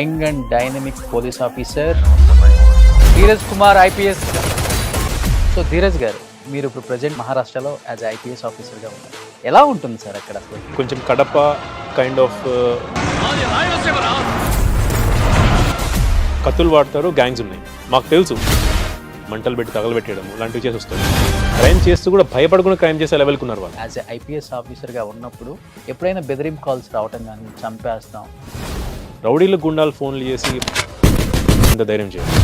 Young and dynamic police officer Dheeraj Kumar IPS. So Dheeraj గారు, మీరు ఇప్పుడు ప్రజెంట్ మహారాష్ట్రలో యాజ్ ఐపీఎస్ ఆఫీసర్గా ఉన్నారు. ఎలా ఉంటుంది సార్ అక్కడ అసలు? కొంచెం కడప కైండ్ ఆఫ్ కత్తులు వాడతారు, గ్యాంగ్స్ ఉన్నాయి మాకు తెలుసు. మంటలు పెట్టి తగలబెట్టేయడం లాంటివి చేసి వస్తారు. క్రైమ్ చేస్తూ కూడా భయపడకుండా క్రైమ్ చేసే లెవెల్కి ఉన్నారు వాళ్ళు. యాజ్ ఐపీఎస్ ఆఫీసర్గా ఉన్నప్పుడు ఎప్పుడైనా బెదిరింపు కాల్స్ రావటం కానీ, చంపేస్తాం, రౌడీలు గుండాలు ఫోన్లు చేసి ఇంత ధైర్యం చేయాలి.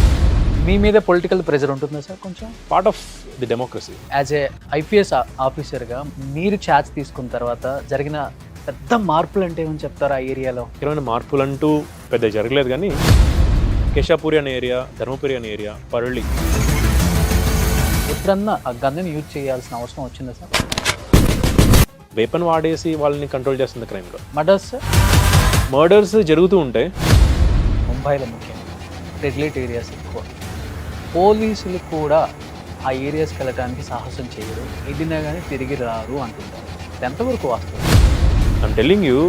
మీ మీద పొలిటికల్ ప్రెజర్ ఉంటుందా సార్? కొంచెం part of the democracy. As a IPS ఆఫీసర్గా మీరు ఛార్జ్ తీసుకున్న తర్వాత జరిగిన పెద్ద మార్పులు అంటే ఏమని చెప్తారా ఆ ఏరియాలో? ఏమైనా మార్పులు అంటూ పెద్ద జరగలేదు, కానీ కేశాపురి అనే ఏరియా, ధర్మపురి అనే ఏరియా, పరళి ఎప్పుడన్నా ఆ గన్నుని యూజ్ చేయాల్సిన అవసరం వచ్చిందా సార్? వేపన్ వాడేసి వాళ్ళని కంట్రోల్ చేస్తుంది క్రైమ్లో. Murders sir? మర్డర్స్ జరుగుతూ ఉంటాయి ముంబైలో, ముఖ్యంగా రెడ్ లైట్ ఏరియాస్ ఎక్కువ. పోలీసులు కూడా ఆ ఏరియాస్కి వెళ్ళడానికి సాహసం చేయరు, వెళ్ళినా కానీ తిరిగి రారు అంటుంటారు. ఎంతవరకు వాస్తవం? I'm telling you,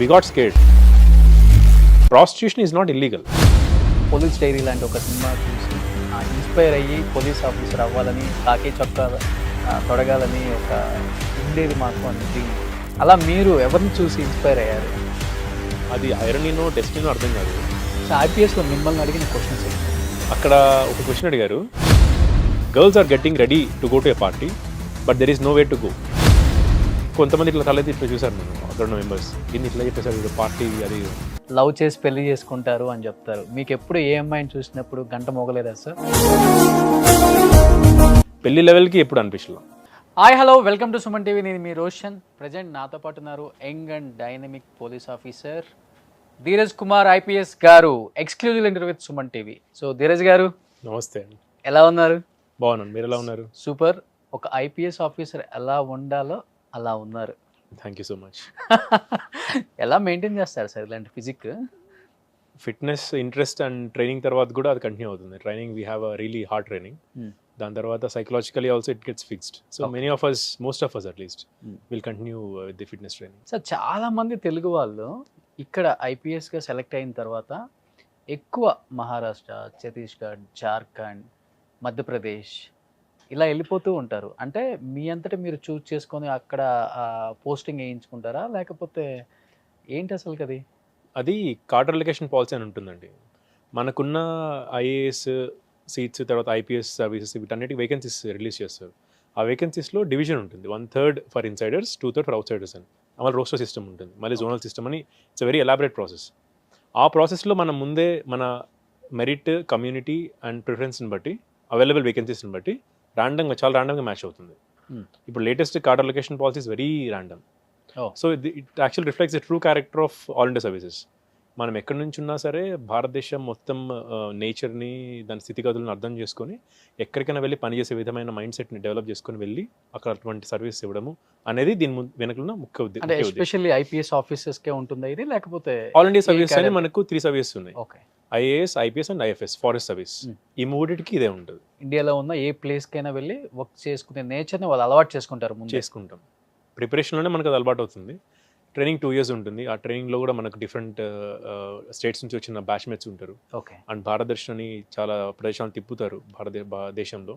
we got scared. Prostitution is not illegal. Police diary లాంటి ఒక సినిమా చూసి ఇన్స్పైర్ అయ్యి పోలీస్ ఆఫీసర్ అవ్వాలని, కాకి చొక్కా తొడగాలని ఒక ఉండేది మాకు అనేది. అలా మీరు ఎవరిని చూసి ఇన్స్పైర్ అయ్యారు? అది ఐరనీనో డెస్టినో అర్థం కాదు. సో ఐపీఎస్లో మిమ్మల్ని అడిగిన క్వశ్చన్స్ అక్కడ ఒక క్వశ్చన్ అడిగారు, girls are getting ready to go to a party but there is no way to go. కొంతమంది ఇట్లా తలెత్తి ఇట్లా చూశారు, నేను అక్కడ ఉన్న మెంబర్స్ దీన్ని ఇట్లా చెప్పేసారు, పార్టీ అది లవ్ చేసి పెళ్లి చేసుకుంటారు అని చెప్తారు. మీకు ఎప్పుడు ఏ అమ్మాయిని చూసినప్పుడు గంట మోగలేదా సార్? పెళ్లి లెవెల్కి ఎప్పుడు అనిపించలేదు. Hi hello, welcome to Suman TV. నేను మీ రోషన్. ప్రజెంట్ నాతో పాటు ఉన్నారు young and dynamic police officer Dheeraj Kumar IPS గారు. Exclusive interview with Suman TV. So Dheeraj గారు, నమస్తే అండి. ఎలా ఉన్నారు? బాగున్నాను, మీరు ఎలా ఉన్నారు? సూపర్. ఒక ఐపీఎస్ ఆఫీసర్ ఎలా ఉండాలో అలా ఉన్నారు. Thank you so much. ఎలా మెయింటైన్ చేస్తారు సార్ ఇలాంటి physique? Fitness, interest and training తర్వాత కూడా అది కంటిన్యూ అవుతుంది. Training we have a really hard training. దాని తర్వాత psychologically also it gets fixed. So many of us, most of us at least, will continue with the fitness training. Sir, చాలా మంది తెలుగు వాళ్ళు ఇక్కడ ఐపీఎస్గా సెలెక్ట్ అయిన తర్వాత ఎక్కువ మహారాష్ట్ర, ఛత్తీస్గఢ్, జార్ఖండ్, మధ్యప్రదేశ్ ఇలా వెళ్ళిపోతూ ఉంటారు. అంటే మీ అంతటా మీరు చూస్ చేసుకొని అక్కడ పోస్టింగ్ వేయించుకుంటారా, లేకపోతే ఏంటి అసలు అది? అది కార్డర్ అలొకేషన్ పాలసీ అని ఉంటుందండి. మనకున్న ఐఏఎస్ సీట్స్, తర్వాత ఐపీఎస్ సర్వీసెస్, వీటన్నిటికి వేకెన్సీస్ రిలీజ్ చేస్తారు. ఆ వేకెన్సీస్లో డివిజన్ ఉంటుంది. 1/3 for insiders, 2/3 for out Zydus అని. మళ్ళీ రోస్టర్ సిస్టమ్ ఉంటుంది, మళ్ళీ జోనల్ సిస్టమ్ అని. It's very elaborate process. ఆ ప్రాసెస్లో మనం ముందే మన మెరిట్, కమ్యూనిటీ అండ్ ప్రిఫరెన్స్ని బట్టి, అవైలబుల్ వేకెన్సీస్ని బట్టి చాలా ర్యాండమ్గా మ్యాచ్ అవుతుంది. ఇప్పుడు latest cadre allocation policy is very random. So it actual reflects the true character of all India services. మనం ఎక్కడి నుంచి ఉన్నా సరే భారతదేశం మొత్తం నేచర్ని, దాని స్థితిగతులను అర్థం చేసుకొని ఎక్కడికైనా వెళ్ళి పనిచేసే విధమైన మైండ్ సెట్ని డెవలప్ చేసుకొని వెళ్ళి అక్కడ అటువంటి సర్వీస్ ఇవ్వడము అనేది దీని వెనకలున్న ముఖ్య ఉద్దేశం. ఎస్పెషల్లీ ఐపీఎస్ ఆఫీసర్స్కే ఉంటుందా ఇది, లేకపోతే ఆల్ ఇండియా సర్వీస్ అని మనకు 3 సర్వీసెస్ ఉన్నాయి. Okay. IAS, IPS and IFS, forest service. ఈ మూడింటికి ఇదే ఉంటుంది. ఇండియాలో ఉన్న ఏ ప్లేస్కైనా వెళ్ళి వర్క్ చేసుకునే నేచర్ని వాళ్ళు అలవాటు చేసుకుంటారు, ముందు చేసుకుంటాం. ప్రిపరేషన్లోనే మనకు అది అలవాటు అవుతుంది. ట్రైనింగ్ 2 years ఉంటుంది. ఆ ట్రైనింగ్లో కూడా మనకు డిఫరెంట్ స్టేట్స్ నుంచి వచ్చిన బ్యాచ్మేట్స్ ఉంటారు. ఓకే. అండ్ భారతదర్శన్ అని చాలా ప్రదేశాలను తిప్పుతారు దేశంలో.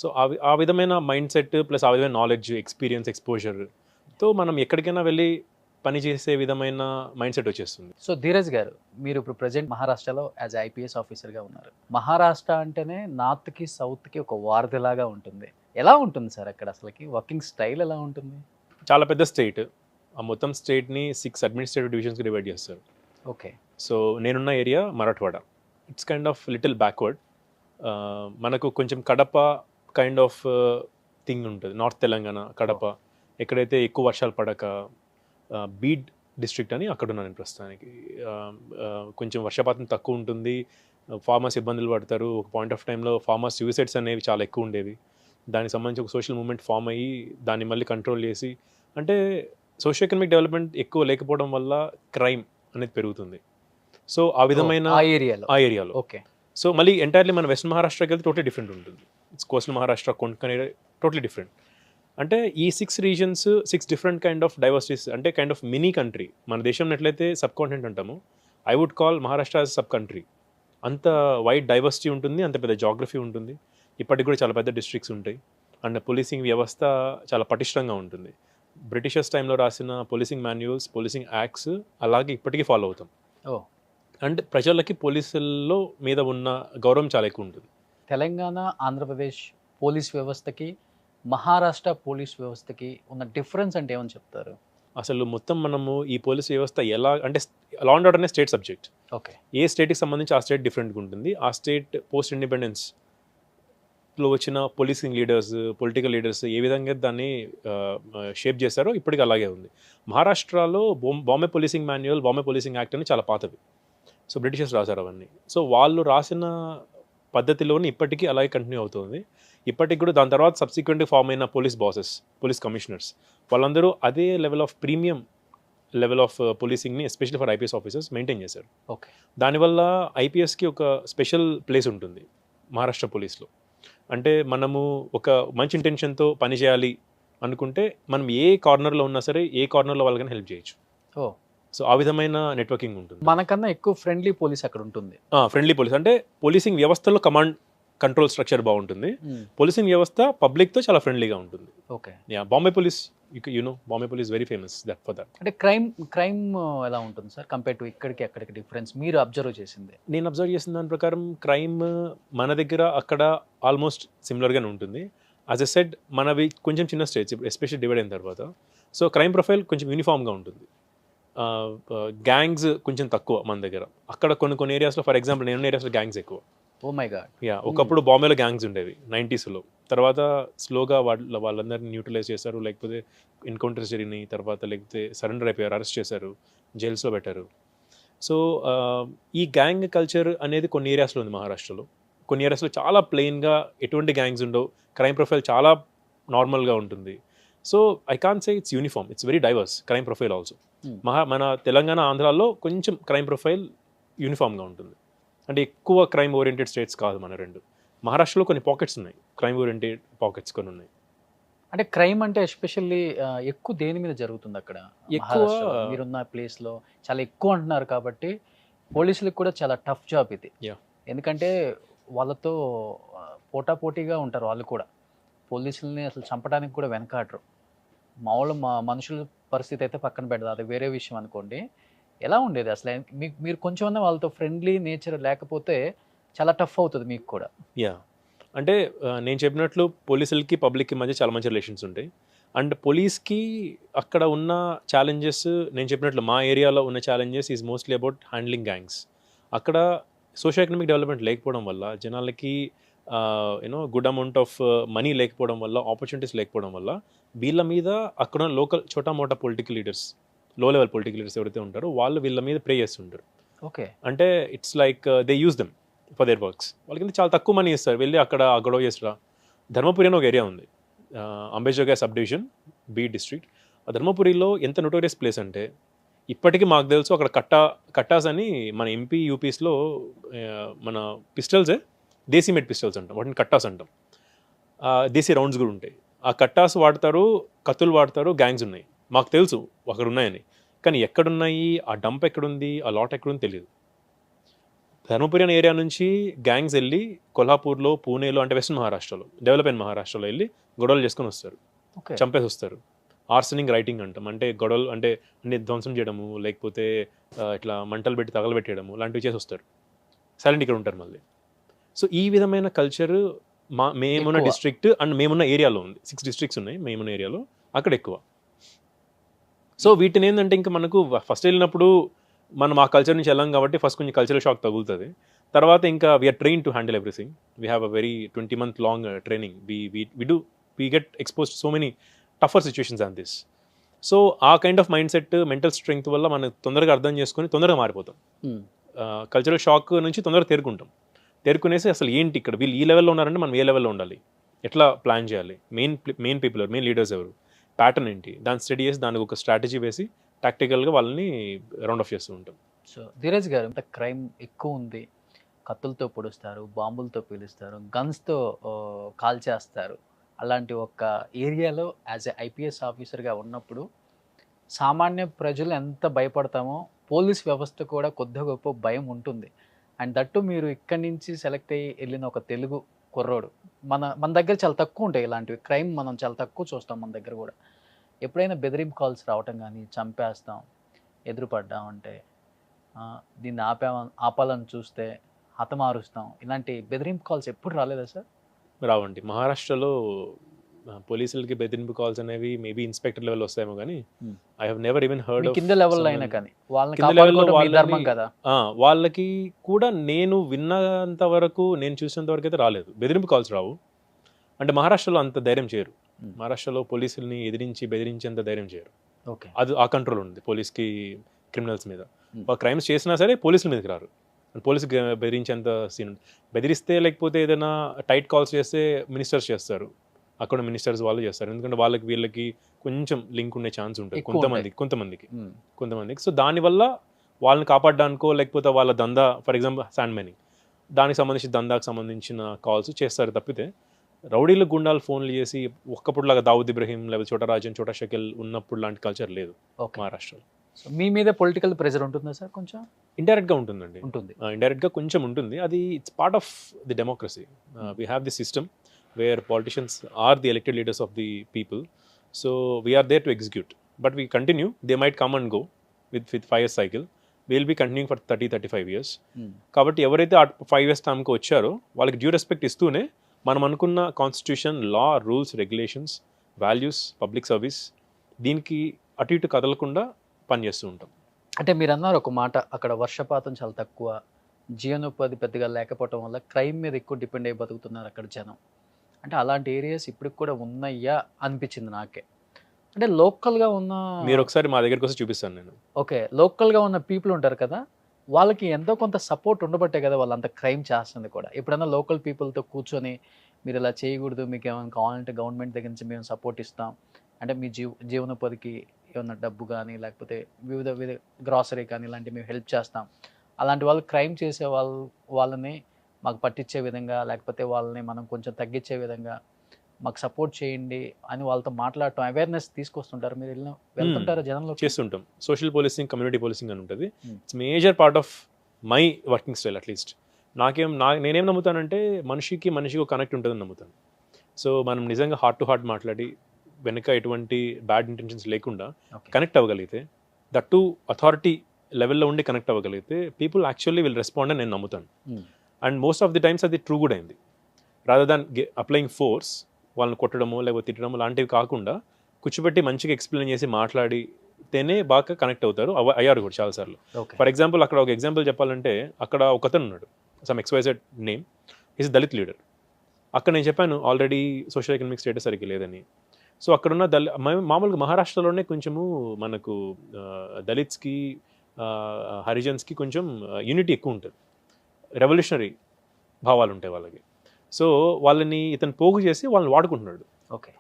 సో ఆ విధమైన మైండ్ సెట్ ప్లస్ ఆ విధమైన నాలెడ్జ్, ఎక్స్పీరియన్స్, ఎక్స్పోజర్తో మనం ఎక్కడికైనా వెళ్ళి పని చేసే విధమైన మైండ్ సెట్ వచ్చేస్తుంది. సో ధీరజ్ గారు, మీరు ఇప్పుడు ప్రజెంట్ మహారాష్ట్రలో యాజ్ ఐపీఎస్ ఆఫీసర్గా ఉన్నారు. మహారాష్ట్ర అంటేనే నార్త్కి సౌత్కి ఒక వారధిలాగా ఉంటుంది. ఎలా ఉంటుంది సార్ అక్కడ అసలుకి? వర్కింగ్ స్టైల్ ఎలా ఉంటుంది? చాలా పెద్ద స్టేట్. ఆ మొత్తం స్టేట్ని 6 అడ్మినిస్ట్రేటివ్ డివిజన్స్కి డివైడ్ చేస్తారు. ఓకే. సో నేనున్న area Marathwada. It's kind of little backward. మనకు కొంచెం కడప కైండ్ ఆఫ్ థింగ్ ఉంటుంది. నార్త్ తెలంగాణ, కడప, ఎక్కడైతే ఎక్కువ వర్షాలు పడక, బీడ్ డిస్ట్రిక్ట్ అని అక్కడ ఉన్నాను ప్రస్తుతానికి. కొంచెం వర్షపాతం తక్కువ ఉంటుంది, ఫార్మర్స్ ఇబ్బందులు పడతారు. ఒక పాయింట్ ఆఫ్ టైంలో ఫార్మర్స్ సూసైడ్స్ అనేవి చాలా ఎక్కువ ఉండేవి. దానికి సంబంధించి ఒక సోషల్ మూవ్మెంట్ ఫామ్ అయ్యి దాన్ని మళ్ళీ కంట్రోల్ చేసి, అంటే సోషియో ఎకనామిక్ డెవలప్మెంట్ ఎక్కువ లేకపోవడం వల్ల క్రైమ్ అనేది పెరుగుతుంది. సో ఆ విధమైన ఆ ఏరియాలో ఓకే. సో మళ్ళీ ఎంటైర్లీ మన వెస్ట్ మహారాష్ట్రకి వెళ్తే టోటలీ డిఫరెంట్ ఉంటుంది. It's coastal Maharashtra, Konkan totally different. అంటే ఈ 6 reasons, 6 different kind of diversities, అంటే కైండ్ ఆఫ్ మినీ కంట్రీ. మన దేశంలో ఎట్లయితే సబ్ కాంటినెంట్ అంటాము, I would call Maharashtra as sub country. అంత వైడ్ డైవర్సిటీ ఉంటుంది, అంత పెద్ద జాగ్రఫీ ఉంటుంది, ఇప్పటికి కూడా చాలా పెద్ద డిస్ట్రిక్ట్స్ ఉంటాయి, అండ్ పోలీసింగ్ వ్యవస్థ చాలా పటిష్టంగా ఉంటుంది. బ్రిటిషర్స్ టైంలో రాసిన పోలీసింగ్ మాన్యువల్స్, పోలీసింగ్ యాక్ట్స్ అలాగే ఇప్పటికీ ఫాలో అవుతాం. ఓ అండ్ ప్రజలకి పోలీసుల్లో మీద ఉన్న గౌరవం చాలా ఎక్కువ ఉంటుంది. తెలంగాణ, ఆంధ్రప్రదేశ్ పోలీస్ వ్యవస్థకి, మహారాష్ట్ర పోలీస్ వ్యవస్థకి ఉన్న డిఫరెన్స్ అంటే ఏమని చెప్తారు? అసలు మొత్తం మనము ఈ పోలీస్ వ్యవస్థ ఎలా అంటే, లా అండ్ ఆర్డర్ అనే స్టేట్ సబ్జెక్ట్. ఓకే. ఏ స్టేట్కి సంబంధించి ఆ స్టేట్ డిఫరెంట్గా ఉంటుంది. ఆ స్టేట్ పోస్ట్ ఇండిపెండెన్స్లో వచ్చిన పోలీసింగ్ లీడర్స్, పొలిటికల్ లీడర్స్ ఏ విధంగా దాన్ని షేప్ చేశారో ఇప్పటికీ అలాగే ఉంది. మహారాష్ట్రలో Bombay policing manual, Bombay policing act అని చాలా పాతవి. సో బ్రిటిషర్స్ రాశారు అవన్నీ. సో వాళ్ళు రాసిన పద్ధతిలోనే ఇప్పటికీ అలాగే కంటిన్యూ అవుతుంది. ఇప్పటికి కూడా దాని తర్వాత సబ్సిక్వెంట్గా ఫామ్ అయిన పోలీస్ బాసెస్, పోలీస్ కమిషనర్స్, వాళ్ళందరూ అదే level of premium level of పోలీసింగ్ని especially for IPS officers maintain చేశారు. ఓకే. దానివల్ల ఐపీఎస్కి ఒక స్పెషల్ ప్లేస్ ఉంటుంది మహారాష్ట్ర పోలీస్లో. అంటే మనము ఒక మంచి ఇంటెన్షన్తో పనిచేయాలి అనుకుంటే మనం ఏ కార్నర్లో ఉన్నా సరే, ఏ కార్నర్లో వాళ్ళకైనా హెల్ప్ చేయొచ్చు. ఓ సో ఆ విధమైన నెట్వర్కింగ్ ఉంటుంది. మనకన్నా ఎక్కువ ఫ్రెండ్లీ పోలీస్ అక్కడ ఉంటుంది. ఫ్రెండ్లీ పోలీస్ అంటే పోలీసింగ్ వ్యవస్థలో కమాండ్ కంట్రోల్ స్ట్రక్చర్ బాగుంటుంది. పోలీసింగ్ వ్యవస్థ పబ్లిక్తో చాలా ఫ్రెండ్లీగా ఉంటుంది. Okay. Bombay police, Bombay police very famous that for that. అంటే క్రైమ్ ఎలా ఉంటుంది సార్ కంపేర్ టు ఇక్కడికి అక్కడికి డిఫరెన్స్ మీరు అబ్జర్వ్ చేసింది? నేను అబ్జర్వ్ చేసిన దాని ప్రకారం క్రైమ్ మన దగ్గర అక్కడ ఆల్మోస్ట్ సిమిలర్గానే ఉంటుంది. యాజ్ ఎ సెడ్ మనవి కొంచెం చిన్న స్టేట్స్, ఎస్పెషల్లీ డివైడ్ అయిన తర్వాత. సో క్రైమ్ ప్రొఫైల్ కొంచెం యూనిఫామ్గా ఉంటుంది. గ్యాంగ్స్ కొంచెం తక్కువ మన దగ్గర. అక్కడ కొన్ని ఏరియాస్లో, ఫర్ ఎగ్జాంపుల్ నేను ఏరియాస్లో గ్యాంగ్స్ ఎక్కువ. Oh my god. ఒకప్పుడు బాంబేలో గ్యాంగ్స్ ఉండేవి 90sలో. తర్వాత స్లోగా వాళ్ళందరినీ న్యూట్రలైజ్ చేశారు, లేకపోతే ఎన్కౌంటర్స్ జరిగినాయి, తర్వాత లేకపోతే సరెండర్ అయిపోయారు, అరెస్ట్ చేశారు, జైల్స్లో పెట్టారు. సో ఈ గ్యాంగ్ కల్చర్ అనేది కొన్ని ఏరియాస్లో ఉంది మహారాష్ట్రలో. కొన్ని ఏరియాస్లో చాలా ప్లెయిన్గా ఎటువంటి గ్యాంగ్స్ ఉండవు, క్రైమ్ ప్రొఫైల్ చాలా నార్మల్గా ఉంటుంది. So I can't say it's uniform, it's very divorce crime profile also. మన తెలంగాణ, ఆంధ్రాలో కొంచెం క్రైమ్ ప్రొఫైల్ యూనిఫామ్గా ఉంటుంది. అంటే ఎక్కువ క్రైమ్ ఓరియంటెడ్ స్టేట్స్ కాదు మన రెండు. మహారాష్ట్రలో కొన్ని పాకెట్స్ ఉన్నాయి, క్రైమ్ ఓరియంటెడ్ పాకెట్స్ కొన్ని ఉన్నాయి. అంటే క్రైమ్ అంటే ఎస్పెషల్లీ ఎక్కువ దేని మీద జరుగుతుంది అక్కడ? ఎక్కువ మీరున్న ప్లేస్లో చాలా ఎక్కువ అంటున్నారు కాబట్టి పోలీసులకు కూడా చాలా టఫ్ జాబ్ ఇది. ఎందుకంటే వాళ్ళతో పోటాపోటీగా ఉంటారు వాళ్ళు కూడా. పోలీసుల్ని అసలు చంపడానికి కూడా వెనకాడరు. మామూలు మనుషుల పరిస్థితి అయితే పక్కన పెడతారు, అది వేరే విషయం అనుకోండి. ఎలా ఉండేది అసలు? మీరు కొంచెం వాళ్ళతో ఫ్రెండ్లీ నేచర్ లేకపోతే చాలా టఫ్ అవుతుంది మీకు కూడా. అంటే నేను చెప్పినట్లు పోలీసులకి పబ్లిక్కి మధ్య చాలా మంచి రిలేషన్స్ ఉంటాయి. అండ్ పోలీస్కి అక్కడ ఉన్న ఛాలెంజెస్, నేను చెప్పినట్లు మా ఏరియాలో ఉన్న challenges is mostly about handling gangs. అక్కడ సోషల్ ఎకనామిక్ డెవలప్మెంట్ లేకపోవడం వల్ల, జనాలకి గుడ్ అమౌంట్ ఆఫ్ మనీ లేకపోవడం వల్ల, ఆపర్చునిటీస్ లేకపోవడం వల్ల వీళ్ళ మీద అక్కడ లోకల్ చోటా మోటా పొలిటికల్ లీడర్స్, లో లెవెల్ పొలిటికల్ లీడర్స్ ఎవరైతే ఉంటారో వాళ్ళు వీళ్ళ మీద ప్రే చేస్తుంటారు. ఓకే. అంటే it's like they use them for their works. వాళ్ళకి చాలా తక్కువ మనీ ఇస్తారు, వెళ్ళి అక్కడ గొడవ చేస్తారా. ధర్మపురి అని ఒక ఏరియా ఉంది, Ambedkar subdivision, B district. ఆ ధర్మపురిలో ఎంత నోటోరియస్ ప్లేస్ అంటే ఇప్పటికీ మాకు తెలుసు, అక్కడ కట్టాస్ అని మన ఎంపీ యూపీస్లో మన పిస్టల్సే దేశీ మేడ్ పిస్టల్స్ అంటాం, వాటిని కట్టాస్ అంటాం. దేశీ రౌండ్స్ కూడా ఉంటాయి. ఆ కట్టాస్ వాడతారు, కత్తులు వాడతారు, గ్యాంగ్స్ ఉన్నాయి, మాకు తెలుసు అక్కడ ఉన్నాయని. కానీ ఎక్కడున్నాయి, ఆ డంప్ ఎక్కడుంది, ఆ లాట్ ఎక్కడుంది తెలియదు. ధర్మపురి అనే ఏరియా నుంచి గ్యాంగ్స్ వెళ్ళి కొల్హాపూర్లో, పూణేలో, అంటే వెస్ట్ మహారాష్ట్రలో, డెవలప్ అయిన మహారాష్ట్రలో వెళ్ళి గొడవలు చేసుకొని వస్తారు, చంపేసి వస్తారు. ఆర్సనింగ్ రైటింగ్ అంటాం, అంటే గొడవలు అంటే అన్ని ధ్వంసం చేయడము, లేకపోతే ఇట్లా మంటలు పెట్టి తగలబెట్టేయడము లాంటివి చేసి వస్తారు. సైలెంట్ ఇక్కడ ఉంటారు మళ్ళీ. సో ఈ విధమైన కల్చర్ మేమున్న డిస్ట్రిక్ట్ అండ్ మేమున్న ఏరియాలో ఉంది. 6 districts ఉన్నాయి మేమున్న ఏరియాలో, అక్కడ ఎక్కువ. సో వీటిని ఏంటంటే ఇంకా మనకు ఫస్ట్ వెళ్ళినప్పుడు మనం ఆ కల్చర్ నుంచి వెళ్ళాం కాబట్టి ఫస్ట్ కొంచెం కల్చరల్ షాక్ తగులుతుంది. తర్వాత ఇంకా we are train to handle everything. We have a very 20 month long training. We get expose so many tougher situations on this. So ఆ kind of mindset, mental strength వల్ల మనం తొందరగా అర్థం చేసుకొని తొందరగా మారిపోతాం. కల్చరల్ షాక్ నుంచి తొందరగా తేరుకుంటాం. తేరుకునేసి అసలు ఏంటి ఇక్కడ వీళ్ళు ఈ లెవెల్లో ఉన్నారంటే మనం ఏ లెవెల్లో ఉండాలి, ఎట్లా ప్లాన్ చేయాలి, మెయిన్ పీపుల్ ఎవరు, మెయిన్ లీడర్స్ ఎవరు, ప్యాటర్న్ ఏంటి, దాన్ని స్టడీ చేసి దానికి ఒక స్ట్రాటజీ వేసి టాక్టికల్గా వాళ్ళని రౌండ్ ఆఫ్ చేస్తూ ఉంటాం. సో ధీరజ్ గారు, ఇంత క్రైమ్ ఎక్కువ ఉంది, కత్తులతో పొడుస్తారు, బాంబులతో పీలుస్తారు, గన్స్తో కాల్ చేస్తారు. అలాంటి ఒక ఏరియాలో యాజ్ ఎ ఐపీఎస్ ఆఫీసర్గా ఉన్నప్పుడు సామాన్య ప్రజలు ఎంత భయపడతామో పోలీస్ వ్యవస్థ కూడా కొద్దిగా గొప్ప భయం ఉంటుంది. అండ్ దట్టు మీరు ఇక్కడి నుంచి సెలెక్ట్ అయ్యి వెళ్ళిన ఒక తెలుగు కుర్రోడు. మన దగ్గర చాలా తక్కువ ఉంటాయి ఇలాంటివి. క్రైమ్ మనం చాలా తక్కువ చూస్తాం మన దగ్గర కూడా. ఎప్పుడైనా బెదిరింపు కాల్స్ రావటం కానీ, చంపేస్తాం, ఎదురుపడ్డాం అంటే, దీన్ని ఆపాలని చూస్తే హతమారుస్తాం, ఇలాంటి బెదిరింపు కాల్స్ ఎప్పుడు రాలేదా సార్? రావండి. మహారాష్ట్రలో పోలీసులకి బెదిరింపు కాల్స్ అనేవి మేబీ ఇన్స్పెక్టర్ లెవెల్ వస్తాయేమో కానీ I have never even heard me of కింద లెవెల్లో అయినా కానీ వాళ్ళని కింద లెవెల్లో కాపాడుకోవడం మీ ధర్మం కదా. వాళ్ళకి కూడా నేను విన్నంత వరకు, నేను చూసినంత వరకు అయితే రాలేదు. బెదిరింపు కాల్స్ రావు. అంటే మహారాష్ట్రలో అంత ధైర్యం చేయరు. మహారాష్ట్రలో పోలీసుల్ని ఎదిరించి బెదిరించేంత ధైర్యం చేయరు. ఓకే. అది ఆ కంట్రోల్ ఉంది పోలీస్కి క్రిమినల్స్ మీద. క్రైమ్స్ చేసినా సరే పోలీసుల మీదకి రారు. పోలీసుకి బెదిరించేంత సీన్ ఉంది. బెదిరిస్తే లేకపోతే ఏదైనా టైట్ కాల్స్ చేస్తే మినిస్టర్స్ చేస్తారు, అక్కడ మినిస్టర్స్ వాళ్ళు చేస్తారు. ఎందుకంటే వాళ్ళకి వీళ్ళకి కొంచెం లింక్ ఉండే ఛాన్స్ ఉంటుంది కొంతమందికి. సో దానివల్ల వాళ్ళని కాపాడడానికో లేకపోతే వాళ్ళ దందా, ఫర్ ఎగ్జాంపుల్ శాండ్ మైనింగ్, దానికి సంబంధించిన దందాకు సంబంధించిన కాల్స్ చేస్తారు తప్పితే రౌడీల గుండాలు ఫోన్లు చేసి ఒక్కప్పుడులాగా దావుద్ ఇబ్రహీం లేకపోతే చోటా రాజన్, చోటా షకీల్ ఉన్నప్పుడు లాంటి కల్చర్ లేదు మహారాష్ట్రలో. మీ మీద పొలిటికల్ ప్రెషర్ ఉంటుందా సార్? కొంచెం ఇండైరెక్ట్గా ఉంటుందండి. ఉంటుంది. ఇండైరెక్ట్గా కొంచెం ఉంటుంది. అది it's part of the democracy. We have the system where politicians are the elected leaders of the people. So we are there to execute. But we continue. They might come and go with 5 years cycle. We will be continuing for 30-35 years. కాబట్టి ఎవరైతే 5 years టర్మ్కి వచ్చారో వాళ్ళకి due respect ఇస్తూనే మనం అనుకున్న constitution, law, rules, regulations, values, public service దీనికి అటు ఇటు కదలకుండా పనిచేస్తూ ఉంటాం. అంటే మీరు అన్నారు ఒక మాట, అక్కడ వర్షపాతం చాలా తక్కువ, జీవనోపాధి పెద్దగా లేకపోవడం వల్ల క్రైమ్ మీద ఎక్కువ డిపెండ్ అయి బతుకుతున్నారు అక్కడ జనం. అంటే అలాంటి ఏరియాస్ ఇప్పటికి కూడా ఉన్నాయా అనిపించింది నాకే. అంటే లోకల్గా ఉన్న, మీరు ఒకసారి మా దగ్గరికి వస్తే చూపిస్తాను నేను. ఓకే, లోకల్గా ఉన్న పీపుల్ ఉంటారు కదా, వాళ్ళకి ఎంతో కొంత సపోర్ట్ ఉండబట్టే కదా వాళ్ళు అంత క్రైమ్ చేస్తుంది కూడా. ఎప్పుడైనా లోకల్ పీపుల్తో కూర్చొని మీరు ఇలా చేయకూడదు, మీకు ఏమైనా కావాలంటే గవర్నమెంట్ దగ్గర నుంచి మేము సపోర్ట్ ఇస్తాం, అంటే మీ జీవనోపాధికి ఏమన్నా డబ్బు కానీ లేకపోతే వివిధ గ్రాసరీ కానీ ఇలాంటివి మేము హెల్ప్ చేస్తాం, అలాంటి వాళ్ళు క్రైమ్ చేసే వాళ్ళని మాకు పట్టించే విధంగా లేకపోతే వాళ్ళని మనం కొంచెం తగ్గించే విధంగా మాకు సపోర్ట్ చేయండి అని వాళ్ళతో మాట్లాడటం, అవేర్నెస్ తీసుకొస్తుంటారు. మీరు వెళ్తుంటారా జనంలో? చేస్తుంటాం. సోషల్ పోలీసింగ్, కమ్యూనిటీ పోలీసింగ్ అని ఉంటుంది. It's major part of my working style. At least నేనేం నమ్ముతానంటే మనిషికి ఒక కనెక్ట్ ఉంటుందని నమ్ముతాను. సో మనం నిజంగా హార్ట్ టు హార్ట్ మాట్లాడి వెనుక ఎటువంటి బ్యాడ్ ఇంటెన్షన్స్ లేకుండా కనెక్ట్ అవ్వగలిగితే, దట్ టు అథారిటీ లెవెల్లో ఉండి కనెక్ట్ అవ్వగలిగితే పీపుల్ యాక్చువల్లీ విల్ రెస్పాండ్ అని నేను నమ్ముతాను. And most of the times అది ట్రూ కూడా అయింది. రాదర్ దాన్ అప్లయింగ్ ఫోర్స్, వాళ్ళని కొట్టడము లేకపోతే తిట్టడము లాంటివి కాకుండా కూర్చోబెట్టి మంచిగా ఎక్స్ప్లెయిన్ చేసి మాట్లాడితేనే బాగా కనెక్ట్ అవుతారు. అయ్యారు కూడా చాలాసార్లు. ఫర్ ఎగ్జాంపుల్ అక్కడ ఒక ఎగ్జాంపుల్ చెప్పాలంటే, అక్కడ ఒకతను ఉన్నాడు, some XYZ name, is Dalit leader. అక్కడ నేను చెప్పాను ఆల్రెడీ సోషల్ ఎకనామిక్ స్టేటస్ సరిగ్గా లేదని. సో అక్కడున్న మామూలుగా మహారాష్ట్రలోనే కొంచెము మనకు దళిత్స్కి, హరిజన్స్కి కొంచెం యూనిటీ ఎక్కువ ఉంటుంది, రెవల్యూషనరీ భావాలు ఉంటాయి వాళ్ళకి. సో వాళ్ళని ఇతను పోగు చేసి వాళ్ళని వాడుకుంటున్నాడు. ఓకే.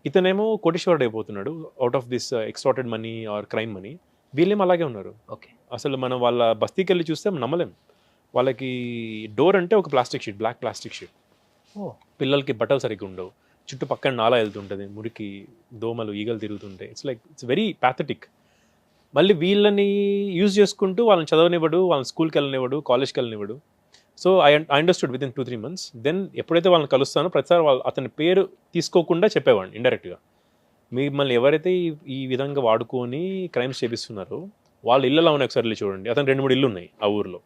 ఇతనేమో కోటీశ్వరుడు అయిపోతున్నాడు out of this ఎక్స్ట్రాటెడ్ money are crime money. వీళ్ళేమో అలాగే ఉన్నారు. ఓకే. అసలు మనం వాళ్ళ బస్తీకి వెళ్ళి చూస్తే నమ్మలేం. వాళ్ళకి డోర్ అంటే ఒక plastic sheet, black plastic sheet. పిల్లలకి బట్టలు సరిగ్గా ఉండవు, చుట్టుపక్కల నాలా వెళ్తుంటుంది, మురికి, దోమలు, ఈగలు తిరుగుతుంటాయి. It's very pathetic. మళ్ళీ వీళ్ళని యూజ్ చేసుకుంటూ వాళ్ళని చదవనివ్వడు, వాళ్ళని స్కూల్కి వెళ్ళనివ్వడు, కాలేజ్కి వెళ్ళనివ్వడు. So I understood within 2-3 months. Then ఎప్పుడైతే వాళ్ళని కలుస్తానో ప్రతిసారి అతని పేరు తీసుకోకుండా చెప్పేవాడిని ఇండైరెక్ట్గా, మిమ్మల్ని ఎవరైతే ఈ విధంగా వాడుకొని క్రైమ్స్ చేపిస్తున్నారో వాళ్ళ ఇళ్ళలో ఉన్నాయి, ఒకసారి వెళ్ళి చూడండి. అతను 2-3 ఇల్లు ఉన్నాయి ఆ ఊరిలో,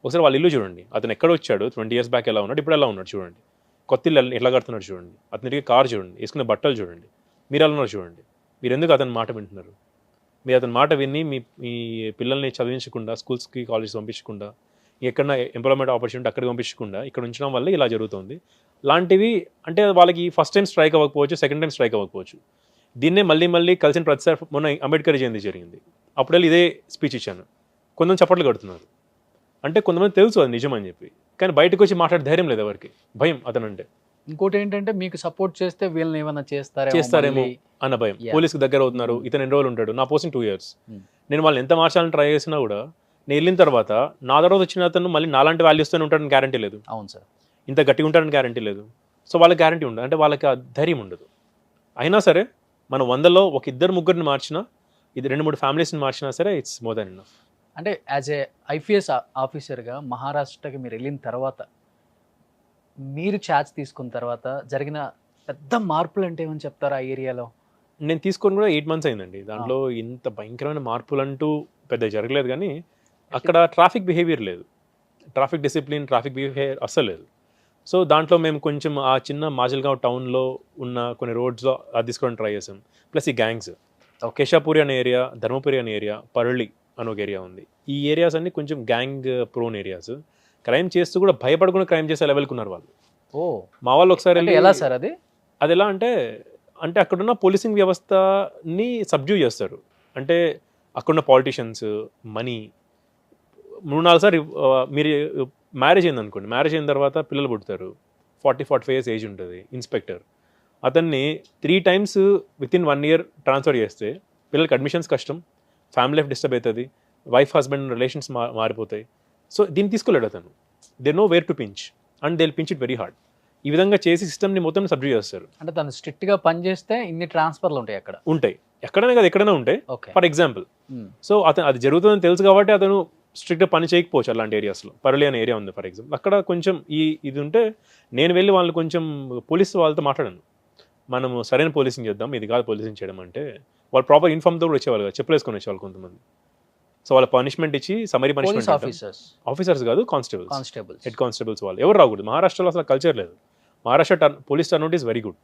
ఒకసారి వాళ్ళ ఇల్లు చూడండి. అతను ఎక్కడ వచ్చాడు, 20 years బ్యాక్ ఎలా ఉన్నాడు, ఇప్పుడు ఎలా ఉన్నాడు చూడండి. కొత్త ఇల్లు ఎట్లా కడుతున్నాడు చూడండి, అతనికి కార్ చూడండి, వేసుకునే బట్టలు చూడండి, మీరు ఎలా ఉన్నారు చూడండి. మీరు ఎందుకు అతని మాట వింటున్నారు? మీరు అతని మాట విని మీ పిల్లల్ని చదివించకుండా, స్కూల్స్కి, కాలేజ్కి పంపించకుండా, ఎక్కడన్నా ఎంప్లాయ్మెంట్ ఆపర్చునిటీ అక్కడికి పంపించకుండా ఇక్కడ ఉంచడం వల్ల ఇలా జరుగుతుంది. లాంటివి అంటే వాళ్ళకి ఫస్ట్ టైం స్ట్రైక్ అవ్వకపోవచ్చు, సెకండ్ టైం స్ట్రైక్ అవ్వకపోవచ్చు. దీన్నే మళ్ళీ కలిసిన ప్రతిసారి, మొన్న అంబేద్కర్ జయంతి జరిగింది, అప్పుడే ఇదే స్పీచ్ ఇచ్చాను. కొంతమంది చప్పట్లు కడుతున్నారు, అంటే కొంతమంది తెలుసు అది నిజం అని చెప్పి, కానీ బయటకు వచ్చి మాట్లాడే ధైర్యం లేదు ఎవరికి, భయం అతనంటే. ఇంకోటి ఏంటంటే మీకు సపోర్ట్ చేస్తే వీళ్ళని ఏమైనా చేస్తారేమో అన్న భయం. పోలీసుకి దగ్గర అవుతున్నారు, ఇతను ఎన్ని రోజులు ఉంటాడు, నా పోస్టింగ్ 2 years. నేను వాళ్ళని ఎంత మార్చాలని ట్రై చేసినా కూడా నేను వెళ్ళిన తర్వాత నా తర్వాత వచ్చిన అతను మళ్ళీ నాలాంటి వాల్యూస్తోనే ఉంటాడని గ్యారంటీ లేదు. అవును సార్. ఇంత గట్టిగా ఉంటాడని గ్యారంటీ లేదు. సో వాళ్ళకి గ్యారంటీ ఉండదు, అంటే వాళ్ళకి ఆ ధైర్యం ఉండదు. అయినా సరే మనం 100లో ఒక 2-3 మార్చినా, ఇది 2-3 ఫ్యామిలీస్ని మార్చినా సరే ఇట్స్ మోర్ దాన్ ఎనఫ్. అంటే యాజ్ ఏ ఐపీఎస్ ఆఫీసర్గా మహారాష్ట్రకి మీరు వెళ్ళిన తర్వాత మీరు ఛార్జ్ తీసుకున్న తర్వాత జరిగిన పెద్ద మార్పులు అంటే ఏమని చెప్తారు ఆ ఏరియాలో? నేను తీసుకొని కూడా 8 మంత్స్ అయిందండి. దాంట్లో ఇంత భయంకరమైన మార్పులంటూ పెద్ద జరగలేదు కానీ అక్కడ ట్రాఫిక్ బిహేవియర్ లేదు. ట్రాఫిక్ డిసిప్లిన్, ట్రాఫిక్ బిహేవియర్ అస్సలు లేదు. సో దాంట్లో మేము కొంచెం ఆ చిన్న మాజల్గావ్ టౌన్లో ఉన్న కొన్ని రోడ్స్లో అది తీసుకోవడానికి ట్రై చేసాం. ప్లస్ ఈ గ్యాంగ్స్ కేశాపూరి అనే ఏరియా, ధర్మపురి అనే ఏరియా, పరళి అని ఒక ఏరియా ఉంది. ఈ ఏరియాస్ అన్ని కొంచెం గ్యాంగ్ ప్రోన్ ఏరియాస్. క్రైమ్ చేస్తూ కూడా భయపడకుండా క్రైమ్ చేసే లెవెల్కి ఉన్నారు వాళ్ళు. ఓ మా వాళ్ళు ఒకసారి అంటే ఎలా సార్ అది? అది ఎలా అంటే అక్కడున్న పోలీసింగ్ వ్యవస్థని సబ్డ్యూ చేస్తారు. అంటే అక్కడున్న పాలిటిషియన్స్, మనీ 3-4 సార్లు మీరు మ్యారేజ్ అయింది అనుకోండి, మ్యారేజ్ అయిన తర్వాత పిల్లలు పుడతారు, 40-45 ఇయర్స్ ఏజ్ ఉంటుంది, ఇన్స్పెక్టర్ అతన్ని 3 times వితిన్ 1 year ట్రాన్స్ఫర్ చేస్తే పిల్లలకి అడ్మిషన్స్ కష్టం, ఫ్యామిలీ లైఫ్ డిస్టర్బ్ అవుతుంది, వైఫ్ హస్బెండ్ రిలేషన్స్ మారిపోతాయి. సో దీన్ని తీసుకోలేడు అతను. They know where to pinch and they pinch it very hard. ఈ విధంగా చేసి సిస్టమ్ని మొత్తం సబ్డ్యూ చేస్తారు. అంటే తను స్ట్రిక్ట్గా పని చేస్తే ఇన్ని ట్రాన్స్ఫర్లు ఉంటాయి అక్కడ? ఉంటాయి, ఎక్కడైనా కదా, ఎక్కడైనా ఉంటాయి. ఓకే. ఫర్ ఎగ్జాంపుల్ సో అతను అది జరుగుతుందని తెలుసు కాబట్టి అతను స్ట్రిక్ట్గా పని చేయకపోవచ్చు అలాంటి ఏరియాస్లో. పరళి అనే ఏరియా ఉంది ఫర్ ఎగ్జాంపుల్, అక్కడ కొంచెం ఇది ఉంటే నేను వెళ్ళి వాళ్ళు కొంచెం పోలీసు వాళ్ళతో మాట్లాడాను, మనము సరైన పోలీసింగ్ చేద్దాం, ఇది కాదు పోలీసింగ్ చేయడం అంటే. వాళ్ళు ప్రాపర్ ఇన్ఫామ్తో కూడా వచ్చేవాళ్ళు కదా, చెప్పులు వేసుకొని వచ్చేవాళ్ళు కొంతమంది. సో వాళ్ళ పనిష్మెంట్ ఇచ్చి సమరీ పనిష్మెంట్, ఆఫీసర్స్ కాదు, కానిస్టేబుల్స్, హెడ్ కానిస్టేబుల్స్, వాళ్ళు ఎవరు రాకూడదు. మహారాష్ట్రలో అసలు కల్చర్ లేదు. Maharashtra police turn out is very good.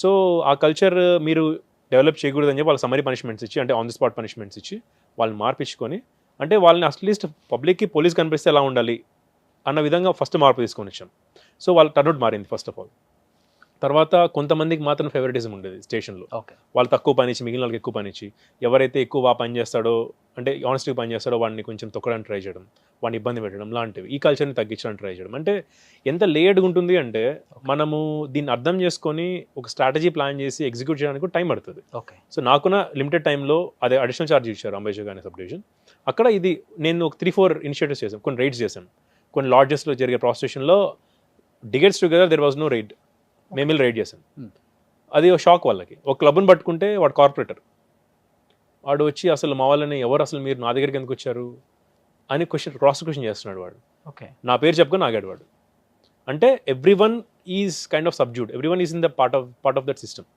So ఆ కల్చర్ మీరు డెవలప్ చేయకూడదని చెప్పి వాళ్ళ సమరీ పనిష్మెంట్స్ ఇచ్చి, అంటే ఆన్ ది స్పాట్ పనిష్మెంట్స్ ఇచ్చి వాళ్ళని మార్పించుకొని, అంటే వాళ్ళని అట్లీస్ట్ పబ్లిక్కి పోలీస్ కనిపిస్తే ఎలా ఉండాలి అన్న విధంగా ఫస్ట్ మార్పు తీసుకొని వచ్చాం. సో వాళ్ళ టర్న్అవుట్ మారింది ఫస్ట్ ఆఫ్ ఆల్. తర్వాత కొంతమందికి మాత్రం ఫేవరెటిజం ఉండేది స్టేషన్లో. వాళ్ళు తక్కువ పని ఇచ్చి మిగిలిన వాళ్ళకి ఎక్కువ పని ఇచ్చి, ఎవరైతే ఎక్కువ పని చేస్తాడో, అంటే ఆనెస్ట్గా పని చేస్తాడో వాడిని కొంచెం తొక్కడానికి ట్రై చేయడం, వాడిని ఇబ్బంది పెట్టడం లాంటివి. ఈ కల్చర్ని తగ్గించడానికి ట్రై చేయడం. అంటే ఎంత లేయర్డ్గా ఉంటుంది అంటే మనము దీన్ని అర్థం చేసుకొని ఒక స్ట్రాటజీ ప్లాన్ చేసి ఎగ్జిక్యూట్ చేయడానికి టైం పడుతుంది. ఓకే. సో నాకున్న లిమిటెడ్ టైంలో అదే అడిషనల్ ఛార్జ్ ఇచ్చారు అంబేద్కర్ గారి సబ్ డివిజన్. అక్కడ ఇది నేను ఒక 3-4 ఇనిషియేటివ్స్ చేశాను, కొన్ని రైడ్స్ చేశాను. కొన్ని లాడ్జెస్లో జరిగే ప్రాస్టిట్యూషన్లో డిగెట్స్ together there was no raid, మేము వెళ్ళి రైడ్ చేశాను. అది ఒక షాక్ వాళ్ళకి. ఒక క్లబ్ని పట్టుకుంటే వాడు కార్పొరేటర్, వాడు వచ్చి అసలు మా వాళ్ళని ఎవరు, అసలు మీరు నా దగ్గరికి ఎందుకు వచ్చారు అని క్రాస్ క్వశ్చన్ చేస్తున్నాడు వాడు. ఓకే. నా పేరు చెప్పుకొని ఆగాడు వాడు. అంటే every one is kind of subdued, every one is in the part of that system.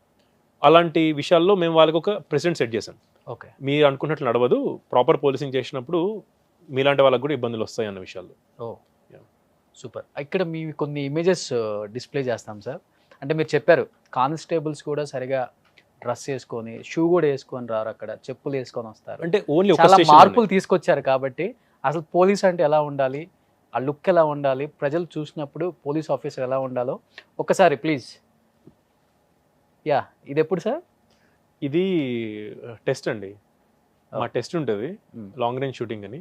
అలాంటి విషయాల్లో మేము వాళ్ళకి ఒక ప్రెసిడెంట్ సెట్ చేశాం. ఓకే. మీరు అనుకున్నట్లు నడవదు, ప్రాపర్ పోలీసింగ్ చేసినప్పుడు మీలాంటి వాళ్ళకి కూడా ఇబ్బందులు వస్తాయి అన్న విషయాల్లో. ఓ సూపర్. ఇక్కడ మీ కొన్ని ఇమేజెస్ డిస్ప్లే చేస్తాం సార్. అంటే మీరు చెప్పారు కానిస్టేబుల్స్ కూడా సరిగా డ్రెస్ వేసుకొని, షూ కూడా వేసుకొని రారు, అక్కడ చెప్పులు వేసుకొని వస్తారు. అంటే ఓన్లీ చాలా మార్పులు తీసుకొచ్చారు. కాబట్టి అసలు పోలీస్ అంటే ఎలా ఉండాలి, ఆ లుక్ ఎలా ఉండాలి, ప్రజలు చూసినప్పుడు పోలీస్ ఆఫీసర్ ఎలా ఉండాలో ఒకసారి ప్లీజ్. యా, ఇది ఎప్పుడు సార్? ఇది టెస్ట్ అండి, మా టెస్ట్ ఉంటుంది లాంగ్ రేంజ్ షూటింగ్ అని.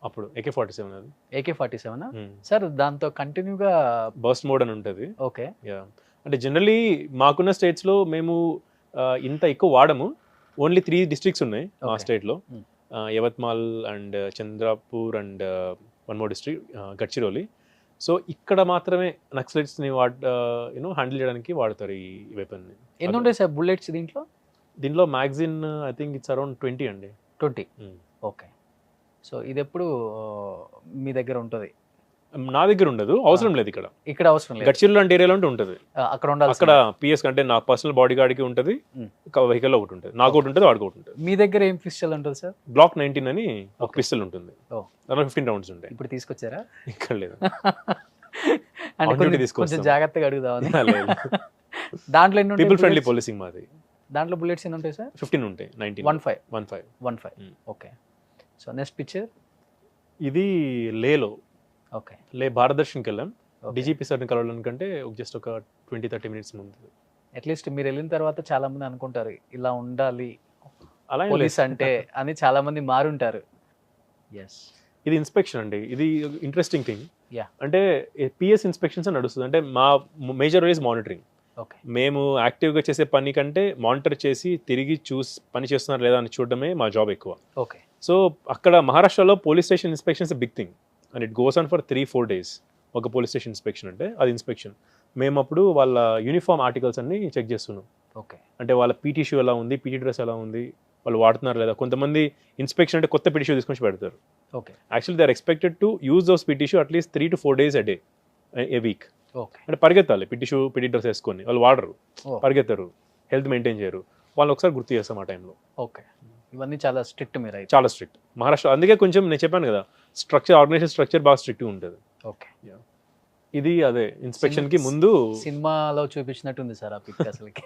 అప్పుడు AK-47 అది. AK-47 sir? దాంతో కంటిన్యూగా బర్స్ట్ మోడ్ అని ఉంటుంది. ఓకే. యా, అంటే జనరలీ మాకున్న స్టేట్స్లో మేము ఇంత ఎక్కువ వాడము. ఓన్లీ 3 districts ఉన్నాయి మా స్టేట్లో, Yavatmal and Chandrapur and one more district Gadchiroli. So ఇక్కడ మాత్రమే నక్సలైట్స్ని హ్యాండిల్ చేయడానికి వాడతారు ఈ వెపన్ని. ఎన్ని ఉంటాయి సార్ బుల్లెట్స్ దీంట్లో? దీనిలో magazine I think it's around 20 అండి. 20. ఓకే. సో ఇది ఎప్పుడు మీ దగ్గర ఉంటుంది? నా దగ్గర ఉండదు, అవసరం లేదు. ఇక్కడ అవసరం లేదు. గడ్చిరోలి అంటే ఏరియాలో ఉంటుంది, అక్కడ ఉండాలి. అక్కడ PS అంటే నా పర్సనల్ బాడీ గార్డ్కి ఉంటుంది, వెహికల్ ఒకటి ఉంటుంది, నాకు ఒకటి ఉంటుంది, వాడికి ఒకటి ఉంటుంది. మీ దగ్గర ఏం పిస్టల్ ఉంటుంది సార్? Glock 19 అని ఒక పిస్టల్ ఉంటుంది, దాంట్లో 15 rounds ఉంటాయి. ఇప్పుడు తీసుకొచ్చారా? ఇక్కడ లేదు. అంటే కొంచెం జాగ్రత్తగా అడుగుదామని. దాంట్లో ఎన్ని పీపుల్ ఫ్రెండ్లీ పోలీసింగ్ మాది. దాంట్లో బుల్లెట్స్ ఎన్ని ఉంటాయి సార్? 15 ఉంటాయి. 15. ఓకే. సో నెక్స్ట్ పిక్చర్ ఇది లేలో. ఓకే. లే భారతదర్శన్కి వెళ్ళాం. DGP సార్ని కలవడానికంటే జస్ట్ ఒక 20-30 minutes ముందు. అట్లీస్ట్ మీరు వెళ్ళిన తర్వాత చాలా మంది అనుకుంటారు ఇలా ఉండాలి అలా పోలీస్ అంటే అని, చాలా మంది మారుంటారు. ఎస్, ఇది ఇన్స్పెక్షన్ అండి. ఇది ఇంట్రెస్టింగ్ థింగ్. అంటే PS ఇన్స్పెక్షన్స్ నడుస్తుంది. అంటే మా major role is monitoring. Okay. మేము యాక్టివ్గా చేసే పని కంటే మానిటర్ చేసి తిరిగి పని చేస్తున్నారు లేదా అని చూడడమే మా జాబ్ ఎక్కువ. ఓకే. సో అక్కడ మహారాష్ట్రలో police station inspections big thing and it goes on for 3-4 days. ఒక పోలీస్ స్టేషన్ ఇన్స్పెక్షన్ అంటే అది ఇన్స్పెక్షన్. మేము అప్పుడు వాళ్ళ యూనిఫామ్ ఆర్టికల్స్ అన్ని చెక్ చేస్తున్నాం. ఓకే. అంటే వాళ్ళ PT షూ ఎలా ఉంది, PT డ్రెస్ ఎలా ఉంది, వాళ్ళు వాడుతున్నారు లేదా. కొంతమంది ఇన్స్పెక్షన్ అంటే కొత్త పిటిషూ తీసుకొని పెడతారు. Okay. Actually they are expected to use those PT shoe at least 3 to 4 days a day a week. Okay. అంటే పరిగెత్తాలి, పిటి డ్రెస్ వేసుకొని. వాళ్ళు వాడరు, ఓ. పరిగెత్తరు, హెల్త్ మెయింటైన్ చేయరు. వాళ్ళు ఒకసారి గుర్తు చేస్తాం ఆ టైంలో. ఓకే. ఇవన్నీ చాలా స్ట్రిక్ట్ మీరు అయితే. చాలా స్ట్రిక్ట్ మహారాష్ట్ర. అందుకే కొంచెం నేను చెప్పాను కదా, ఆర్గనైజేషన్ స్ట్రక్చర్ బాగా స్ట్రిక్ట్గా ఉంటుంది. ఓకే. ఇది అదే ఇన్స్పెక్షన్కి ముందు, సినిమాలో చూపించినట్టుంది సార్ ఆ పిక్ అసలుకి.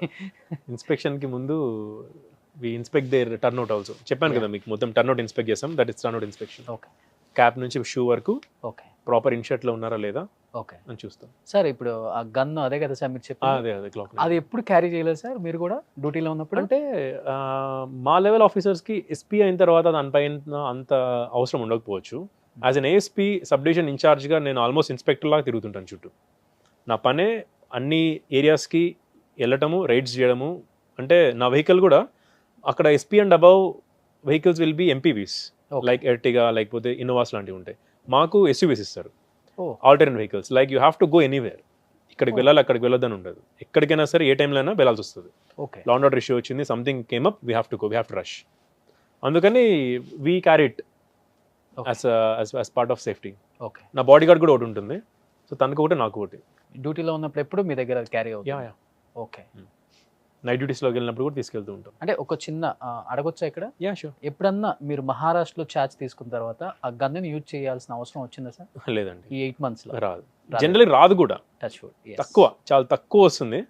ఇన్స్పెక్షన్కి ముందు we inspect their turnout also. చెప్పాను కదా మీకు, మొత్తం టర్న్అవుట్ ఇన్స్పెక్ట్ చేస్తాం. That is turnout inspection. Okay. Cap నుంచి షూ వరకు ఓకే. ప్రాపర్ ఇన్షర్ట్లో ఉన్నారా లేదా ఓకే అని చూస్తాం. సార్ ఇప్పుడు ఆ గన్ అదే కదా సార్ మీరు చెప్పారు, అదే అదే క్లాక్. అది ఎప్పుడు క్యారీ చేయలేదు సార్ మీరు కూడా డ్యూటీలో ఉన్నప్పుడు? అంటే మా లెవెల్ ఆఫీసర్స్కి ఎస్పీ అయిన తర్వాత దానిపైన అంత అవసరం ఉండకపోవచ్చు. As an ASP subdivision ఇన్ఛార్జ్గా నేను ఆల్మోస్ట్ ఇన్స్పెక్టర్ లాగా తిరుగుతుంటాను చుట్టూ. నా పనే అన్ని ఏరియాస్కి వెళ్ళటము, రైడ్స్ చేయడము. అంటే నా వెహికల్ కూడా అక్కడ SP and above vehicles will be MPVs, like Ertiga లేకపోతే ఇన్నోవాస్ లాంటివి ఉంటాయి. మాకు ఎస్యూవీస్ ఇస్తారు, alternate vehicles. Like you have to go anywhere. ఇక్కడికి వెళ్ళాలి, అక్కడికి వెళ్ళొద్దని ఉండదు. ఎక్కడికైనా సరే ఏ టైంలో అయినా వెళ్ళాల్సి వస్తుంది. లా అండ్ ఆర్డర్ ఇష్యూ వచ్చింది, something came up, we have to go, we have to rush. అందుకని we carry it as part of safety. Okay. నా బాడీ గార్డ్ కూడా ఒకటి ఉంటుంది, సో తనకు ఒకటి నాకు ఒకటి. డ్యూటీలో ఉన్నప్పుడు ఎప్పుడు మీ దగ్గర క్యారీ అవుతుంది? యా. ఓకే. నైట్ డ్యూటీస్లోకి వెళ్ళినప్పుడు కూడా తీసుకెళ్తూ ఉంటాం. అంటే ఒక చిన్న అడగొచ్చా ఇక్కడ? Yeah sure. ఎప్పుడన్నా మీరు మహారాష్ట్రలో ఛార్జ్ తీసుకున్న తర్వాత ఆ గన్నుని యూజ్ చేయాల్సిన అవసరం వచ్చిందా సార్ లేదండి, ఈ 8 months లో? రాదు. జనరల్లీ రాదు కూడా, టచ్ వుడ్. తక్కువ, చాలా తక్కువ వస్తుంది.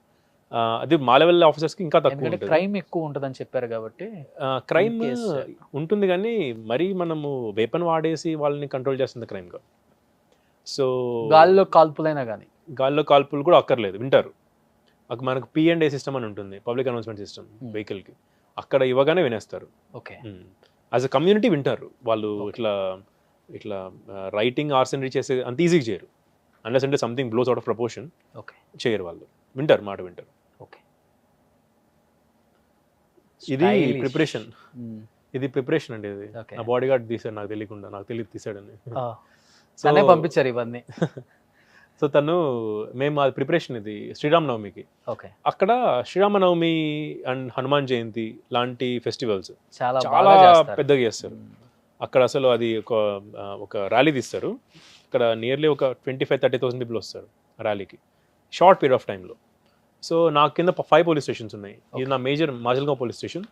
అది మా లెవెల్ ఆఫీసర్స్కి ఇంకా తక్కువ ఉంటుంది. క్రైమ్ ఎక్కువ ఉంటుందని చెప్పారు కాబట్టి. క్రైమ్ ఉంటుంది కానీ మరీ మనము వెపన్ వాడేసి వాళ్ళని కంట్రోల్ చేస్తుంది క్రైమ్ గా. సో గాల్లో కాల్పులైనా కానీ, గాల్లో కాల్పులు కూడా అక్కర్లేదు, వింటారు. మనకు P&A సిస్టమ్ అని ఉంటుంది, పబ్లిక్ అనౌన్స్మెంట్ సిస్టమ్ వెహికల్కి. అక్కడ ఇవ్వగానే వినేస్తారు. ఓకే. యాజ్ అ కమ్యూనిటీ వింటారు వాళ్ళు. ఇట్లా రైటింగ్ ఆర్సనరీ చేసే అంత ఈజీగా చేయరు, అన్లెస్ అంటే something blows out of proportion. Okay. చేయరు వాళ్ళు, వింటారు, మాట వింటారు. ఓకే. ఇది ప్రిపరేషన్, ఇది ప్రిపరేషన్ అండి. ఇది నా బాడీ గార్డ్ తీసాడు, నాకు తెలియకుండా, నాకు తెలియదు తీసాడని. సో పంపించారు ఇవన్నీ. సో మేము అది ప్రిపరేషన్, ఇది శ్రీరామనవమికి. ఓకే. అక్కడ శ్రీరామనవమి అండ్ హనుమాన్ జయంతి లాంటి ఫెస్టివల్స్ చాలా పెద్దగా చేస్తారు అక్కడ. అసలు అది ఒక ర్యాలీ తీస్తారు. ఇక్కడ నియర్లీ ఒక 25,000-30,000 పీపుల్ వస్తారు ర్యాలీకి, షార్ట్ పీరియడ్ ఆఫ్ టైంలో. సో నా కింద 5 పోలీస్ స్టేషన్స్ ఉన్నాయి. ఇది నా మేజర్ మాజల్గావ్ పోలీస్ స్టేషన్.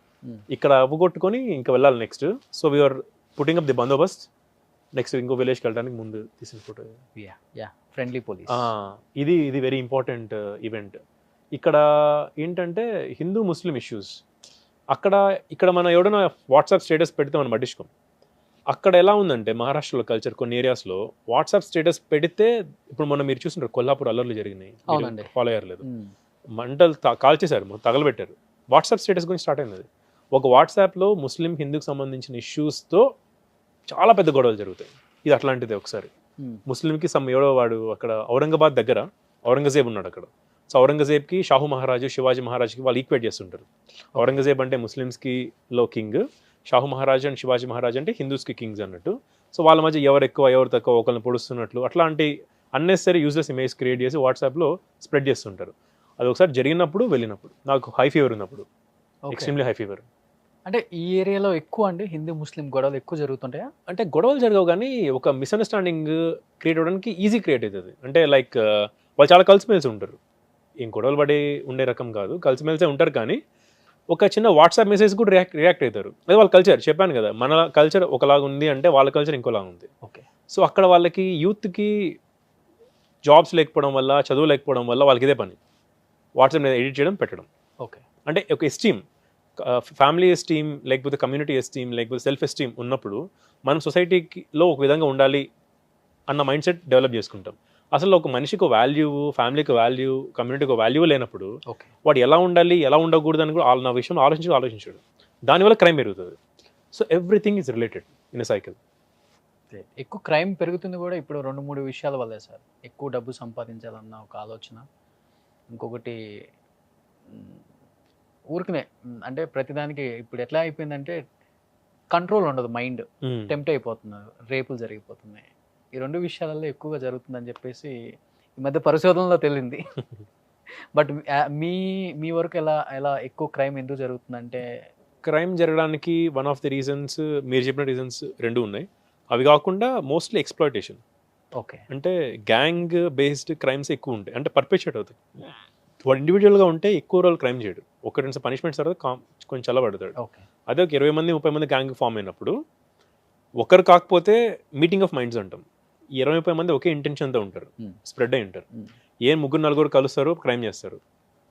ఇక్కడ అవ్వగొట్టుకొని ఇంకా వెళ్ళాలి next. So we're putting up the bandobast. Next ఇంకో విలేజ్కి వెళ్ళడానికి ముందు తీసిన ఫోటో. Friendly police. ఇది వెరీ ఇంపార్టెంట్ ఈవెంట్. ఇక్కడ ఏంటంటే హిందూ ముస్లిం ఇష్యూస్. ఇక్కడ మనం ఎవడైనా వాట్సాప్ స్టేటస్ పెడితే మనం పట్టించుకోం. అక్కడ ఎలా ఉందంటే మహారాష్ట్రలో కల్చర్, కొన్ని ఏరియాస్లో వాట్సాప్ స్టేటస్ పెడితే, ఇప్పుడు మనం మీరు చూసినారు కొల్లాపూర్ అల్లర్లు జరిగినాయి, ఫాలో అయ్యారు, మంటలు కాల్చేశారు, తగలబెట్టారు. వాట్సాప్ స్టేటస్ గురించి స్టార్ట్ అయింది. ఒక వాట్సాప్లో ముస్లిం హిందూకి సంబంధించిన ఇష్యూస్తో చాలా పెద్ద గొడవలు జరుగుతాయి. ఇది అట్లాంటిదే. ఒకసారి ముస్లింకి ఎవడో వాడు అక్కడ ఔరంగాబాద్ దగ్గర ఔరంగజేబ్ ఉన్నాడు అక్కడ. సో ఔరంగజేబ్కి షాహు మహారాజు, శివాజీ మహారాజ్కి వాళ్ళు ఈక్వేట్ చేస్తుంటారు. ఔరంగజేబ్ అంటే ముస్లిమ్స్కి కింగ్, షాహు మహారాజు అండ్ శివాజీ మహారాజ్ అంటే హిందూస్కి కింగ్స్ అన్నట్టు. సో వాళ్ళ మధ్య ఎవరు ఎక్కువ ఎవరు తక్కువ ఒకరిని పొడుస్తున్నట్లు అట్లాంటి అన్నెసరీ యూజ్లెస్ ఇమేజ్ క్రియేట్ చేసి వాట్సాప్లో స్ప్రెడ్ చేస్తుంటారు. అది ఒకసారి జరిగినప్పుడు వెళ్ళినప్పుడు నాకు హై ఫీవర్ ఉన్నప్పుడు, ఎక్స్ట్రీమ్లీ హై ఫీవర్. అంటే ఈ ఏరియాలో ఎక్కువ అండి హిందూ ముస్లిం గొడవలు ఎక్కువ జరుగుతుంటాయా? అంటే గొడవలు జరగవు కానీ ఒక మిస్అండర్స్టాండింగ్ క్రియేట్ అవ్వడానికి ఈజీ క్రియేట్ అవుతుంది. అంటే లైక్ వాళ్ళు చాలా కలిసిమెలిసి ఉంటారు, ఏం గొడవలు పడి ఉండే రకం కాదు, కలిసిమెలిసే ఉంటారు. కానీ ఒక చిన్న వాట్సాప్ మెసేజ్ కూడా రియాక్ట్ అవుతారు. అది వాళ్ళ కల్చర్. చెప్పాను కదా, మన కల్చర్ ఒకలాగా ఉంది అంటే వాళ్ళ కల్చర్ ఇంకోలాగా ఉంది. ఓకే. సో అక్కడ వాళ్ళకి యూత్కి జాబ్స్ లేకపోవడం వల్ల, చదువు లేకపోవడం వల్ల వాళ్ళకి ఇదే పని, వాట్సాప్ మీద ఎడిట్ చేయడం, పెట్టడం. ఓకే. అంటే ఒక ఎస్టీమ్, ఫ్యామిలీ ఎస్టీమ్, లేకపోతే కమ్యూనిటీ ఎస్టీమ్, లేకపోతే సెల్ఫ్ ఎస్టీమ్ ఉన్నప్పుడు మనం సొసైటీలో ఒక విధంగా ఉండాలి అన్న మైండ్ సెట్ డెవలప్ చేసుకుంటాం. అసలు ఒక మనిషికి వాల్యూ, ఫ్యామిలీకి వాల్యూ, కమ్యూనిటీకి వాల్యూ లేనప్పుడు వాడు ఎలా ఉండాలి, ఎలా ఉండకూడదు అని కూడా నా విషయం ఆలోచించాడు. దానివల్ల క్రైమ్ పెరుగుతుంది. So everything is related in a cycle. ఎక్కువ క్రైమ్ పెరుగుతుంది కూడా ఇప్పుడు 2-3 విషయాల వల్లే సార్. ఎక్కువ డబ్బు సంపాదించాలన్న ఒక ఆలోచన, ఇంకొకటి ఊరికనే అంటే ప్రతిదానికి ఇప్పుడు ఎట్లా అయిపోయిందంటే కంట్రోల్ ఉండదు, మైండ్ టెంప్ట్ అయిపోతున్నారు, రేపులు జరిగిపోతున్నాయి. ఈ 2 విషయాలలో ఎక్కువగా జరుగుతుందని చెప్పేసి ఈ మధ్య పరిశోధనలో తెలిసింది. బట్ మీ వరకు ఎలా ఎక్కువ క్రైమ్ ఎందుకు జరుగుతుందంటే క్రైమ్ జరగడానికి వన్ ఆఫ్ ది రీజన్స్ మీరు చెప్పిన రీజన్స్ రెండు ఉన్నాయి. అవి కాకుండా మోస్ట్లీ ఎక్స్‌ప్లాయిటేషన్. ఓకే. అంటే గ్యాంగ్ బేస్డ్ క్రైమ్స్ ఎక్కువ ఉంటాయి. అంటే పర్పెచుయేట్ అవుతాయి. వాడు ఇండివిజువల్‌గా ఉంటే ఎక్కువ రోజులు క్రైమ్ చేయడు. ఒకటి రెండు పనిష్మెంట్స్ తర్వాత కొంచెం చల్లబడతాడు. ఓకే. అదే ఒక 20 మంది 30 మంది గ్యాంగ్ ఫామ్ అయినప్పుడు ఒకరు కాకపోతే మీటింగ్ ఆఫ్ మైండ్స్ అంటాం. ఈ 20, 30 మంది ఒకే ఇంటెన్షన్‌తో ఉంటారు. స్ప్రెడ్ అయి ఉంటారు. ఏ ముగ్గురు నలుగురు కలుస్తారు, క్రైమ్ చేస్తారు.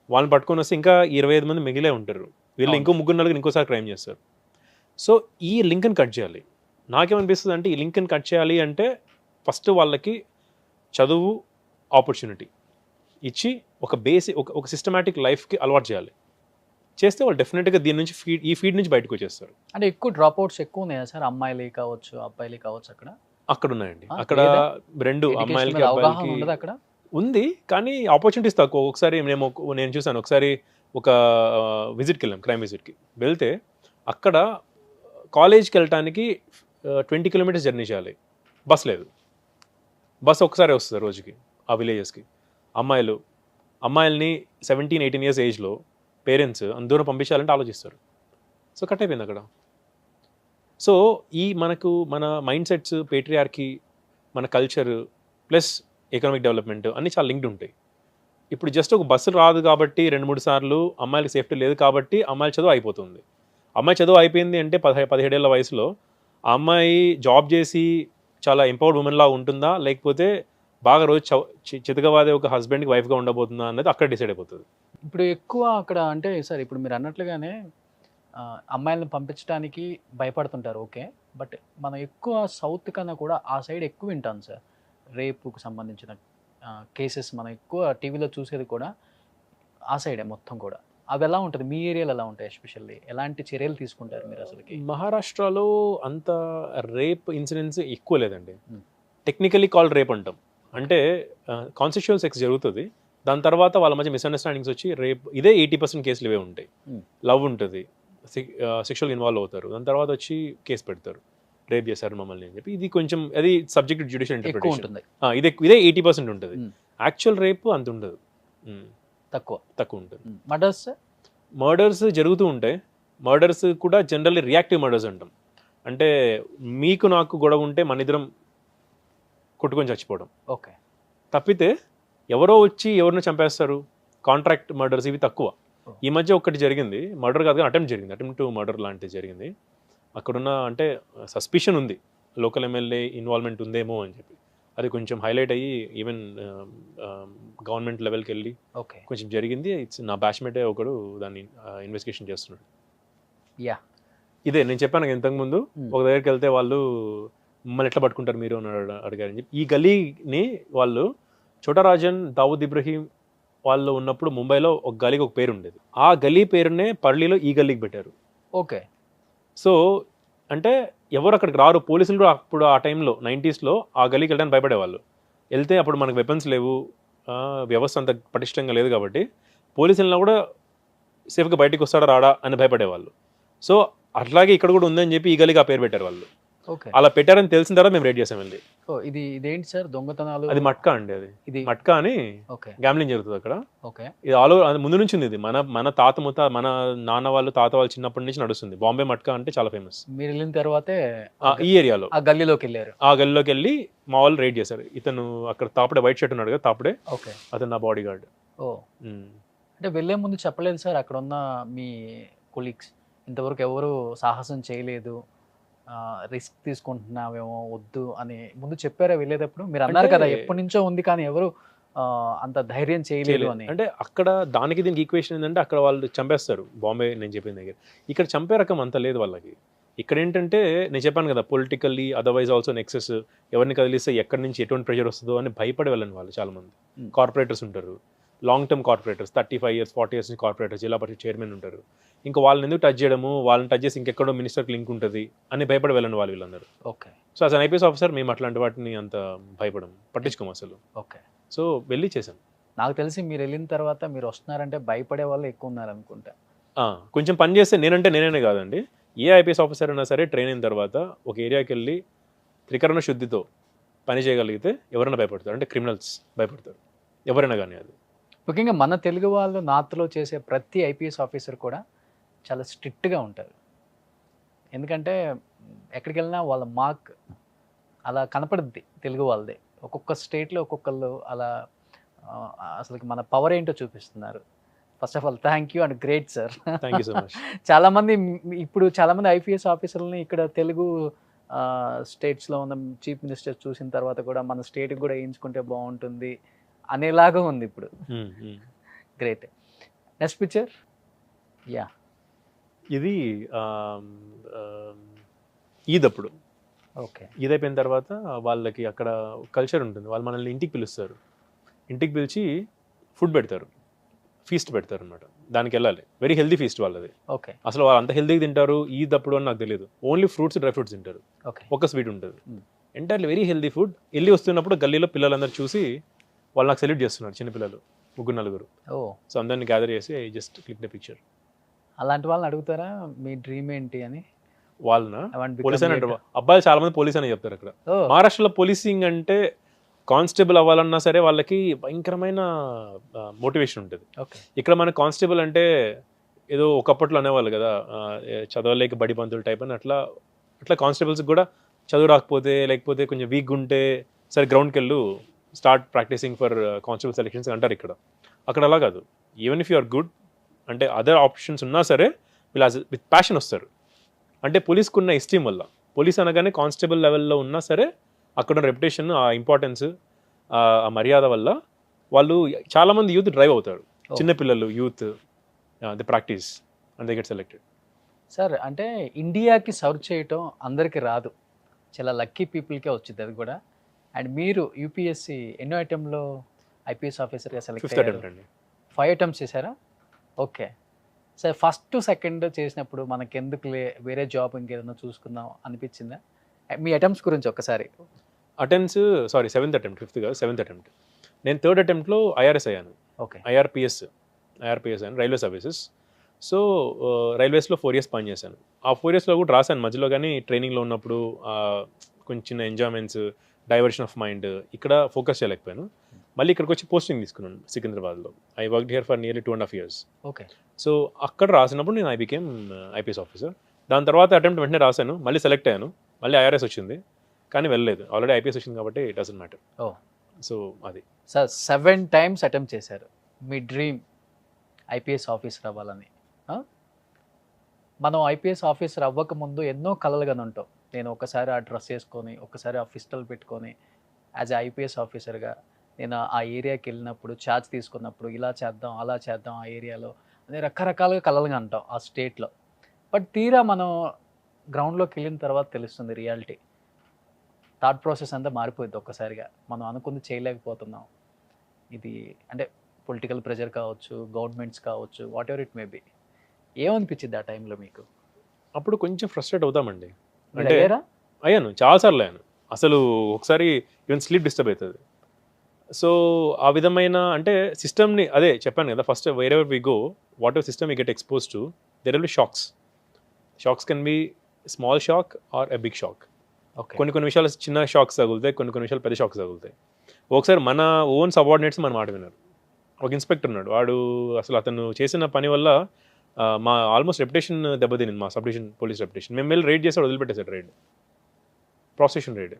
వాళ్ళని పట్టుకొని వస్తే ఇంకా 25 మంది మిగిలే ఉంటారు. వీళ్ళు ఇంకో ముగ్గురు నలుగురు ఇంకోసారి క్రైమ్ చేస్తారు. సో ఈ లింక్ని కట్ చేయాలి. నాకేమనిపిస్తుంది అంటే ఈ లింక్ని కట్ చేయాలి అంటే ఫస్ట్ వాళ్ళకి చదువు ఆపర్చునిటీ ఇచ్చి ఒక బేసిక్ ఒక సిస్టమాటిక్ లైఫ్కి అలవాటు చేయాలి. చేస్తే వాళ్ళు డెఫినెట్గా దీని నుంచి ఈ ఫీడ్ నుంచి బయటకు వచ్చేస్తారు. అంటే ఎక్కువ డ్రాప్ అవుట్స్ ఎక్కువ ఉన్నాయా సార్? అమ్మాయిలు కావచ్చు, అబ్బాయిలు కావచ్చు అక్కడ ఉన్నాయండి. అక్కడ రెండు అమ్మాయిలకి అబ్బాయిలకి అబ్బాయిలకి అక్కడ ఉంది, కానీ ఆపర్చునిటీస్ తక్కువ. ఒకసారి నేను చూసాను, ఒకసారి ఒక విజిట్కి వెళ్ళాం, క్రైమ్ విజిట్కి వెళ్తే అక్కడ కాలేజ్కి వెళ్ళటానికి 20 కిలోమీటర్స్ జర్నీ చేయాలి. బస్ లేదు. బస్ ఒకసారి వస్తుంది రోజుకి ఆ విలేజెస్కి. అమ్మాయిల్ని 17-18 ఇయర్స్ ఏజ్లో పేరెంట్స్ అంత దూరం పంపించాలంటే ఆలోచిస్తారు. సో కట్ అయిపోయింది అక్కడ. సో మన మైండ్ సెట్స్, పేట్రియార్కీ, మన కల్చర్ ప్లస్ ఎకనామిక్ డెవలప్మెంట్ అన్నీ చాలా లింక్డ్ ఉంటాయి. ఇప్పుడు జస్ట్ ఒక బస్సు రాదు కాబట్టి 2-3 సార్లు అమ్మాయిలకి సేఫ్టీ లేదు కాబట్టి అమ్మాయిల చదువు అయిపోతుంది. అమ్మాయి చదువు అయిపోయింది అంటే 17 ఏళ్ల వయసులో ఆ అమ్మాయి జాబ్ చేసి చాలా ఎంపవర్డ్ ఉమెన్ లా ఉంటుందా, లేకపోతే బాగా రోజు చితకవాదే ఒక హస్బెండ్కి వైఫ్గా ఉండబోతుందా అన్నది అక్కడ డిసైడ్ అయిపోతుంది. ఇప్పుడు ఎక్కువ అక్కడ అంటే సార్ ఇప్పుడు మీరు అన్నట్లుగానే అమ్మాయిలను పంపించడానికి భయపడుతుంటారు. ఓకే. బట్ మనం ఎక్కువ సౌత్ కన్నా కూడా ఆ సైడ్ ఎక్కువ వింటాం సార్. రేపుకు సంబంధించిన కేసెస్ మనం ఎక్కువ టీవీలో చూసేది కూడా ఆ సైడే మొత్తం కూడా. అవి ఎలా ఉంటుంది మీ ఏరియాలో? ఎలా ఉంటాయి? ఎస్పెషల్లీ ఎలాంటి చర్యలు తీసుకుంటారు మీరు అసలుకి? మహారాష్ట్రలో అంత రేప్ ఇన్సిడెంట్స్ ఎక్కువ లేదండి. టెక్నికలీ కాల్డ్ రేప్ అంటాం. అంటే కాన్సెప్చువల్ సెక్స్ జరుగుతుంది, దాని తర్వాత వాళ్ళ మధ్య మిస్అండర్స్టాండింగ్స్ వచ్చి రేప్. ఇదే 80% కేసులు ఇవే ఉంటాయి. లవ్ ఉంటుంది, సెక్షువల్ ఇన్వాల్వ్ అవుతారు, దాని తర్వాత వచ్చి కేసు పెడతారు, రేప్ చేశారు మమ్మల్ని అని చెప్పి. ఇది కొంచెం అది సబ్జెక్ట్ జ్యుడిషియల్ ఇంటర్ప్రిటేషన్. ఇదే 80% ఉంటుంది. యాక్చువల్ రేప్ అంత ఉండదు, తక్కువ ఉంటుంది. మర్డర్స్ జరుగుతూ ఉంటాయి. మర్డర్స్ కూడా జనరల్లీ రియాక్టివ్ మర్డర్స్ అంటాం. అంటే మీకు నాకు గొడవ ఉంటే మన ఇద్దరం కొట్టుకొని చచ్చిపోవడం. ఓకే. తప్పితే ఎవరో వచ్చి ఎవరిని చంపేస్తారు, కాంట్రాక్ట్ మర్డర్స్ ఇవి తక్కువ. ఈ మధ్య ఒకటి జరిగింది, మర్డర్ కాదు అటెంప్ట్ టు మర్డర్ లాంటిది జరిగింది. అక్కడున్న అంటే సస్పిషన్ ఉంది లోకల్ ఎమ్మెల్యే ఇన్వాల్వ్మెంట్ ఉందేమో అని చెప్పి. అది కొంచెం హైలైట్ అయ్యి ఈవెన్ గవర్నమెంట్ లెవెల్కి వెళ్ళి కొంచెం జరిగింది. నా బ్యాచ్మేటే ఒకడు దాన్ని ఇన్వెస్టిగేషన్ చేస్తున్నాడు. ఇదే నేను చెప్పాను ఇంతకుముందు, ఒక దగ్గరికి వెళ్తే వాళ్ళు మమ్మల్ని ఎట్లా పట్టుకుంటారు మీరు అని అడిగారని చెప్పి. ఈ గలీని వాళ్ళు చోటరాజన్, దావుద్ ఇబ్రహీం వాళ్ళు ఉన్నప్పుడు ముంబైలో ఒక గలీకి ఒక పేరు ఉండేది. ఆ గలీ పేరునే పర్లీలో ఈ గల్లీకి పెట్టారు. ఓకే. సో అంటే ఎవరు అక్కడికి రారు. పోలీసులు కూడా అప్పుడు ఆ టైంలో 90sలో ఆ గలీకి వెళ్ళడానికి భయపడేవాళ్ళు. వెళ్తే అప్పుడు మనకు వెపన్స్ లేవు, వ్యవస్థ అంత పటిష్టంగా లేదు కాబట్టి పోలీసులను కూడా సేఫ్గా బయటకు వస్తాడా రాడా అని భయపడేవాళ్ళు. సో అట్లాగే ఇక్కడ కూడా ఉందని చెప్పి ఈ గలీకి ఆ పేరు పెట్టారు వాళ్ళు. అలా పెట్టారని తెలిసిన తర్వాత మేము రేడ్ చేసాం వెళ్ళి. ఇదేంటి సార్ దొంగతనాలు? అది మట్కా అండి. అది మట్కా అని గ్యాంబ్లింగ్ జరుగుతుంది అక్కడ. ఇది ముందు నుంచి ఉంది. ఇది మన తాత మన నాన్న వాళ్ళు, తాత వాళ్ళు చిన్నప్పటి నుంచి నడుస్తుంది. బాంబే మట్కా అంటే చాలా ఫేమస్. మీరు వెళ్ళిన తర్వాతే ఈ ఏరియాలో ఆ గల్లీలోకి వెళ్ళారు. ఆ గల్లీలోకి వెళ్ళి మా వాళ్ళు రైడ్ చేశారు. ఇతను అక్కడ తాపడే వైట్ షర్ట్ ఉన్నాడు కదా, తాపడే, అతను నా బాడీ గార్డ్. అంటే వెళ్లే ముందు చెప్పలేదు సార్ అక్కడ ఉన్న మీ కొలీగ్స్ ఇంతవరకు ఎవరు సాహసం చేయలేదు, రిస్క్ తీసుకుంటున్నావేమో వద్దు అని ముందు చెప్పారా వెళ్ళేటప్పుడు? మీరు అన్నారు కదా ఎప్పటి నుంచో ఉంది కానీ ఎవరు అంత ధైర్యం చేయలేదు అని. అంటే అక్కడ దానికి దీనికి ఈక్వేషన్ ఏంటంటే అక్కడ వాళ్ళు చంపేస్తారు బాంబే నేను చెప్పిన దగ్గర. ఇక్కడ చంపే రకం అంత లేదు వాళ్ళకి. ఇక్కడ ఏంటంటే నేను చెప్పాను కదా, పొలిటికల్లీ అదర్వైజ్ ఆల్సో నెక్సెస్, ఎవరిని కదిలిస్తే ఎక్కడి నుంచి ఎటువంటి ప్రెషర్ వస్తుందో అని భయపడి వెళ్ళని వాళ్ళు చాలామంది. కార్పొరేటర్స్ ఉంటారు, long term corporators, 35 years 40 years నుంచి కార్పొరేటర్స్, జిల్లా పరిషత్ చైర్మన్ ఉంటారు. ఇంకా వాళ్ళని ఎందుకు టచ్ చేయడము, వాళ్ళని టచ్ చేసి ఇంకెక్కడో మినిస్టర్కి లింక్ ఉంటుంది అని భయపడి వెళ్ళండి వాళ్ళు వీళ్ళందరూ. So as an IPS officer మేము అట్లాంటి వాటిని అంత భయపడము, పట్టించుకోము అసలు. సో వెళ్ళి చేశాను. నాకు తెలిసి మీరు వెళ్ళిన తర్వాత మీరు వస్తున్నారంటే భయపడే వాళ్ళు ఎక్కువ ఉన్నారనుకుంటా. కొంచెం పని చేస్తే నేనే కాదండి, ఏ ఐపీఎస్ ఆఫీసర్ అయినా సరే ట్రైన్ అయిన తర్వాత ఒక ఏరియాకి వెళ్ళి త్రికరణ శుద్ధితో పని చేయగలిగితే ఎవరైనా భయపడతారు. అంటే క్రిమినల్స్ భయపడతారు ఎవరైనా కానీ. అది ముఖ్యంగా మన తెలుగు వాళ్ళు నార్త్లో చేసే ప్రతి ఐపీఎస్ ఆఫీసర్ కూడా చాలా స్ట్రిక్ట్గా ఉంటారు. ఎందుకంటే ఎక్కడికి వెళ్ళినా వాళ్ళ మార్క్ అలా కనపడుద్ది తెలుగు వాళ్ళది. ఒక్కొక్క స్టేట్‌లో ఒక్కొక్కళ్ళు అలా అసలుకి మన పవర్ ఏంటో చూపిస్తున్నారు. First of all thank you and great sir. Thank you so much. చాలామంది ఇప్పుడు చాలామంది ఐపీఎస్ ఆఫీసర్లని ఇక్కడ తెలుగు స్టేట్స్‌లో ఉన్న చీఫ్ మినిస్టర్ చూసిన తర్వాత కూడా మన స్టేట్‌కి కూడా వేయించుకుంటే బాగుంటుంది అనేలాగా ఉంది ఇప్పుడు. గ్రేట్. Next picture. యా. ఇది ఈద్ అప్పుడు. ఓకే. ఈద్ అయిపోయిన తర్వాత వాళ్ళకి అక్కడ కల్చర్ ఉంటుంది. వాళ్ళు మనల్ని ఇంటికి పిలుస్తారు. ఇంటికి పిలిచి ఫుడ్ పెడతారు, ఫీస్ట్ పెడతారు అనమాట. దానికి వెళ్ళాలి. వెరీ హెల్దీ ఫీస్ట్ వాళ్ళది. ఓకే. అసలు వాళ్ళు అంత హెల్దీగా తింటారు ఈద్ అప్పుడు అని నాకు తెలియదు. ఓన్లీ ఫ్రూట్స్, డ్రై ఫ్రూట్స్ తింటారు. ఓకే. ఒక స్వీట్ ఉంటుంది. Entirely very healthy food. వెళ్ళి వస్తున్నప్పుడు గల్లీలో పిల్లలందరూ చూసి వాళ్ళు నాకు సెల్యూట్ చేస్తున్నారు, చిన్నపిల్లలు 3-4. ఓ. సో అందరిని గ్యాదర్ చేసి I just click the picture. అలాంటి వాళ్ళని అడుగుతారా మీ డ్రీమ్ ఏంటి అని? వాళ్ళన I want to police become అని అంటారు. leader. అబ్బాయిలు చాలా మంది పోలీస్ అని చెప్తారు అక్కడ. ఓ. మహారాష్ట్రలో పోలీసింగ్ అంటే కానిస్టేబుల్ అవ్వాలన్నా సరే వాళ్ళకి భయంకరమైన మోటివేషన్ ఉంటుంది. ఓకే. ఇక్కడ మన కానిస్టేబుల్ అంటే ఏదో ఒకప్పట్లో అనేవాళ్ళు కదా, చదవలేక బడి పంతులు టైప్ అని. అట్లా అట్లా కానిస్టేబుల్స్కి కూడా చదువు రాకపోతే లేకపోతే కొంచెం వీక్గా ఉంటే సరే గ్రౌండ్కి వెళ్ళు, start practising for constable selections అంటారు ఇక్కడ. అక్కడ అలా కాదు. Even if you are good అంటే అదర్ ఆప్షన్స్ ఉన్నా సరే వీళ్ళు విత్ ప్యాషన్ వస్తారు. అంటే పోలీస్కి ఉన్న ఎస్టీమ్ వల్ల, పోలీస్ అనగానే కానిస్టేబుల్ లెవెల్లో ఉన్నా సరే అక్కడ రెప్యుటేషన్, ఆ ఇంపార్టెన్స్, ఆ మర్యాద వల్ల వాళ్ళు చాలామంది యూత్ డ్రైవ్ అవుతారు. చిన్నపిల్లలు youth the practice and they get selected. Sir అంటే ఇండియాకి సర్వ్ చేయటం అందరికీ రాదు, చాలా లక్కీ పీపుల్కే వచ్చింది అది కూడా. అండ్ మీరు యూపీఎస్సి ఎన్నో ఐటెంలో ఐపీఎస్ ఆఫీసర్గా సెలెక్ట్ 5th attempt అండి. 5 అటెంప్ట్స్ చేశారా? ఓకే. సార్ ఫస్ట్ సెకండ్ చేసినప్పుడు మనకెందుకులే వేరే జాబ్ ఇంకేదైనా చూసుకుందాం అనిపించిందా? మీ అటెంప్ట్స్ గురించి ఒక్కసారి. అటెంప్ట్స్ 7th attempt, 5th కాదు 7th attempt. నేను 3rd అటెంప్ట్లో ఐఆర్ఎస్ అయ్యాను. ఓకే. ఐఆర్పిఎస్ అయ్యాను, రైల్వే సర్వీసెస్. సో రైల్వేస్లో 4 years పనిచేశాను. ఆ 4 yearsలో కూడా రాశాను మధ్యలో, కానీ ట్రైనింగ్లో ఉన్నప్పుడు కొంచెం చిన్న ఎంజాయ్మెంట్స్, డైవర్షన్ ఆఫ్ మైండ్, ఇక్కడ ఫోకస్ చేయలేకపోయాను. మళ్ళీ ఇక్కడికి వచ్చి పోస్టింగ్ తీసుకున్నాను సికింద్రాబాద్లో. I worked here for nearly 2.5 years. Okay. So అక్కడ రాసినప్పుడు నేను ఐ బికేమ్ ఐపీఎస్ ఆఫీసర్. దాని తర్వాత అటెంప్ట్ వెంటనే రాశాను, మళ్ళీ సెలెక్ట్ అయ్యాను, మళ్ళీ ఐఆర్ఎస్ వచ్చింది, కానీ వెళ్ళలేదు. ఆల్రెడీ ఐపీఎస్ వచ్చింది కాబట్టి it doesn't matter. Oh. So అది. సార్ 7 times అటెంప్ట్ చేశారు. మీ డ్రీమ్ ఐపీఎస్ ఆఫీసర్ అవ్వాలని. మనం ఐపీఎస్ ఆఫీసర్ అవ్వకముందు ఎన్నో కలలుగానే ఉంటాం. నేను ఒకసారి ఆ డ్రెస్ వేసుకొని, ఒకసారి ఆ పిస్టల్ పెట్టుకొని యాజ్ ఐపీఎస్ ఆఫీసర్గా నేను ఆ ఏరియాకి వెళ్ళినప్పుడు, ఛార్జ్ తీసుకున్నప్పుడు ఇలా చేద్దాం అలా చేద్దాం ఆ ఏరియాలో అని రకరకాలుగా కలలుగా అంటాం ఆ స్టేట్లో. బట్ తీరా మనం గ్రౌండ్లోకి వెళ్ళిన తర్వాత తెలుస్తుంది రియాలిటీ. థాట్ ప్రాసెస్ అంతా మారిపోయింది ఒక్కసారిగా. మనం అనుకుంది చేయలేకపోతున్నాం. ఇది అంటే పొలిటికల్ ప్రెషర్ కావచ్చు, గవర్నమెంట్స్ కావచ్చు, what ever it may be. ఏమనిపించింది ఆ టైంలో మీకు? అప్పుడు కొంచెం ఫ్రస్ట్రేట్ అవుతామండి. మీరు అంటే అయ్యారా? అయ్యాను, చాలాసార్లు అయ్యాను. అసలు ఒకసారి ఈవెన్ స్లీప్ డిస్టర్బ్ అవుతుంది. సో ఆ విధమైన అంటే సిస్టమ్ని, అదే చెప్పాను కదా, first wherever we go, whatever system you get expose to, there will be shocks. Shocks can be small shock or a big shock. Okay. కొన్ని విషయాలు చిన్న షాక్స్ తగులుతాయి, కొన్ని విషయాలు పెద్ద షాక్స్ తగులుతాయి. ఒకసారి మన ఓన్ సబార్డినేట్స్ మన మాట విన్నారు. ఒక ఇన్స్పెక్టర్ ఉన్నాడు, వాడు అసలు అతను చేసిన పని వల్ల మా ఆల్మోస్ట్ రెప్యుటేషన్ దెబ్బతినింది, మా సబ్ డివిజన్ పోలీస్ రెప్యుటేషన్. మేము వెళ్ళి రైడ్ చేసాడు, వదిలిపెట్టేశాడు రైడ్, ప్రాసిక్యూషన్ రైడ్.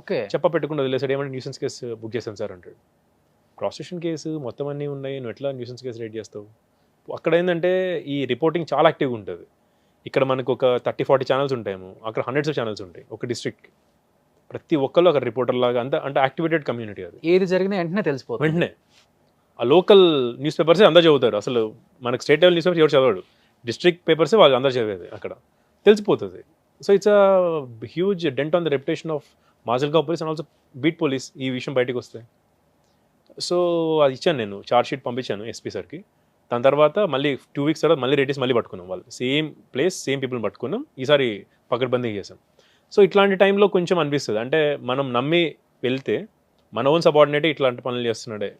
ఓకే. చెప్ప పెట్టుకుంటూ వదిలేసాడు. ఏమంటే న్యూసెన్స్ కేసు బుక్ చేశాను సార్ అంటాడు. ప్రాసిక్యూషన్ కేసు మొత్తం అన్నీ ఉన్నాయి, నువ్వు ఎట్లా న్యూసెన్స్ కేసు రైడ్ చేస్తావు? అక్కడ ఏంటంటే ఈ రిపోర్టింగ్ చాలా యాక్టివ్గా ఉంటుంది. ఇక్కడ మనకు ఒక 30-40 ఛానల్స్ ఉంటాయేమో, అక్కడ హండ్రెడ్స్ ఆఫ్ ఛానల్స్ ఉంటాయి ఒక డిస్ట్రిక్ట్. ప్రతి ఒక్కళ్ళు అక్కడ రిపోర్టర్ లాగా, అంత అంటే యాక్టివేటెడ్ కమ్యూనిటీ అది. ఏది జరిగినా వెంటనే తెలిసిపోతుంది. వెంటనే ఆ లోకల్ న్యూస్ పేపర్సే అందరూ చదువుతారు. అసలు మనకు స్టేట్ లెవెల్ న్యూస్ పేపర్స్ ఎవరు చదవడు, డిస్ట్రిక్ట్ పేపర్సే వాళ్ళు అందరూ చదివేది, అక్కడ తెలిసిపోతుంది. So it's a huge dent on the reputation of Majalgaon police and also beat police ఈ విషయం బయటకు వస్తే. సో అది ఇచ్చాను, నేను ఛార్జ్ షీట్ పంపించాను ఎస్పీ సార్కి. దాని తర్వాత మళ్ళీ 2 weeks తర్వాత మళ్ళీ రేటీస్ మళ్ళీ పట్టుకున్నాం, వాళ్ళు సేమ్ ప్లేస్ సేమ్ పీపుల్ని పట్టుకున్నాం, ఈసారి పకడ్బందీగా చేసాం. సో ఇట్లాంటి టైంలో కొంచెం అనిపిస్తుంది, అంటే మనం నమ్మి వెళ్తే మన ఓన్ సబార్డినేటే ఇట్లాంటి పనులు చేస్తున్నాడే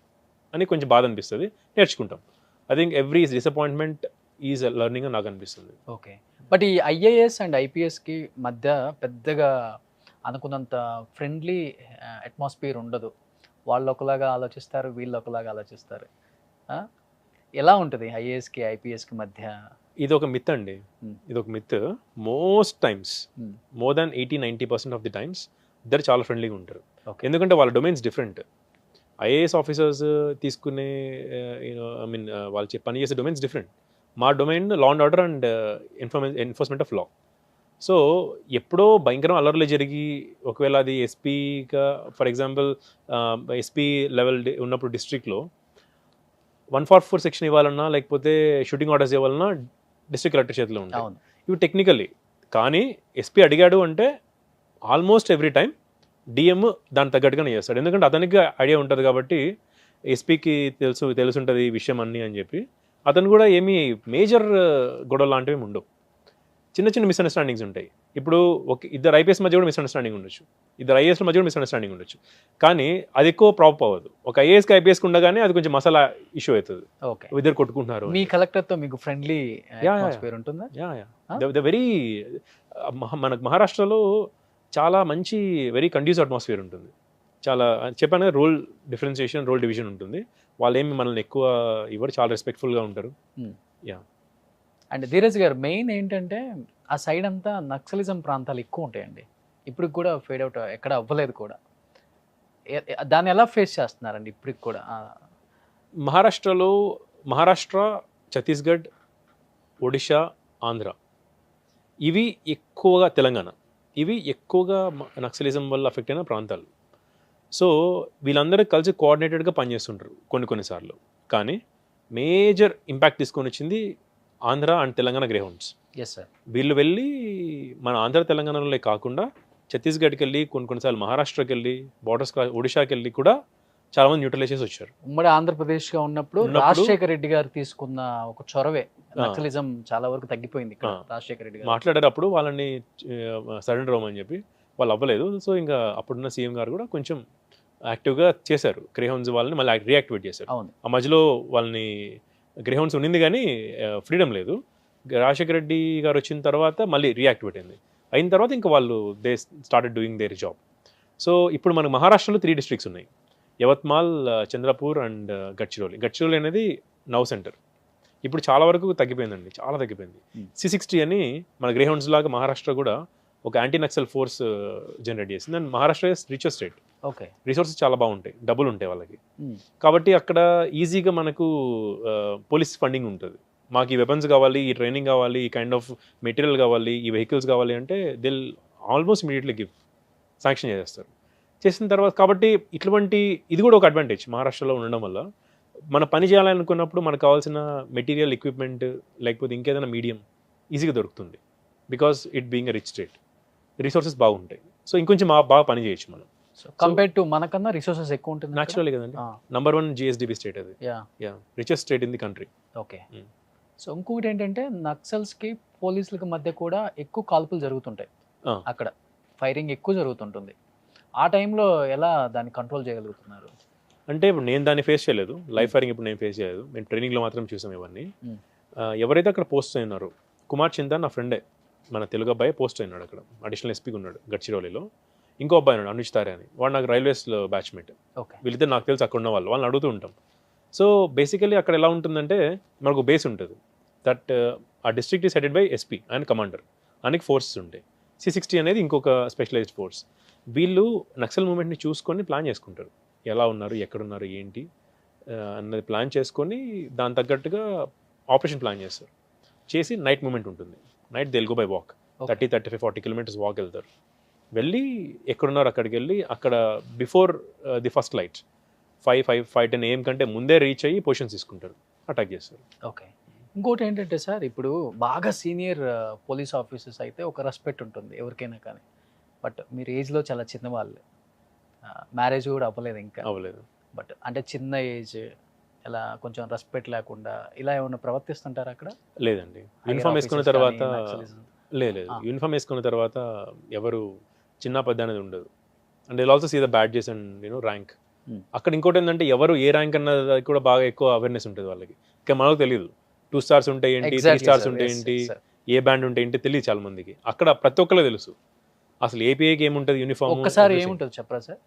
అని కొంచెం బాధ అనిపిస్తుంది. నేర్చుకుంటాం. I think every disappointment is learning అని నాకు అనిపిస్తుంది. ఓకే. బట్ ఈ ఐఏఎస్ అండ్ ఐపీఎస్కి మధ్య పెద్దగా అనుకున్నంత ఫ్రెండ్లీ అట్మాస్ఫియర్ ఉండదు. వాళ్ళు ఒకలాగా ఆలోచిస్తారు, వీళ్ళు ఒకలాగా ఆలోచిస్తారు. ఎలా ఉంటుంది ఐఏఎస్కి ఐపీఎస్కి మధ్య ఇది ఒక మిత్ అండి. Hmm. ఇది ఒక myth. Most times Hmm. More than 80-90% of the times ఇద్దరు చాలా ఫ్రెండ్లీగా ఉంటారు. Okay. ఎందుకంటే వాళ్ళ డొమైన్స్ డిఫరెంట్. ఐఏఎస్ ఆఫీసర్స్ తీసుకునే ఐ మీన్ వాళ్ళు పని చేసే డొమైన్స్ డిఫరెంట్. మా domain law and order and enforcement of law. So ఎప్పుడో భయంకరం అల్లర్లు జరిగి ఒకవేళ అది ఎస్పీగా ఫర్ ఎగ్జాంపుల్ ఎస్పీ లెవెల్ ఉన్నప్పుడు డిస్ట్రిక్ట్లో 144 సెక్షన్ ఇవ్వాలన్నా లేకపోతే షూటింగ్ ఆర్డర్స్ ఇవ్వాలన్నా డిస్ట్రిక్ట్ కలెక్టర్ చేతిలో ఉంటాయి. అవును. ఇవి టెక్నికల్లీ. కానీ ఎస్పీ అడిగాడు అంటే ఆల్మోస్ట్ ఎవ్రీ టైం డిఎం దాని తగ్గట్టుగానే చేస్తాడు. ఎందుకంటే అతనికి ఐడియా ఉంటుంది కాబట్టి ఎస్పీకి తెలుసుంటుంది ఈ విషయం అన్నీ అని చెప్పి అతను కూడా ఏమీ మేజర్ గొడవ లాంటివి ఉండవు. చిన్న చిన్న మిస్అండర్స్టాండింగ్స్ ఉంటాయి. ఇప్పుడు ఇద్దరు ఐపీఎస్ మధ్య కూడా మిస్అండర్స్టాండింగ్ ఉండొచ్చు, ఇద్దరు ఐఏఎస్ల మధ్య కూడా మిస్అండర్స్టాండింగ్ ఉండొచ్చు. కానీ అది ఎక్కువ ప్రాప్ అవ్వదు. ఒక ఐఏఎస్కి ఐపీఎస్కి ఉండగానే అది కొంచెం మసాలా ఇష్యూ అవుతుంది. ఓకే. ఇద్దరు కొట్టుకుంటున్నారు. మీ కలెక్టర్తో మీకు ఫ్రెండ్లీ అట్మాస్ఫియర్ ఉంటుందా? ద వెరీ మనకు మహారాష్ట్రలో చాలా మంచి వెరీ కండ్యూసివ్ అట్మాస్ఫియర్ ఉంటుంది. చాలా చెప్పాను కదా, రోల్ డిఫరెన్సియేషన్, రోల్ డివిజన్ ఉంటుంది. వాళ్ళు ఏమి మనల్ని ఎక్కువ ఇవ్వరు, చాలా రెస్పెక్ట్ఫుల్గా ఉంటారు. అండ్ ధీరజ్ గారు, మెయిన్ ఏంటంటే ఆ సైడ్ అంతా నక్సలిజం ప్రాంతాలు ఎక్కువ ఉంటాయండి. ఇప్పుడు కూడా ఫేడ్ అవుట్ ఎక్కడ అవ్వలేదు కూడా. దాన్ని ఎలా ఫేస్ చేస్తున్నారండి ఇప్పటికి కూడా? మహారాష్ట్ర, ఛత్తీస్గఢ్, ఒడిషా, ఆంధ్ర ఇవి ఎక్కువగా, తెలంగాణ ఇవి ఎక్కువగా నక్సలిజం వల్ల అఫెక్ట్ అయిన ప్రాంతాలు. సో వీళ్ళందరూ కలిసి కోఆర్డినేటెడ్గా పనిచేస్తుంటారు కొన్నిసార్లు. కానీ మేజర్ ఇంపాక్ట్ తీసుకొని వచ్చింది Andhra and Telangana Greyhounds. Yes sir. వీళ్ళు వెళ్ళి మన ఆంధ్ర తెలంగాణలో కాకుండా ఛత్తీస్గఢ్కి వెళ్ళి కొన్నిసార్లు మహారాష్ట్రకి వెళ్ళి బార్డర్స్ ఒడిశాకి వెళ్ళి కూడా చాలా మంది న్యూట్రలైజ్ చేసి వచ్చారు. ఉమ్మడి ఆంధ్రప్రదేశ్గా ఉన్నప్పుడు రాజశేఖర రెడ్డి గారు తీసుకున్న ఒక చొరవే నక్సలిజం చాలా వరకు తగ్గిపోయింది. రాజశేఖర రెడ్డి గారు మాట్లాడారు అప్పుడు వాళ్ళని సరెండర్ అవ్వమని చెప్పి, వాళ్ళు అవ్వలేదు. సో ఇంకా అప్పుడున్న సీఎం గారు కూడా కొంచెం యాక్టివ్గా చేశారు. గ్రేహౌండ్స్ వాళ్ళని మళ్ళీ రీయాక్టివేట్ చేశారు. ఆ మధ్యలో వాళ్ళని గ్రేహౌండ్స్ ఉండింది కానీ ఫ్రీడమ్ లేదు. రాజశేఖర రెడ్డి గారు వచ్చిన తర్వాత మళ్ళీ రీయాక్టివేట్ అయిన తర్వాత ఇంకా వాళ్ళు they started doing their job. So ఇప్పుడు మనకు మహారాష్ట్రలో 3 డిస్ట్రిక్ట్స్ ఉన్నాయి: యవత్మాల్, చంద్రపూర్ అండ్ గడ్చిరోలి. గడ్చిరోలి అనేది నవ్ సెంటర్. ఇప్పుడు చాలా వరకు తగ్గిపోయిందండి, చాలా తగ్గిపోయింది. C60 అని మన గ్రేహౌండ్స్ లాగా మహారాష్ట్ర కూడా ఒక యాంటీ నక్సల్ ఫోర్స్ జనరేట్ చేసింది. And Maharashtra is richest state. Okay. Resources చాలా బాగుంటాయి, డబ్బులు ఉంటాయి వాళ్ళకి. కాబట్టి అక్కడ ఈజీగా మనకు పోలీస్ ఫండింగ్ ఉంటుంది. మాకు ఈ వెపన్స్ కావాలి, ఈ ట్రైనింగ్ కావాలి, ఈ కైండ్ ఆఫ్ మెటీరియల్ కావాలి, ఈ వెహికల్స్ కావాలి అంటే దిల్ ఆల్మోస్ట్ ఇమీడియట్లీ శాంక్షన్ చేస్తారు. చేసిన తర్వాత కాబట్టి ఇటువంటి ఇది కూడా ఒక అడ్వాంటేజ్ మహారాష్ట్రలో ఉండడం వల్ల. మన పని చేయాలనుకున్నప్పుడు మనకు కావాల్సిన మెటీరియల్, ఎక్విప్మెంట్ లేకపోతే ఇంకేదైనా మీడియం ఈజీగా దొరుకుతుంది. Because it being a rich state, resources బాగుంటాయి. సో ఇంకొంచెం బాగా పని చేయొచ్చు మనం. కంపేర్ టు మనకన్నా రిసోర్సెస్ ఎక్కువ ఉంటుంది. న్యాచురలీ కదండి. నంబర్ 1 GSDP స్టేట్ అది. Richest state in the country. Okay. So ఇంకొకటి ఏంటంటే నక్సల్స్కి పోలీసులకి మధ్య కూడా ఎక్కువ కాల్పులు జరుగుతుంటాయి. అక్కడ ఫైరింగ్ ఎక్కువ జరుగుతుంటుంది. ఆ టైంలో ఎలా దాన్ని కంట్రోల్ చేయగలుగుతున్నారు? అంటే ఇప్పుడు నేను దాన్ని ఫేస్ చేయలేదు, లైవ్ ఫైరింగ్ ఇప్పుడు నేను ఫేస్ చేయలేదు. నేను ట్రైనింగ్లో మాత్రం చూసాం ఇవన్నీ. ఎవరైతే అక్కడ పోస్ట్ అయినారో, కుమార్ చింతా నా ఫ్రెండే, మన తెలుగు అబ్బాయి పోస్ట్ అయినాడు అక్కడ, అడిషనల్ ఎస్పీగా ఉన్నాడు గడ్చిరోలిలో. ఇంకో అబ్బాయి ఉన్నాడు అనుజ్ తారే అని, వాడు నాకు రైల్వేస్లో బ్యాచ్మేట్. వీళ్ళిద్దరు నాకు తెలుసు అక్కడ ఉన్న వాళ్ళని అడుగుతూ ఉంటాం. సో బేసికలీ అక్కడ ఎలా ఉంటుందంటే మనకు బేస్ ఉంటుంది. దట్ ఆ district is headed by SP and commander. ఆయనకి ఫోర్సెస్ ఉంటాయి. C60 అనేది ఇంకొక స్పెషలైజ్డ్ ఫోర్స్. వీళ్ళు నక్సల్ మూమెంట్ని చూసుకొని ప్లాన్ చేసుకుంటారు. ఎలా ఉన్నారు, ఎక్కడున్నారు, ఏంటి అన్నది ప్లాన్ చేసుకొని దాని తగ్గట్టుగా ఆపరేషన్ ప్లాన్ చేస్తారు. చేసి నైట్ మూమెంట్ ఉంటుంది. Night they will go by walk 30-35-40 kilometres walk వెళ్తారు. వెళ్ళి ఎక్కడున్నారు అక్కడికి వెళ్ళి అక్కడ before the first light 5-10 AM కంటే ముందే రీచ్ అయ్యి పొజిషన్స్ తీసుకుంటారు, అటాక్ చేస్తారు. ఓకే. ఇంకోటి ఏంటంటే సార్, ఇప్పుడు బాగా సీనియర్ పోలీస్ ఆఫీసర్స్ అయితే ఒక రెస్పెక్ట్ ఉంటుంది ఎవరికైనా కానీ. బట్ మీరు ఏజ్లో చాలా చిన్న వాళ్ళు, మ్యారేజ్ కూడా అవ్వలేదు, ఇంకా అవ్వలేదు. బట్ అంటే చిన్న ఏజ్, ఎలా కొంచెం రెస్పెక్ట్ లేకుండా ఇలా ఏమైనా ప్రవర్తిస్తుంటారు అక్కడ? లేదండి. యూనిఫామ్ వేసుకున్న తర్వాత లేదు, యూనిఫామ్ వేసుకున్న తర్వాత ఎవరు చిన్న పెద్ద అనేది ఉండదు. And they also see the badges and rank. అక్కడ ఇంకోటి ఏంటంటే ఎవరు ఏ ర్యాంక్ అన్నది కూడా బాగా ఎక్కువ అవేర్నెస్ ఉంటుంది వాళ్ళకి. ఇంకా మనకు తెలియదు 2 stars ఉంటాయి ఏంటి, 3 stars ఉంటాయి ఏంటి, ఏ బ్యాండ్ ఉంటాయి ఏంటి తెలియదు చాలా మందికి. అక్కడ ప్రతి ఒక్కరికి తెలుసు అసలు ఏపీఐకి ఏముంటుంది యూనిఫామ్. ఒక్కసారి ఏముంటుంది చెప్పరా సార్?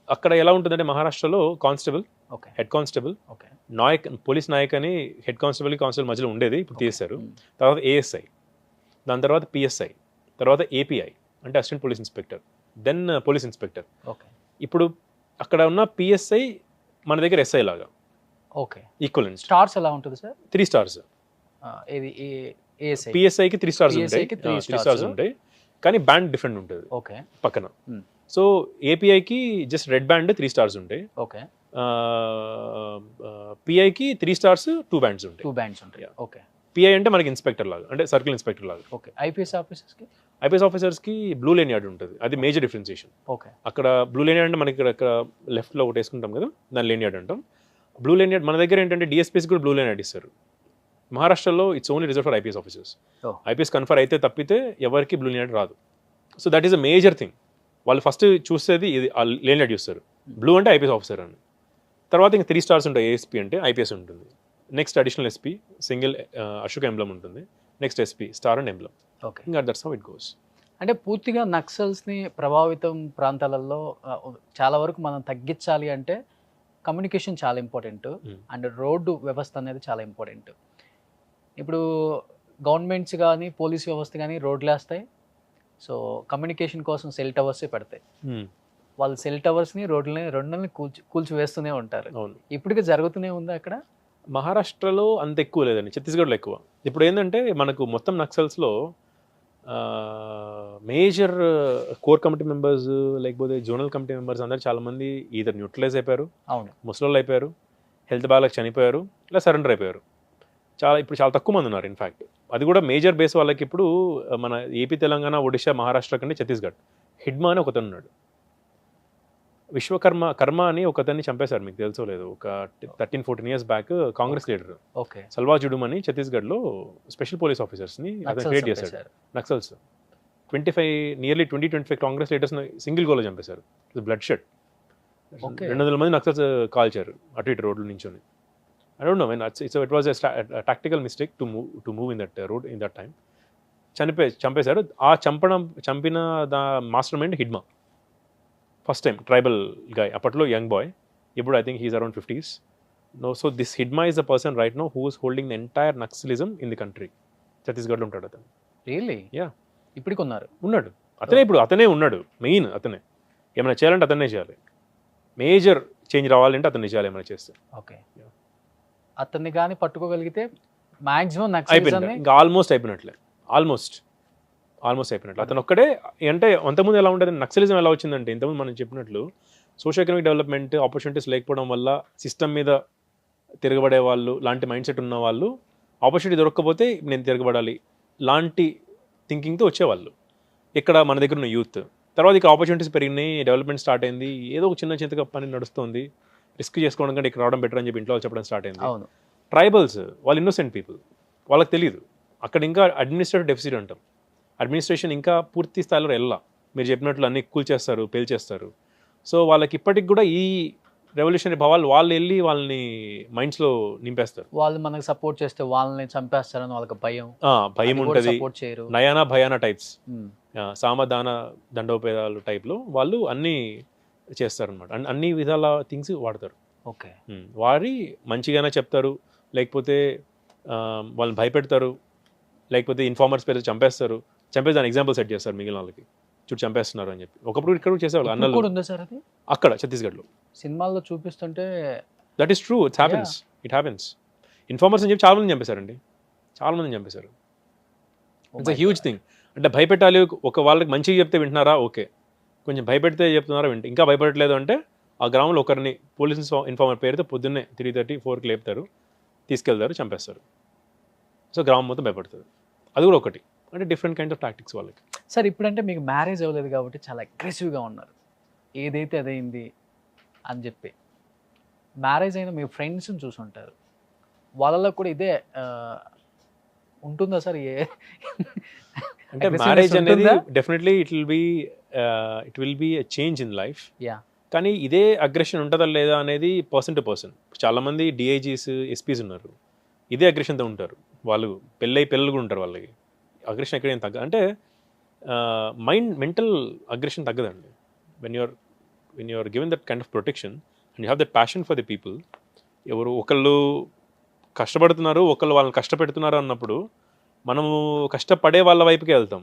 అక్కడ ఎలా ఉంటుందంటే మహారాష్ట్రలో constable, okay. Head constable, okay. Naik, police naik అని హెడ్ కానిస్టేబుల్ కానిస్టేబుల్ మధ్యలో ఉండేది, ఇప్పుడు తీసేశారు. Hmm. తర్వాత ఏఎస్ఐ, దాని తర్వాత పిఎస్ఐ, తర్వాత ఏపీఐ అంటే assistant police inspector, then police inspector. Okay. ఇప్పుడు అక్కడ ఉన్న పిఎస్ఐ మన దగ్గర ఎస్ఐ లాగా ఓకే. ఈక్వలెంట్. స్టార్స్ ఎలా ఉంటుంది సార్? 3 స్టార్స్. ఇది ఏఎస్ఐ పిఎస్ఐకి 3 స్టార్స్ PSI ఉంటాయి, కి 3 3 స్టార్స్ ఉంటాయి, కానీ బ్యాండ్ డిఫరెంట్ ఉంటుంది ఓకే. పక్కన. Hmm. సో ఏపీఐకి జస్ట్ రెడ్ బ్యాండ్ 3 స్టార్స్ ఉంటాయి, ఓకే. పిఐకి 3 స్టార్స్ 2 బ్యాండ్స్ ఉంటాయి. 2 బ్యాండ్స్ ఉంటాయి. ఓకే. పిఐ అంటే మనకి ఇన్స్పెక్టర్ లాగా, అంటే సర్కిల్ ఇన్స్పెక్టర్ లాగా. ఓకే. ఐపీఎస్ ఆఫీసర్స్కి? ఐపీఎస్ ఆఫీసర్స్కి బ్లూ లైన్ యార్డ్ ఉంటుంది, అది మేజర్ డిఫరెన్సియేషన్. ఓకే. అక్కడ బ్లూ లైన్ యార్డ్ అంటే మనకి ఇక్కడ లెఫ్ట్లో ఒకటి వేసుకుంటాం కదా, దాని లైన్ యార్డ్ అంటాం. బ్లూ లైన్ యార్డ్ మన దగ్గర ఏంటంటే డిఎస్పీస్ కూడా బ్లూ లైన్ యార్డ్ ఇస్తారు. మహారాష్ట్రలో it's only reserve for IPS officers. Oh. IPS confer అయితే తప్పితే ఎవరికి బ్లూ లైన్ యార్డ్ రాదు. So that is a major thing. వాళ్ళు ఫస్ట్ చూసేది ఇది, లైన్ యార్డ్ చూస్తారు, బ్లూ అంటే ఐపీఎస్ ఆఫీసర్ అని. తర్వాత ఇంకా 3 స్టార్స్ ఉంటాయి, ఏఎస్పీ అంటే ఐపీఎస్ ఉంటుంది. Next additional SP, single Ashok emblem ఉంటుంది. Next SP, star and emblem. Okay. ఇంకా దట్స్ హౌ ఇట్ గోస్. అంటే పూర్తిగా నక్సల్స్ని ప్రభావితం ప్రాంతాలలో చాలా వరకు మనం తగ్గించాలి అంటే కమ్యూనికేషన్ చాలా ఇంపార్టెంట్, అండ్ రోడ్డు వ్యవస్థ అనేది చాలా ఇంపార్టెంట్. ఇప్పుడు గవర్నమెంట్స్ కానీ పోలీస్ వ్యవస్థ కానీ రోడ్లు వేస్తాయి, సో కమ్యూనికేషన్ కోసం సెల్ టవర్సే పెడతాయి. వాళ్ళు సెల్ టవర్స్ని రోడ్లని రెండుని కూల్చివేస్తూనే ఉంటారు. అవును, ఇప్పటికీ జరుగుతూనే ఉంది అక్కడ. మహారాష్ట్రలో అంత ఎక్కువ లేదండి, ఛత్తీస్గఢ్లో ఎక్కువ. ఇప్పుడు ఏంటంటే మనకు మొత్తం నక్సల్స్లో మేజర్ కోర్ కమిటీ మెంబర్స్, లేకపోతే జోనల్ కమిటీ మెంబర్స్ అందరూ చాలామంది ఈధర్ న్యూట్రలైజ్ అయిపోయారు, అవును, ముసలోళ్ళు అయిపోయారు, హెల్త్ బాగాలకు చనిపోయారు, ఇలా సరెండర్ అయిపోయారు. ఇప్పుడు చాలా తక్కువ మంది ఉన్నారు. ఇన్ఫ్యాక్ట్ అది కూడా మేజర్ బేస్ వాళ్ళకి ఇప్పుడు మన ఏపీ, తెలంగాణ, ఒడిశా, మహారాష్ట్ర కంటే ఛత్తీస్గఢ్. హిడ్మా అని ఒకతను ఉన్నాడు, కర్మ అని ఒకతన్ని చంపేశారు, మీకు తెలుసో లేదు, ఒక 13-14 years back. Congress leader okay. సల్వా జుడుమ్ అని ఛత్తీస్గఢ్లో స్పెషల్ పోలీస్ ఆఫీసర్స్ని అతను క్రియేట్ చేశాడు. నక్సల్స్ 25 కాంగ్రెస్ లీడర్స్ని సింగిల్ గోలో చంపేశారు. Blood shed. 200 మంది నక్సల్స్ కాల్చారు అటు ఇటు రోడ్ల నుంచొని. I don't know, when it was a tactical mistake to move in that road in that time. చంపేశారు. ఆ చంపిన master mind Hidma. First time tribal guy, అప్పట్లో యంగ్ బాయ్, ఇప్పుడు I think he's around 50s. No, so this Hidma is the person right now who is holding the entire Naxalism in the country. ఛత్తీస్గఢ్లో ఉంటాడు అతను. Really? Yeah, ఇప్పటికి ఉన్నాడు అతనే. ఇప్పుడు అతనే ఉన్నాడు మెయిన్. అతనే ఏమైనా చేయాలంటే అతనే చేయాలి. మేజర్ చేంజ్ రావాలంటే అతన్ని చేయాలి ఏమైనా చేస్తే. ఓకే. అతన్ని కానీ పట్టుకోగలిగితే మాక్సిమం అయిపోయింది, ఇంకా ఆల్మోస్ట్ అయిపోయినట్లే. ఆల్మోస్ట్ అయిపోయినట్లు. అతను ఒక్కడే. అంటే అంతకుముందు ఎలా ఉంటుంది, నక్సలిజం ఎలా వచ్చిందంటే ఇంతకుముందు మనం చెప్పినట్లు సోషల్ ఎకనామిక్ డెవలప్మెంట్ ఆపర్చునిటీస్ లేకపోవడం వల్ల సిస్టమ్ మీద తిరగబడే వాళ్ళు లాంటి మైండ్ సెట్ ఉన్న వాళ్ళు, ఆపర్చునిటీ దొరకకపోతే నేను తిరగబడాలి లాంటి థింకింగ్తో వచ్చేవాళ్ళు. ఇక్కడ మన దగ్గర ఉన్న యూత్. తర్వాత ఇక ఆపర్చునిటీస్ పెరిగినాయి, డెవలప్మెంట్ స్టార్ట్ అయింది, ఏదో ఒక చిన్నగా పని నడుస్తుంది, రిస్క్ చేసుకోవడం కంటే ఇక్కడ రావడం బెటర్ అని చెప్పి ఇంట్లో చెప్పడం స్టార్ట్ అయింది. అవును. ట్రైబల్స్ వాళ్ళు ఇన్నోసెంట్ పీపుల్, వాళ్ళకి తెలియదు. అక్కడ ఇంకా అడ్మినిస్ట్రేటివ్ డెఫిసిట్ అంటాం. అడ్మినిస్ట్రేషన్ ఇంకా పూర్తి స్థాయిలో వెళ్ళా. మీరు చెప్పినట్లు అన్ని కూల్చేస్తారు, పేల్చేస్తారు. సో వాళ్ళకి ఇప్పటికి కూడా ఈ రెవల్యూషనరీ భావాలు వాళ్ళు వెళ్ళి వాళ్ళని మైండ్స్లో నింపేస్తారు. వాళ్ళు మనకు సపోర్ట్ చేస్తే వాళ్ళని చంపేస్తారని వాళ్ళకి భయం ఉంటుంది. సపోర్ట్ చేయరు. నయానా భయానా టైప్స్, సామదాన దండోపేదాలు టైప్లో వాళ్ళు అన్నీ చేస్తారనమాట. అన్ని విధాల థింగ్స్ వాడతారు. ఓకే. వారి మంచిగానే చెప్తారు, లేకపోతే వాళ్ళని భయపెడతారు, లేకపోతే ఇన్ఫార్మర్స్ పేరు చంపేస్తారు. చంపేసి దాని ఎగ్జాంపుల్ సెట్ చేస్తారు మిగిలిన వాళ్ళకి, చూడు చంపేస్తున్నారు అని చెప్పి. ఒకప్పుడు ఇక్కడ చేసేవాళ్ళు అన్నలు ఉందా సార్ అది? అక్కడ ఛత్తీస్గఢ్లో సినిమాల్లో చూపిస్తుంటే. That is true, it happens. Informers అని చెప్పి చాలా మంది చంపేశారండి, చాలా మందిని చంపేశారు. It's a huge thing. అంటే భయపెట్టాలి, ఒక వాళ్ళకి మంచిగా చెప్తే వింటున్నారా, ఓకే, కొంచెం భయపెడితే చెప్తున్నారా వింటే, ఇంకా భయపడట్లేదు అంటే ఆ గ్రామంలో ఒకరిని పోలీస్ ఇన్ఫార్మర్ పేరుతో పొద్దున్నే 3:30-4కి లేపుతారు, తీసుకెళ్తారు, చంపేస్తారు. సో గ్రామం మొత్తం భయపడుతుంది. అది కూడా ఒకటి. అంటే డిఫరెంట్ కైండ్ ఆఫ్ టాక్టిక్స్ వాళ్ళకి. సార్ ఇప్పుడంటే మీకు మ్యారేజ్ అవ్వలేదు కాబట్టి చాలా అగ్రెసివ్గా ఉన్నారు, ఏదైతే అదైంది అని చెప్పి. మ్యారేజ్ అయిన మీ ఫ్రెండ్స్ని చూసుంటారు, వాళ్ళలో కూడా ఇదే ఉంటుందా సార్? అంటే మ్యారేజ్ అనేది definitely it will be a change in life. Yeah. కానీ ఇదే అగ్రెషన్ ఉంటుందా లేదా అనేది పర్సన్ టు పర్సన్. చాలామంది డిఐజీస్, ఎస్పీస్ ఉన్నారు, ఇదే అగ్రెషన్తో ఉంటారు. వాళ్ళు పిల్లలు కూడా ఉంటారు, వాళ్ళకి అగ్రెషన్ ఎక్కడేం తగ్గ. అంటే మెంటల్ అగ్రెషన్ తగ్గదండి. When you're given that kind of protection, and you have that passion for the people, ఎవరు ఒకళ్ళు కష్టపడుతున్నారు, ఒకళ్ళు వాళ్ళని కష్టపెడుతున్నారు అన్నప్పుడు మనము కష్టపడే వాళ్ళ వైపుకే వెళ్తాం,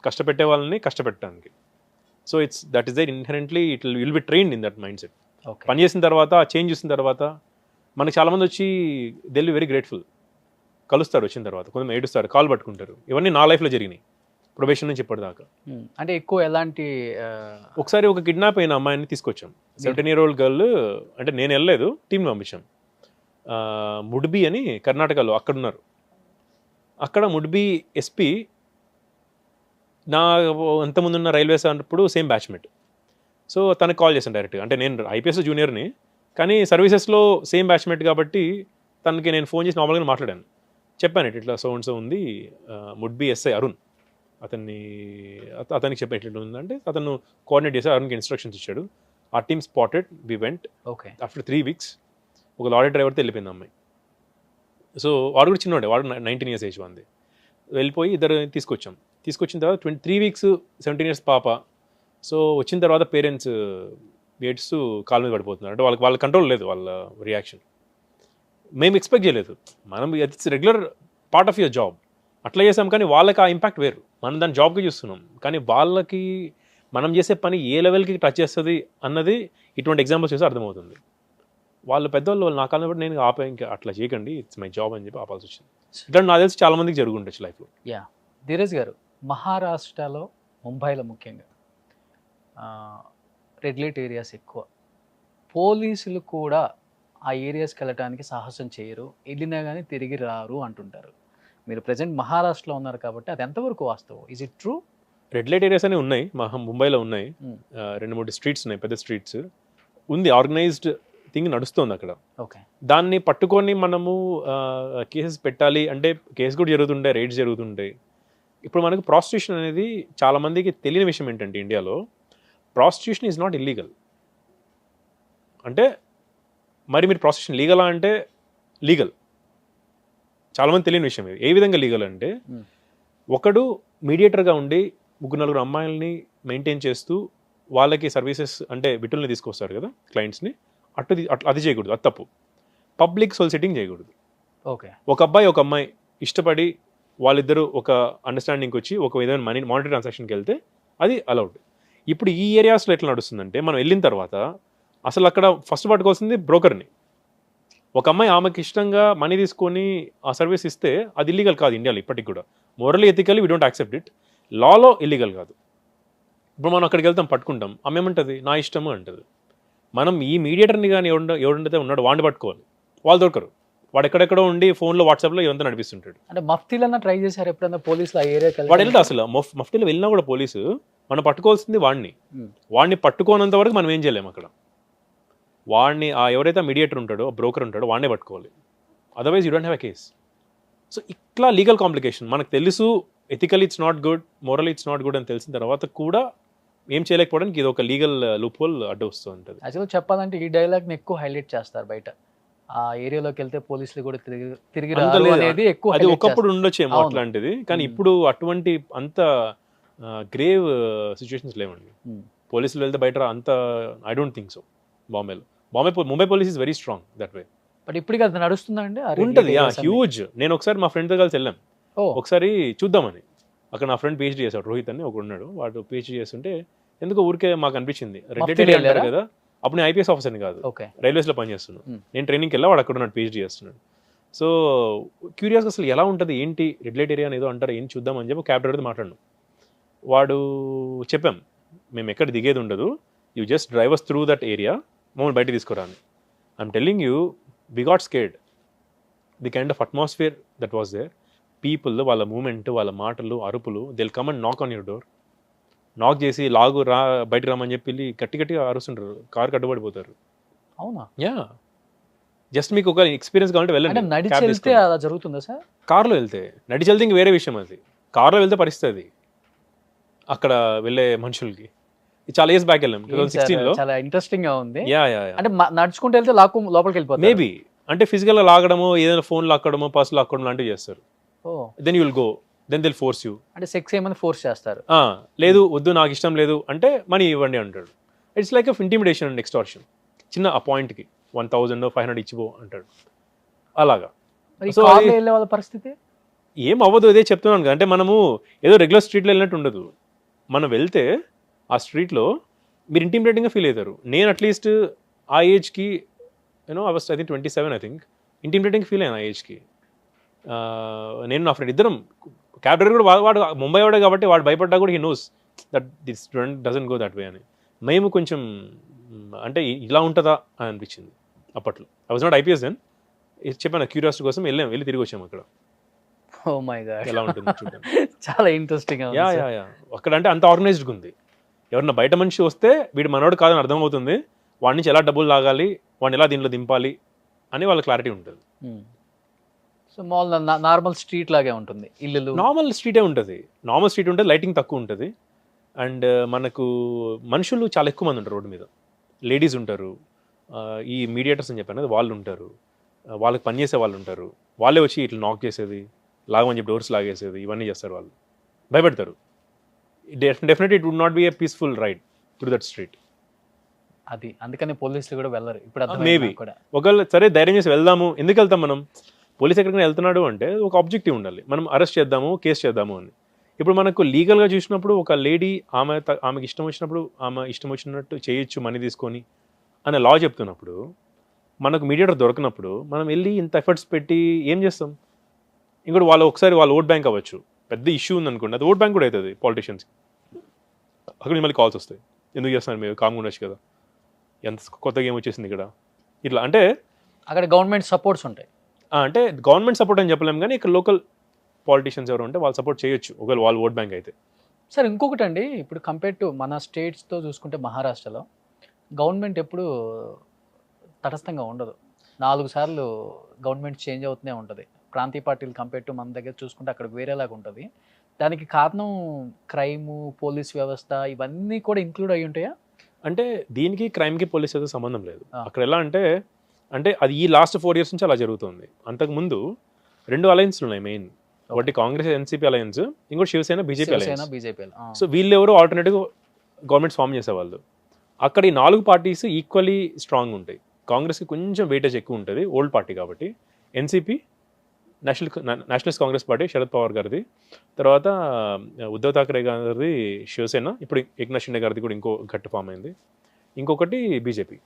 కష్టపెట్టే వాళ్ళని కష్టపెట్టడానికి. So that is there inherently, will be trained in that mindset. Okay. పని చేసిన తర్వాత, చేంజ్ చేసిన తర్వాత మనకి చాలామంది వచ్చి దే విల్ వెరీ గ్రేట్ఫుల్, కలుస్తారు వచ్చిన తర్వాత, కొంతమంది ఏడుస్తారు, కాల్ పట్టుకుంటారు. ఇవన్నీ నా లైఫ్లో జరిగినాయి ప్రొబేషన్ నుంచి ఇప్పటిదాకా. అంటే ఎక్కువ ఎలాంటి ఒకసారి ఒక కిడ్నాప్ అయిన అమ్మాయిని తీసుకొచ్చాం, 17-year-old గర్ల్. అంటే నేను వెళ్ళలేదు, టీంని పంపించాం. ముడ్బి అని కర్ణాటకలో అక్కడ ఉన్నారు. అక్కడ ముడ్బి ఎస్పీ నా ఎంతమంది ఉన్న రైల్వేస్ అన్నప్పుడు సేమ్ బ్యాచ్మేట్. సో తనకు కాల్ చేశాను డైరెక్ట్గా. అంటే నేను ఐపీఎస్ జూనియర్ని, కానీ సర్వీసెస్లో సేమ్ బ్యాచ్మేట్ కాబట్టి తనకి నేను ఫోన్ చేసి నార్మల్గా మాట్లాడాను. చెప్పాను ఇట్లా సో అండ్ సో ఉంది, ముడ్బి ఎస్ఐ అరుణ్, అతనికి చెప్పాను ఇట్లా ఉందంటే అతను కోఆర్డినేట్ చేసి అరుణ్కి ఇన్స్ట్రక్షన్స్ ఇచ్చాడు. ఆ team spotted, we went. Okay. After 3 weeks ఒక లారీ డ్రైవర్తో వెళ్ళిపోయింది అమ్మాయి. సో వాడు కూడా చిన్నవాడే, వాడు 19 years ఏజ్ వంది. వెళ్ళిపోయి ఇద్దరు తీసుకొచ్చిన తర్వాత 3 weeks 17 years పాప. సో వచ్చిన తర్వాత పేరెంట్స్ ఏడ్స్తూ కాలు మీద పడిపోతున్నారు. అంటే వాళ్ళ కంట్రోల్ లేదు వాళ్ళ రియాక్షన్. మేము ఎక్స్పెక్ట్ చేయలేదు. మనం it's regular part of your job, అట్లా చేసాం. కానీ వాళ్ళకి ఆ ఇంపాక్ట్ వేరు, మనం దాన్ని జాబ్కి చూస్తున్నాం. కానీ వాళ్ళకి మనం చేసే పని ఏ లెవెల్కి టచ్ చేస్తుంది అన్నది ఇటువంటి ఎగ్జాంపుల్స్ చూస్తే అర్థమవుతుంది. వాళ్ళు పెద్దవాళ్ళు నా కాలం బట్టి నేను ఆపే, ఇంకా అట్లా చేయకండి, ఇట్స్ మై జాబ్ అని చెప్పి ఆపాల్సి వచ్చింది. ఇట్లా నాకు తెలిసి చాలా మందికి జరుగుండొచ్చు లైఫ్లో. యా, ధీరజ్ గారు, మహారాష్ట్రలో ముంబైలో ముఖ్యంగా రెడ్ లైట్ ఏరియాస్ ఎక్కువ. పోలీసులు కూడా ఆ ఏరియాస్కి వెళ్ళడానికి సాహసం చేయరు, వెళ్ళినా కానీ తిరిగి రారు అంటుంటారు. మీరు ప్రజెంట్ మహారాష్ట్రలో ఉన్నారు కాబట్టి అది ఎంతవరకు వాస్తవం? Is it true? Red light areas అనేవి ఉన్నాయి, ముంబైలో ఉన్నాయి. 2-3 స్ట్రీట్స్ ఉన్నాయి, పెద్ద స్ట్రీట్స్ ఉంది. ఆర్గనైజ్డ్ థింగ్ నడుస్తుంది అక్కడ. ఓకే. దాన్ని పట్టుకొని మనము కేసెస్ పెట్టాలి అంటే కేసు కూడా జరుగుతుంటాయి, రైడ్స్ జరుగుతుంటాయి. ఇప్పుడు మనకు ప్రాస్టిట్యూషన్ అనేది చాలా మందికి తెలియని విషయం ఏంటంటే ఇండియాలో ప్రాస్టిట్యూషన్ ఈజ్ నాట్ ఇల్లీగల్. అంటే మరి మీరు ప్రాస్టిట్యూషన్ లీగలా అంటే లీగల్. చాలామంది తెలియని విషయం ఇది. ఏ విధంగా లీగల్ అంటే ఒకడు మీడియేటర్గా ఉండి 3-4 అమ్మాయిల్ని మెయింటైన్ చేస్తూ వాళ్ళకి సర్వీసెస్ అంటే బిట్టుల్ని తీసుకొస్తారు కదా క్లయింట్స్ని, అది చేయకూడదు, అది తప్పు. పబ్లిక్ సొలిసిటింగ్ చేయకూడదు. ఓకే. ఒక అబ్బాయి ఒక అమ్మాయి ఇష్టపడి వాళ్ళిద్దరూ ఒక అండర్స్టాండింగ్కి వచ్చి ఒక విధమైన మానిటరీ ట్రాన్సాక్షన్కి వెళ్తే అది అలౌడ్. ఇప్పుడు ఈ ఏరియాస్లో ఎట్లా నడుస్తుందంటే మనం వెళ్ళిన తర్వాత అసలు అక్కడ ఫస్ట్ పట్టుకోవాల్సింది బ్రోకర్ని. ఒక అమ్మాయి ఆమెకి ఇష్టంగా మనీ తీసుకొని ఆ సర్వీస్ ఇస్తే అది ఇల్లీగల్ కాదు ఇండియాలో ఇప్పటికి కూడా. Morally ethically we don't accept it. Lalo illegal కాదు. ఇప్పుడు మనం అక్కడికి వెళ్తాం, పట్టుకుంటాం, ఆమె ఏమంటుంది నా ఇష్టము అంటుంది. మనం ఈ మీడియేటర్ని కానీ ఎవడుంటే ఉన్నాడు వాడిని పట్టుకోవాలి. వాళ్ళు దొరకరు. వాడు ఎక్కడెక్కడో ఉండి ఫోన్లో వాట్సాప్లో ఇవంతా నడిపిస్తుంటాడు. అంటే మఫ్తీలన్నా ట్రై చేశారు ఎప్పుడన్నా పోలీసులు ఆ ఏరియాకి? వాడు వెళ్తే అసలు మఫ్టీలో వెళ్ళినా కూడా పోలీసు మనం పట్టుకోవాల్సింది వాడిని పట్టుకోనంత వరకు మనం ఏం చేయలేము అక్కడ. వాడిని ఎవరైతే మీడియేటర్ ఉంటాడో బ్రోకర్ ఉంటాడో వాడినే పట్టుకోవాలి. Otherwise you don't have a case. So ఇట్లా లీగల్ కాంప్లికేషన్ మనకు తెలుసు. Ethical it's not good, moral it's not good అని తెలిసిన తర్వాత కూడా ఏం చేయలేకపోవడానికి ఇది ఒక లీగల్ లూప్ హోల్ అడ్డు వస్తూ ఉంటుంది. యాక్చువల్గా చెప్పాలంటే ఈ డైలాగ్ని ఎక్కువ హైలైట్ చేస్తారు బయట. ఆ ఏరియాలోకి వెళ్తే పోలీసులు కూడా తిరిగి రారు అనేది ఎక్కువ. అది ఒకప్పుడు ఉండొచ్చేమో అట్లాంటిది, కానీ ఇప్పుడు అటువంటి అంత గ్రేవ్ సిచ్యువేషన్స్ లేవండి. పోలీసులు వెళ్తే బయట అంత I don't think so. Mumbai police is very strong that way. But ఇప్పటికి అది నడుస్తుందండి ఉంటుంది, హ్యూజ్. నేను ఒకసారి మా ఫ్రెండ్తో కలిసి వెళ్ళాం, ఒకసారి చూద్దామని. అక్కడ నా ఫ్రెండ్ పిహెచ్డీ చేశాడు, రోహిత్ అని ఒక ఉన్నాడు. వాడు పిహెచ్డీ చేస్తుంటే ఎందుకో ఊరికే మాకు అనిపించింది రెడ్ లైట్ అంటారు కదా. అప్పుడు నేను ఐపీఎస్ ఆఫీసర్ని కాదు, రైల్వేస్లో పనిచేస్తున్నాను. నేను ట్రైనింగ్కి వెళ్ళా, వాడు అక్కడ ఉన్నాడు పిహెచ్డీ చేస్తున్నాడు. సో క్యూరియస్గా అసలు ఎలా ఉంటుంది ఏంటి రెడ్ లైట్ ఏరియా అని ఏదో అంటారు, ఏం చూద్దామని చెప్పి క్యాబ్ డ్రైవర్తో మాట్లాడినాం. వాడు చెప్పాం మేము ఎక్కడ దిగేది ఉండదు, you just drive us through that area, మమ్మల్ని బయట తీసుకురాని. I'm telling you we got scared. The kind of atmosphere that was there. People, వాళ్ళ మూమెంట్, వాళ్ళ మాటలు, అరుపులు, they will come and knock on your door. Knock చేసి బయటకు రామని చెప్పి గట్టిగా అరుస్తుంటారు, కారు కట్టుబడిపోతారు. అవునా? యా, జస్ట్ మీకు ఒక ఎక్స్పీరియన్స్ కావాలంటే వెళ్ళండి. నడిచి వెళ్తే అలా జరుగుతుందా సార్? కార్లో వెళ్తే, నడిచి వెళ్తే ఇంక వేరే విషయం. అది కార్లో వెళ్తే పరిస్థితి అక్కడ వెళ్ళే మనుషులకి. చాలా ఇయర్స్ బ్యాక్ వెళ్ళాం 2016లో. చాలా ఇంట్రెస్టింగ్ గా ఉంది. యా అంటే నడుచుకుంటూ వెళ్తే లోపలికి వెళ్ళిపోతారు మేబీ. అంటే ఫిజికల్ గా లాగడము, ఏదైనా ఫోన్ లాక్కడము, పర్స్ లాక్కడం లాంటివి చేస్తారు. Then you will go, then they'll force you. అంటే సెక్స్ ఏమైనా ఫోర్స్ చేస్తారు. లేదు వద్దు నాకు ఇష్టం లేదు అంటే మనీ ఇవ్వండి అంటాడు. It's like intimidation and extortion. చిన్న ఆ పాయింట్కి 1,500 ఇచ్చిపో అంటాడు అలాగా. మరి So, కార్లో వెళ్ళే వాళ్ళ పరిస్థితి ఏం అవ్వదు, అదే చెప్తున్నాను కదా. అంటే మనము ఏదో రెగ్యులర్ స్ట్రీట్లో వెళ్ళినట్టు ఉండదు. మనం వెళ్తే ఆ స్ట్రీట్లో మీరు ఇంటిమిడేటింగ్గా ఫీల్ అవుతారు. నేను అట్లీస్ట్ ఆ ఏజ్కి I think 27 I think intimidating feel అయ్యాను ఆ ఏజ్కి. నేను నా ఫ్రెండ్ ఇద్దరం క్యాబ్ డ్రైవర్ కూడా వాడు ముంబై వాడే కాబట్టి వాడు భయపడ్డా కూడా he knows that this doesn't go that way అని. మేము కొంచెం అంటే ఇలా ఉంటుందా అని అనిపించింది అప్పట్లో. I was not IPS then. చెప్పాను క్యూరియాసిటీ కోసం వెళ్ళి తిరిగి వచ్చాము అక్కడ ఓ మై గాడ్ ఎలా ఉంటుంది చూడండి. చాలా ఇంట్రెస్టింగ్ యా యా యా అక్కడ అంటే అంత ఆర్గనైజ్డ్గా ఉంది. ఎవరన్నా బయట మనిషి వస్తే వీడు మనోడు కాదని అర్థమవుతుంది, వాడి నుంచి ఎలా డబ్బులు లాగాలి, వాడిని ఎలా దీంట్లో దింపాలి అని వాళ్ళ క్లారిటీ ఉంటుంది. సో మామూలు నార్మల్ స్ట్రీట్ లాగే ఉంటుంది, ఇల్లు నార్మల్ స్ట్రీటే ఉంటుంది, నార్మల్ స్ట్రీట్ ఉంటుంది, లైటింగ్ తక్కువ ఉంటుంది. అండ్ మనకు మనుషులు చాలా ఎక్కువ మంది ఉంటారు రోడ్డు మీద. లేడీస్ ఉంటారు, ఈ మీడియేటర్స్ అని చెప్పాను కదా వాళ్ళు ఉంటారు, వాళ్ళకి పనిచేసే వాళ్ళు ఉంటారు, వాళ్ళే వచ్చి ఇట్లా నాక్ చేసేది, లాగమని చెప్పి డోర్స్ లాగేసేది, ఇవన్నీ చేస్తారు. వాళ్ళు భయపెడతారు. Definitely it would not be a peaceful ride through that street. అది అందుకని పోలీసులు కూడా వెళ్ళరు ఇప్పుడు మేబీ కూడా. ఒకవేళ సరే ధైర్యం చేసి వెళ్దాము, ఎందుకు వెళ్తాం మనం, పోలీస్ ఎక్కడికైనా వెళ్తున్నాడు అంటే ఒక ఆబ్జెక్టివ్ ఉండాలి, మనం అరెస్ట్ చేద్దాము కేసు చేద్దాము అని. ఇప్పుడు మనకు లీగల్గా చూసినప్పుడు ఒక లేడీ ఆమెకి ఇష్టం వచ్చినప్పుడు ఆమె ఇష్టం వచ్చినట్టు చేయొచ్చు మనీ తీసుకొని అనే లా చెప్తున్నప్పుడు, మనకు మీడియేటర్ దొరకనప్పుడు మనం వెళ్ళి ఇంత ఎఫర్ట్స్ పెట్టి ఏం చేస్తాం. ఇంకోటి ఒకసారి వాళ్ళ ఓట్ బ్యాంక్ అవ్వచ్చు, పెద్ద ఇష్యూ ఉందనుకోండి, అది ఓట్ బ్యాంక్ కూడా అవుతుంది పాలిటిషియన్స్. అక్కడ మళ్ళీ కాల్స్ వస్తాయి, ఎందుకు చేస్తున్నారు మీరు, కామ్గా ఉండొచ్చు కదా, ఎంత కొత్త గేమ్ వచ్చేసింది ఇక్కడ, ఇట్లా. అంటే అక్కడ గవర్నమెంట్ సపోర్ట్స్ ఉంటాయి. అంటే గవర్నమెంట్ సపోర్ట్ అని చెప్పలేము, కానీ ఇక్కడ లోకల్ పాలిటిషియన్స్ ఎవరు ఉంటే వాళ్ళు సపోర్ట్ చేయొచ్చు ఒకవేళ వాళ్ళు ఓట్ బ్యాంక్ అయితే. సార్ ఇంకొకటి అండి, ఇప్పుడు కంపేర్ టు మన స్టేట్స్తో చూసుకుంటే మహారాష్ట్రలో గవర్నమెంట్ ఎప్పుడు తటస్థంగా ఉండదు. 4 సార్లు గవర్నమెంట్ చేంజ్ అవుతూనే ఉంటుంది. ప్రాంతీయ పార్టీలు కంపేర్ టు మన దగ్గర చూసుకుంటే అక్కడ వేరేలాగా ఉంటుంది. దానికి కారణం క్రైము, పోలీస్ వ్యవస్థ ఇవన్నీ కూడా ఇంక్లూడ్ అయ్యి ఉంటాయా? అంటే దీనికి క్రైమ్కి పోలీస్ అయితే సంబంధం లేదు. అక్కడ ఎలా అంటే అది ఈ లాస్ట్ 4 years నుంచి అలా జరుగుతుంది. అంతకుముందు 2 అలయన్స్లు ఉన్నాయి మెయిన్. ఒకటి కాంగ్రెస్ ఎన్సీపీ అలయన్స్, ఇంకోటి శివసేన బీజేపీ అలయన్స్. సో వీళ్ళెవరో ఆల్టర్నేటివ్ గవర్నమెంట్ ఫామ్ చేసేవాళ్ళు. అక్కడ ఈ 4 పార్టీస్ ఈక్వల్లీ స్ట్రాంగ్ ఉంటాయి. కాంగ్రెస్కి కొంచెం వెయిటేజ్ ఎక్కువ ఉంటుంది, ఓల్డ్ పార్టీ కాబట్టి. NCP Nationalist Congress party Sharad Pawar గారిది, తర్వాత ఉద్ధవ్ ఠాక్రే గారిది శివసేన, ఇప్పుడు ఏక్నాథ్ షిండే గారిది కూడా ఇంకో గట్టి ఫామ్ అయింది, ఇంకొకటి బీజేపీ.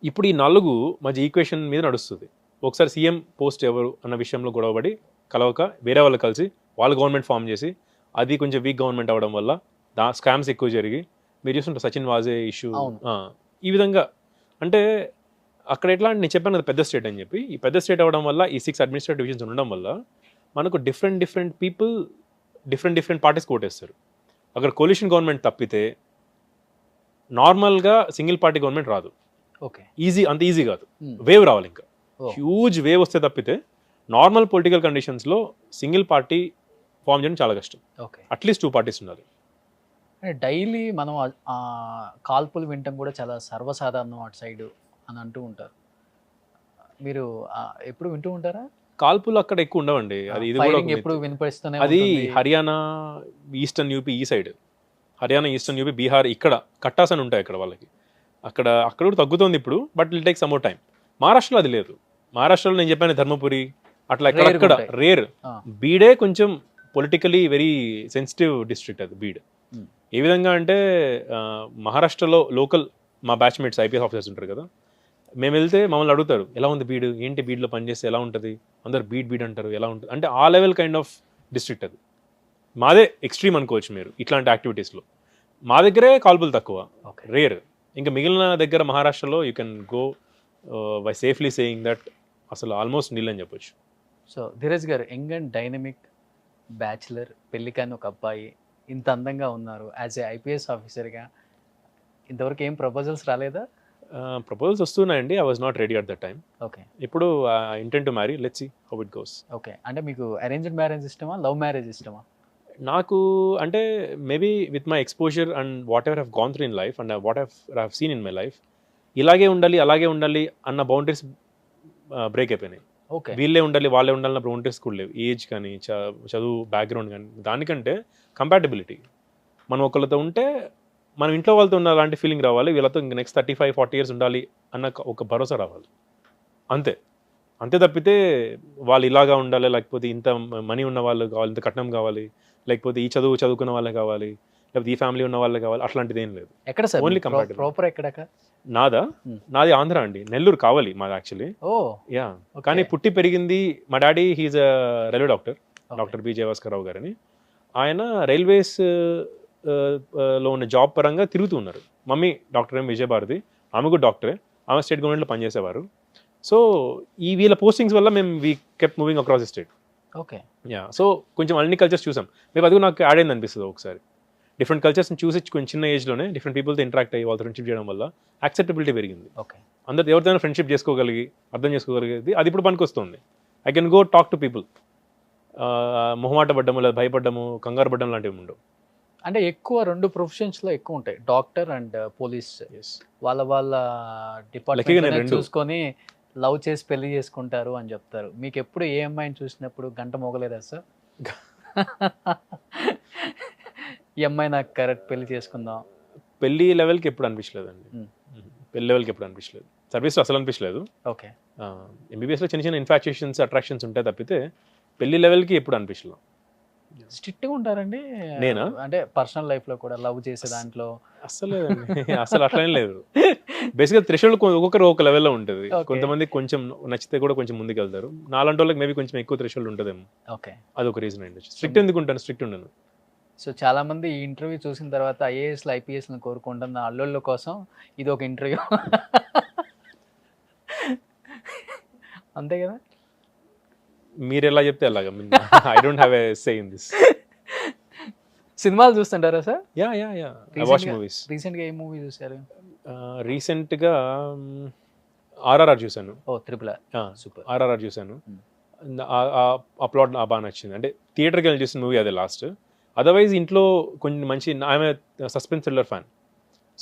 ఇప్పుడు ఈ 4 మధ్య ఈక్వేషన్ మీద నడుస్తుంది. ఒకసారి సీఎం పోస్ట్ ఎవరు అన్న విషయంలో గొడవపడి కలవక వేరే వాళ్ళు కలిసి వాళ్ళు గవర్నమెంట్ ఫామ్ చేసి, అది కొంచెం వీక్ గవర్నమెంట్ అవ్వడం వల్ల స్కామ్స్ ఎక్కువ జరిగి, మీరు చూస్తుంటారు సచిన్ వాజే ఇష్యూ, ఈ విధంగా. అంటే అక్కడ ఎట్లా అంటే నేను చెప్పాను కదా పెద్ద స్టేట్ అని చెప్పి, ఈ పెద్ద స్టేట్ అవ్వడం వల్ల ఈ 6 అడ్మినిస్ట్రేటివ్ డివిజన్స్ ఉండడం వల్ల మనకు డిఫరెంట్ పీపుల్ డిఫరెంట్ పార్టీస్ కోటేస్తారు. అక్కడ కోalition గవర్నమెంట్ తప్పితే నార్మల్గా సింగిల్ పార్టీ గవర్నమెంట్ రాదు. ఓకే, అంత ఈజీ కాదు, వేవ్ రావాలి, ఇంకా హ్యూజ్ వేవ్ వస్తే తప్పితే నార్మల్ పొలిటికల్ కండిషన్స్లో సింగిల్ పార్టీ ఫామ్ చేయడం చాలా కష్టం. ఓకే, అట్లీస్ట్ 2 పార్టీస్ ఉండాలి. డైలీ మనం కాల్పులు వినటం కూడా చాలా సర్వసాధారణం అటు సైడ్ అని అంటూ ఉంటారు. మీరు ఎప్పుడు వింటూ ఉంటారా? కాల్పులు అక్కడ ఎక్కువ ఉండవండి, అది ఇది కూడా ఎప్పుడు వినిపిస్తూనే అది హర్యానా, ఈస్టర్న్ యూపీ ఈ side, Haryana, eastern UP, Bihar, ఇక్కడ కట్టాస్ అని ఉంటాయి అక్కడ వాళ్ళకి. అక్కడ కూడా తగ్గుతుంది ఇప్పుడు, but it'll take some more time. మహారాష్ట్రలో అది లేదు. మహారాష్ట్రలో నేను చెప్పాను ధర్మపురి అట్లా ఎక్కడ రేర్. బీడే కొంచెం పొలిటికలీ వెరీ సెన్సిటివ్ డిస్ట్రిక్ట్ అది బీడ్. ఏ విధంగా అంటే మహారాష్ట్రలో లోకల్ మా బ్యాచ్మేట్స్ ఐపీఎస్ ఆఫీసర్స్ ఉంటారు కదా, మేము వెళ్తే మమ్మల్ని అడుగుతారు ఎలా ఉంది బీడ్, ఏంటి బీడ్లో పనిచేస్తే ఎలా ఉంటుంది, అందరు బీడ్ అంటారు, ఎలా ఉంటుంది అంటే ఆ లెవెల్ కైండ్ ఆఫ్ డిస్ట్రిక్ట్ అది. మాదే ఎక్స్ట్రీమ్ అనుకోవచ్చు మీరు ఇట్లాంటి యాక్టివిటీస్లో. మా దగ్గరే కాల్పులు తక్కువ, రేర్. ఇంకా మిగిలిన దగ్గర మహారాష్ట్రలో you can go by safely saying that అసలు ఆల్మోస్ట్ నీల్ అని చెప్పొచ్చు. సో ధీరజ్ గారు, యంగ్ అండ్ డైనమిక్ బ్యాచులర్, పెళ్లి కాని ఒక అబ్బాయి, ఇంత అందంగా ఉన్నారు. యాజ్ ఏ ఐపీఎస్ ఆఫీసర్గా ఇంతవరకు ఏం ప్రపోజల్స్ రాలేదా? ప్రపోజల్స్ వస్తున్నాయండి. I was not ready at that time. Okay, ఇప్పుడు intent to marry, let's see how it goes. Okay, అంటే మీకు అరేంజ్డ్ మ్యారేజ్ ఇష్టమా, లవ్ మ్యారేజ్ ఇష్టమా? నాకు అంటే maybe with my exposure and whatever have gone through in life and what have seen in my life, ఇలాగే ఉండాలి అలాగే ఉండాలి అన్న బౌండరీస్ బ్రేక్ అయిపోయినాయి. ఓకే, వీళ్ళే ఉండాలి వాళ్ళే ఉండాలన్న బౌండరీస్ కూడా లేవు. ఏజ్ కానీ చదువు బ్యాక్గ్రౌండ్ కానీ, దానికంటే కంపాటబిలిటీ. మనం ఒకళ్ళతో ఉంటే మనం ఇంట్లో వాళ్ళతో ఉన్న అలాంటి ఫీలింగ్ రావాలి, వీళ్ళతో ఇంక నెక్స్ట్ 35-40 ఇయర్స్ ఉండాలి అన్న ఒక భరోసా రావాలి. అంతే అంతే తప్పితే వాళ్ళు ఇలాగా ఉండాలి, లేకపోతే ఇంత మనీ ఉన్న వాళ్ళు కావాలి, ఇంత కట్నం కావాలి, లేకపోతే ఈ చదువుకున్న వాళ్ళే కావాలి, లేకపోతే ఈ ఫ్యామిలీ ఉన్న వాళ్ళే కావాలి, అట్లాంటిది ఏం లేదు. ఎక్కడ సార్ ఓన్లీ కంపారిటివ్. ప్రాపర్ ఎక్కడ? నాది ఆంధ్ర అండి, నెల్లూరు కావాలి మాది యాక్చువల్లీ. ఓ యా, కానీ పుట్టి పెరిగింది మా daddy he's railway doctor B Jayabhaskar Rao గారని. ఆయన రైల్వేస్ లో ఉన్న జాబ్ పరంగా తిరుగుతూ ఉన్నారు. మమ్మీ డాక్టర్ విజయభారతి, ఆమె కూడా డాక్టరే, ఆమె స్టేట్ గవర్నమెంట్లో పనిచేసేవారు. సో ఈ వీళ్ళ పోస్టింగ్స్ వల్ల మేము we kept moving across the state. Okay. Yeah, so కొంచెం అన్ని కల్చర్స్ చూసాం మేము. అది నాకు యాడ్ అయింది అనిపిస్తుంది ఒకసారి. డిఫరెంట్ కల్చర్స్ని చూసి కొంచెం చిన్న ఏజ్లోనే డిఫరెంట్ పీపుల్తో ఇంటరాక్ట్ అయ్యి వాళ్ళతో ఫ్రెండ్షిప్ చేయడం వల్ల యాక్సెప్టబిలిటీ పెరిగింది. ఓకే. అందరితో ఎవరితోనైనా ఫ్రెండ్షిప్ చేసుకోగలిగి అర్థం చేసుకోగలిగేది అది ఇప్పుడు పనికి వస్తుంది. I can go talk to people. మొహమాట పడ్డము, లేదా భయపడ్డము, కంగారు పడ్డం లాంటివి ఉండవు. అంటే ఎక్కువ 2 ప్రొఫెషన్స్లో ఎక్కువ ఉంటాయి, డాక్టర్ అండ్ పోలీస్. వాళ్ళ డిపార్ట్మెంట్ చూసుకొని లవ్ చేసి పెళ్లి చేసుకుంటారు అని చెప్తారు. మీకు ఎప్పుడు ఏ అమ్మాయిని చూసినప్పుడు గంట మోగలేదా సార్? ఈ అమ్మాయి నాకు కరెక్ట్, పెళ్లి చేసుకుందాం? పెళ్లి లెవెల్కి ఎప్పుడు అనిపించలేదండి. పెళ్లి లెవెల్కి ఎప్పుడు అనిపించలేదు, సర్వీస్లో అసలు అనిపించలేదు. ఓకే. ఎంబీబీఎస్లో చిన్న చిన్న ఇన్ఫాక్చుయేషన్స్, అట్రాక్షన్స్ ఉంటాయి తప్పితే పెళ్లి లెవెల్కి ఎప్పుడు అనిపించలేదు. స్ట్రిక్ట్గా ఉంటారండి నేనా? అంటే పర్సనల్ లైఫ్లో కూడా లవ్ చేసే దాంట్లో? అసలు అసలు అట్లనే లేదు. బేసిక్గా థ్రెషోల్డ్ ఒక్కొక్కరు ఒక లెవెల్లో ఉంటుంది. కొంతమంది కొంచెం నచ్చితే కూడా కొంచెం ముందుకు వెళ్తారు. నాలాంటి వాళ్ళకి మేబీ కొంచెం ఎక్కువ థ్రెషోల్డ్ ఉంటుందేమో. ఓకే. అది ఒక రీజన్ అండి. స్ట్రిక్ట్ ఎందుకు ఉంటాను? స్ట్రిక్ట్ ఉండను. సో చాలా మంది ఈ ఇంటర్వ్యూ చూసిన తర్వాత ఐఏఎస్లు ఐపీఎస్లను కోరుకుంటున్న అల్లుళ్ళ కోసం ఇది ఒక ఇంటర్వ్యూ. అంతే కదా? మీరు ఎలా చెప్తే అలాగా. I don't have a say in this. సినిమాలు చూస్తుంటారా sir? Yeah yeah yeah, I watch movies. రీసెంట్గా ఏ మూవీ చూసారు? రీసెంట్గా ఆర్ఆర్ఆర్ చూసాను. ఓ, ట్రిపుల్ ఆర్. సూపర్. ఆర్ఆర్ఆర్ చూసాను. ఆ ప్లాట్ బాగా నచ్చింది. అంటే థియేటర్కి వెళ్ళి చూసిన మూవీ అదే లాస్ట్. అదర్వైజ్ ఇంట్లో కొంచెం మంచి, ఆమె suspense thriller fan.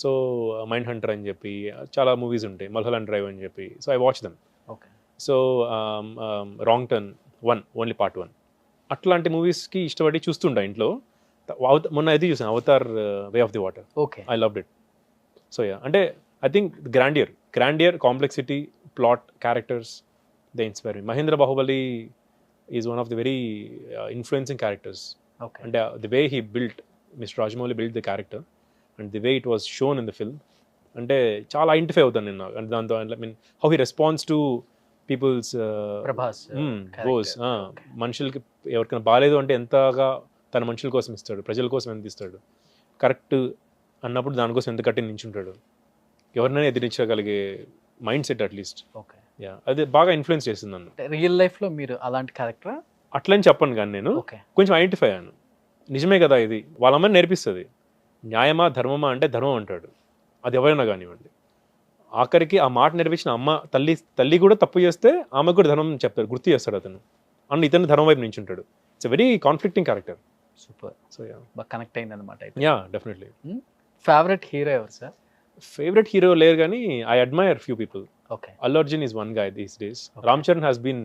So Mindhunter అని చెప్పి చాలా మూవీస్ ఉంటాయి, మల్హోలాండ్ డ్రైవ్ అని చెప్పి. So I watch them. Okay. So Wrong Turn 1 only part 1 అట్లాంటి మూవీస్కి ఇష్టపడి చూస్తుంటా ఇంట్లో. మొన్న అయితే చూసాను Avatar Way of the Water. Okay. I loved it. So yeah, అంటే I think grandeur complexity, plot, characters, they inspire me. Mahendra Baahubali is one of the very influencing characters. Okay. అంటే the way he built, mister Rajamouli built the character and the way it was shown in the film, అంటే చాలా identify అవుతాను నేను. అంటే దాంతో I mean how he response to peoples Prabhas goes. మనుషులకి ఎవరికైనా బాగాలేదు అంటే ఎంతగా తన మనుషుల కోసం ఇస్తాడు, ప్రజల కోసం ఎంత ఇస్తాడు, కరెక్ట్ అన్నప్పుడు దానికోసం ఎంత కట్టి నించుంటాడు, ఎవరినైనా ఎదిరించగలిగే mindset at least. Okay. Yeah, అది బాగా ఇన్ఫ్లుయెన్స్ చేస్తుంది నన్ను. రియల్ లైఫ్లో మీరు అలాంటి క్యారెక్టర్? అట్లని చెప్పను కానీ నేను కొంచెం ఐడెంటిఫై అయ్యాను. నిజమే కదా ఇది, వాళ్ళ అమ్మని నేర్పిస్తుంది. న్యాయమా ధర్మమా అంటే ధర్మం అంటాడు, అది ఎవరైనా కానివ్వండి. ఆఖరికి ఆ మాట నేర్పించిన అమ్మ, తల్లి కూడా తప్పు చేస్తే ఆమెకు కూడా ధర్మం చెప్తాడు, గుర్తు చేస్తాడు అతను. అండ్ ఇతను ధర్మం వైపు నించుంటాడు. It's very conflicting character. Super. So బాగా కనెక్ట్ అయింది అనమాట. Yeah, definitely. ఫేవరెట్ హీరో ఎవరు సార్? ఫేవరెట్ హీరో లేరు కానీ I admire few people. Okay. Allu Arjun is one guy these days. Ram Charan has been,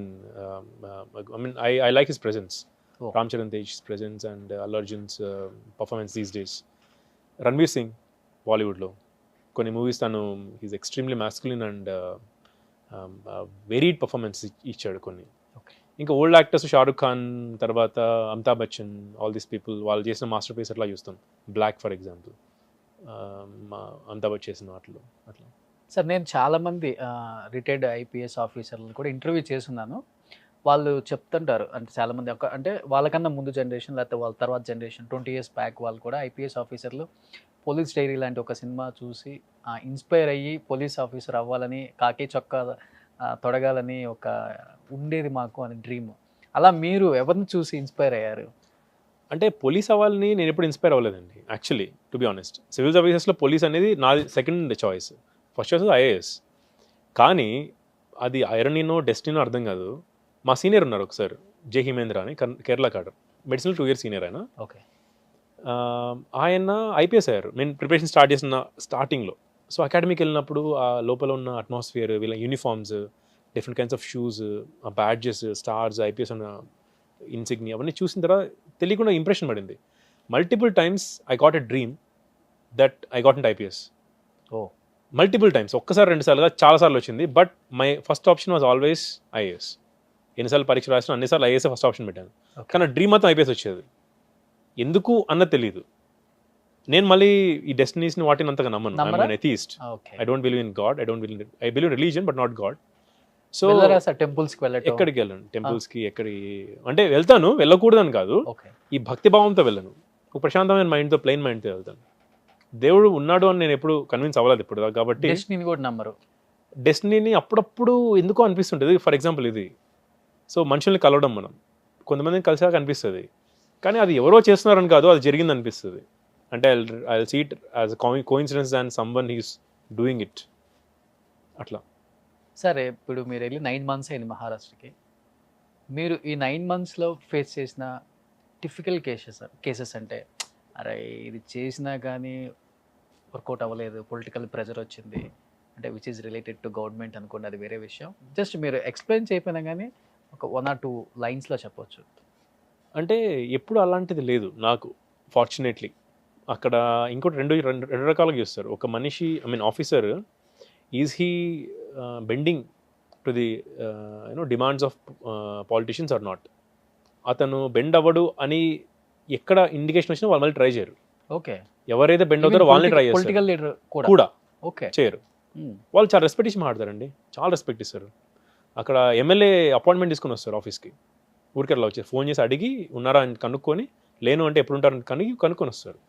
I mean, I like his presence. Ram Charan Tej's presence and Allu Arjun's performance these days. Ranveer Singh, Bollywood lo కొన్ని movies తను he's extremely masculine and worried performance ఇచ్చాడు కొన్ని. ఇంకా old actors Shahrukh Khan తర్వాత Amitabh Bachchan, all these people వాళ్ళు చేసిన master piece అట్లా చూస్తాం. Block for example, Amitabh Bachchan చేసిన వాటిలో అట్లా. సార్ నేను చాలామంది రిటైర్డ్ ఐపీఎస్ ఆఫీసర్లను కూడా ఇంటర్వ్యూ చేస్తున్నాను. వాళ్ళు చెప్తుంటారు, అంటే చాలామంది అంటే వాళ్ళకన్నా ముందు జనరేషన్ లేకపోతే వాళ్ళ తర్వాత జనరేషన్ 20 years బ్యాక్ వాళ్ళు కూడా ఐపీఎస్ ఆఫీసర్లు పోలీస్ డైరీ లాంటి ఒక సినిమా చూసి ఇన్స్పైర్ అయ్యి పోలీస్ ఆఫీసర్ అవ్వాలని, కాకి చొక్కా తొడగాలని ఒక ఉండేది మాకు అని డ్రీమ్. అలా మీరు ఎవరిని చూసి ఇన్స్పైర్ అయ్యారు? అంటే పోలీస్ అవ్వాలని నేను ఎప్పుడు ఇన్స్పైర్ అవ్వలేదండి actually, to be honest. Civil సర్వీసెస్లో పోలీస్ అనేది నాది second choice. First choice IAS. కానీ అది ఐరనీనో డెస్టినో అర్థం కాదు. మా సీనియర్ ఉన్నారు ఒకసారి, జే హిమేంద్ర అని, Kerala cadre, medicine 2 years senior ఆయన. ఓకే. ఆయన ఐపీఎస్ అయ్యారు నేను ప్రిపరేషన్ స్టార్ట్ చేసిన స్టార్టింగ్లో. సో అకాడమీకి వెళ్ళినప్పుడు ఆ లోపల ఉన్న అట్మాస్ఫియర్, వీళ్ళ uniforms, different kinds of shoes, ఆ బ్యాడ్జెస్, స్టార్స్, ఐపీఎస్ ఉన్న ఇన్సిగ్ని అవన్నీ చూసిన తర్వాత తెలియకుండా ఇంప్రెషన్ పడింది. Multiple times I got a dream that I got in IPS. Oh multiple times, ఒక్కసారి 2 సార్లుగా చాలా సార్లు వచ్చింది. But my first option was always IAS. ఎన్నిసార్లు పరీక్ష రాసిన అన్నిసార్లు ఐఏఎస్ ఫస్ట్ ఆప్షన్ పెట్టాను. కానీ డ్రీమ్ మాత్రం ఐపీఎస్ వచ్చేది. ఎందుకు అన్నది తెలియదు. నేను మళ్ళీ ఈ డెస్టినీస్ని వాటిని అంతగా నమ్మను. I'm atheist. Okay. I don't believe in God. I believe religion but not God. So టెంపుల్స్కి వెళ్ళటం, ఎక్కడికి వెళ్ళను, టెంపుల్స్కి అంటే వెళ్తాను, వెళ్ళకూడదని కాదు, ఓకే, ఈ భక్తి భావంతో వెళ్ళను. ఒక ప్రశాంతమైన మైండ్తో, ప్లెయిన్ మైండ్తో వెళ్తాను. దేవుడు ఉన్నాడు అని నేను ఎప్పుడు కన్విన్స్ అవ్వలేదు ఇప్పుడు దాకా. కాబట్టి డెస్టినీని కూడా నమ్మరు. డెస్టినీని అప్పుడప్పుడు ఎందుకో అనిపిస్తుంటుంది. ఫర్ ఎగ్జాంపుల్ ఇది, సో మనుషుల్ని కలవడం, మనం కొంతమందిని కలిసాక అనిపిస్తుంది, కానీ అది ఎవరో చేస్తున్నారని కాదు, అది జరిగింది అనిపిస్తుంది. అంటే I see it as coincidence and someone he's doing it అట్లా. సరే, ఇప్పుడు మీరు వెళ్ళి 9 months అయింది మహారాష్ట్రకి. మీరు ఈ 9 monthsలో ఫేస్ చేసిన డిఫికల్ట్ కేసెస్ అంటే, అరే ఇది చేసినా కానీ వర్కౌట్ అవ్వలేదు, పొలిటికల్ ప్రెజర్ వచ్చింది అంటే, which is related to government అనుకోండి, అది వేరే విషయం. జస్ట్ మీరు ఎక్స్ప్లెయిన్ చేయకపోయినా కానీ ఒక 1 or 2 లైన్స్లో చెప్పొచ్చు. అంటే ఎప్పుడు అలాంటిది లేదు నాకు, ఫార్చునేట్లీ. అక్కడ ఇంకోటి రెండు రకాలుగా చూస్తారు. ఒక మనిషి, I mean officer, is he bending to the demands of politicians or not. అతను బెండ్ అవ్వడు అని ఎక్కడ ఇండికేషన్ వచ్చినా వాళ్ళు మళ్ళీ ట్రై చేయరు. ఓకే. ఎవరైతే బెండ్ అవుతారో వాళ్ళని ట్రై చేస్తారు. పొలిటికల్ లీడర్ కూడా ఓకే చేయరు. వాళ్ళు చాలా రెస్పెక్ట్ ఇచ్చి మాట్లాడతారండి, చాలా రెస్పెక్ట్ ఇస్తారు. అక్కడ ఎమ్మెల్యే అపాయింట్మెంట్ తీసుకుని వస్తారు ఆఫీస్కి, ఊరికి అట్లా వచ్చి ఫోన్ చేసి అడిగి ఉన్నారా అని కనుక్కొని, లేను అంటే ఎప్పుడు ఉంటారని కనుక్కొని వస్తారు.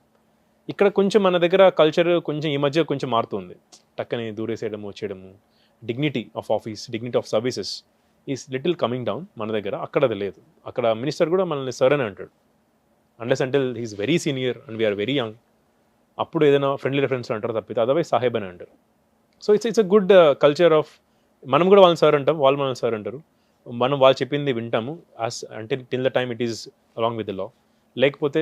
ఇక్కడ కొంచెం మన దగ్గర కల్చర్ కొంచెం ఈ మధ్య కొంచెం మారుతుంది. టక్కని దూరేసేయడము, వచ్చేయడము. Dignity of office, dignity of services is little coming down మన దగ్గర. అక్కడ అది లేదు. అక్కడ మినిస్టర్ కూడా మనల్ని సర్ అని అంటాడు, unless until he's very senior and we're very young. అప్పుడు ఏదైనా ఫ్రెండ్లీ రెఫరెన్స్ అంటారు తప్పితే అదర్వైజ్ సాహెబ్ అని అంటారు. So it's a good culture of, మనం కూడా వాళ్ళని సార్ అంటాం, వాళ్ళు మనల్ని సార్ అంటారు. మనం వాళ్ళు చెప్పింది వింటాము అంటే till the time it is along with the law. లేకపోతే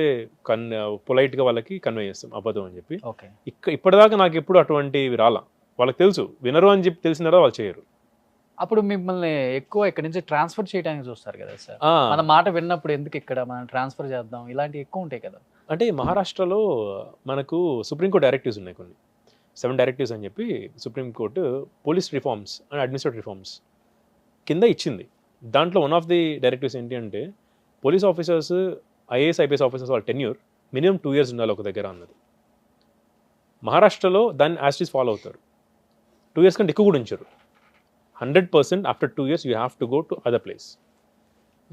పొలైట్గా వాళ్ళకి కన్వే చేస్తాం అబద్ధం అని చెప్పి. ఓకే. ఇప్పటిదాకా నాకు ఎప్పుడు అటువంటివి రాలా. వాళ్ళకి తెలుసు, వినరు అని చెప్పి తెలిసిన తర్వాత వాళ్ళు చేయరు. అప్పుడు మిమ్మల్ని ఎక్కువ ఇక్కడ నుంచి ట్రాన్స్ఫర్ చేయడానికి చూస్తారు కదా సార్. మన మాట విన్నప్పుడు ఎందుకు ఇక్కడ మనం ట్రాన్స్ఫర్ చేద్దాం, ఇలాంటివి ఎక్కువ ఉంటాయి కదా. అంటే మహారాష్ట్రలో మనకు సుప్రీంకోర్టు డైరెక్టివ్స్ ఉన్నాయి, కొన్ని 7 డైరెక్టివ్స్ అని చెప్పి supreme court police reforms and administrative reforms కింద ఇచ్చింది. దాంట్లో వన్ ఆఫ్ ది డైరెక్టివ్స్ ఏంటి అంటే, police officers, IAS IPS officers వాళ్ళ టెన్యూర్ మినిమం 2 years ఉండాలి ఒక దగ్గర అన్నది. మహారాష్ట్రలో దాన్ని యాస్టీస్ ఫాలో అవుతారు. 2 years కంటే ఎక్కువ కూడా ఉంచారు. 100% after 2 years you have to go to other place.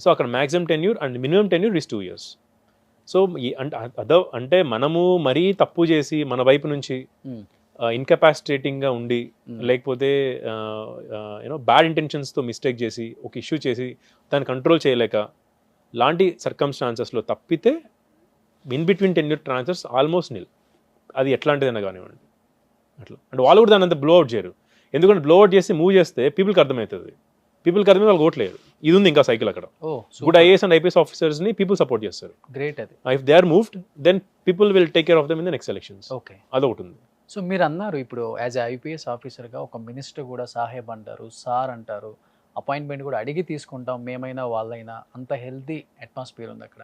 So అక్కడ maximum tenure and minimum tenure is 2 years. So అంటే మనము మరీ తప్పు చేసి మన వైపు నుంచి ఇన్కెపాసిటేటింగ్గా ఉండి, లేకపోతే బ్యాడ్ ఇంటెన్షన్స్తో మిస్టేక్ చేసి ఒక ఇష్యూ చేసి దాన్ని కంట్రోల్ చేయలేక లాంటి సర్కమ్స్టాన్సెస్లో తప్పితే in between tenure transfers almost నిల్. అది ఎట్లాంటిదైనా కానివ్వండి అట్లా. అంటే వాళ్ళు కూడా దాన్ని అంత బ్లో అవుట్ చేయరు. ఎందుకంటే బ్లో అవుట్ చేసి మూవ్ చేస్తే పీపుల్కి అర్థమవుతుంది, పీపుల్కి అర్థమైతే వాళ్ళు ఓట్లేదు. ఇది ఉంది ఇంకా సైకిల్ అక్కడ. గుడ్ ఐఏఎస్ అండ్ ఐపీఎస్ ఆఫీసర్స్ని పీపుల్ సపోర్ట్ చేస్తారు. గ్రేట్. అది if they are moved then people will take care of them in the next elections. Okay. అదొకటి ఉంది. సో మీరు అన్నారు ఇప్పుడు యాజ్ ఐపీఎస్ ఆఫీసర్గా ఒక మినిస్టర్ కూడా సాహెబ్ అంటారు, సార్ అంటారు, అపాయింట్మెంట్ కూడా అడిగి తీసుకుంటాం, మేమైనా వాళ్ళైనా, అంత హెల్తీ అట్మాస్ఫియర్ ఉంది అక్కడ.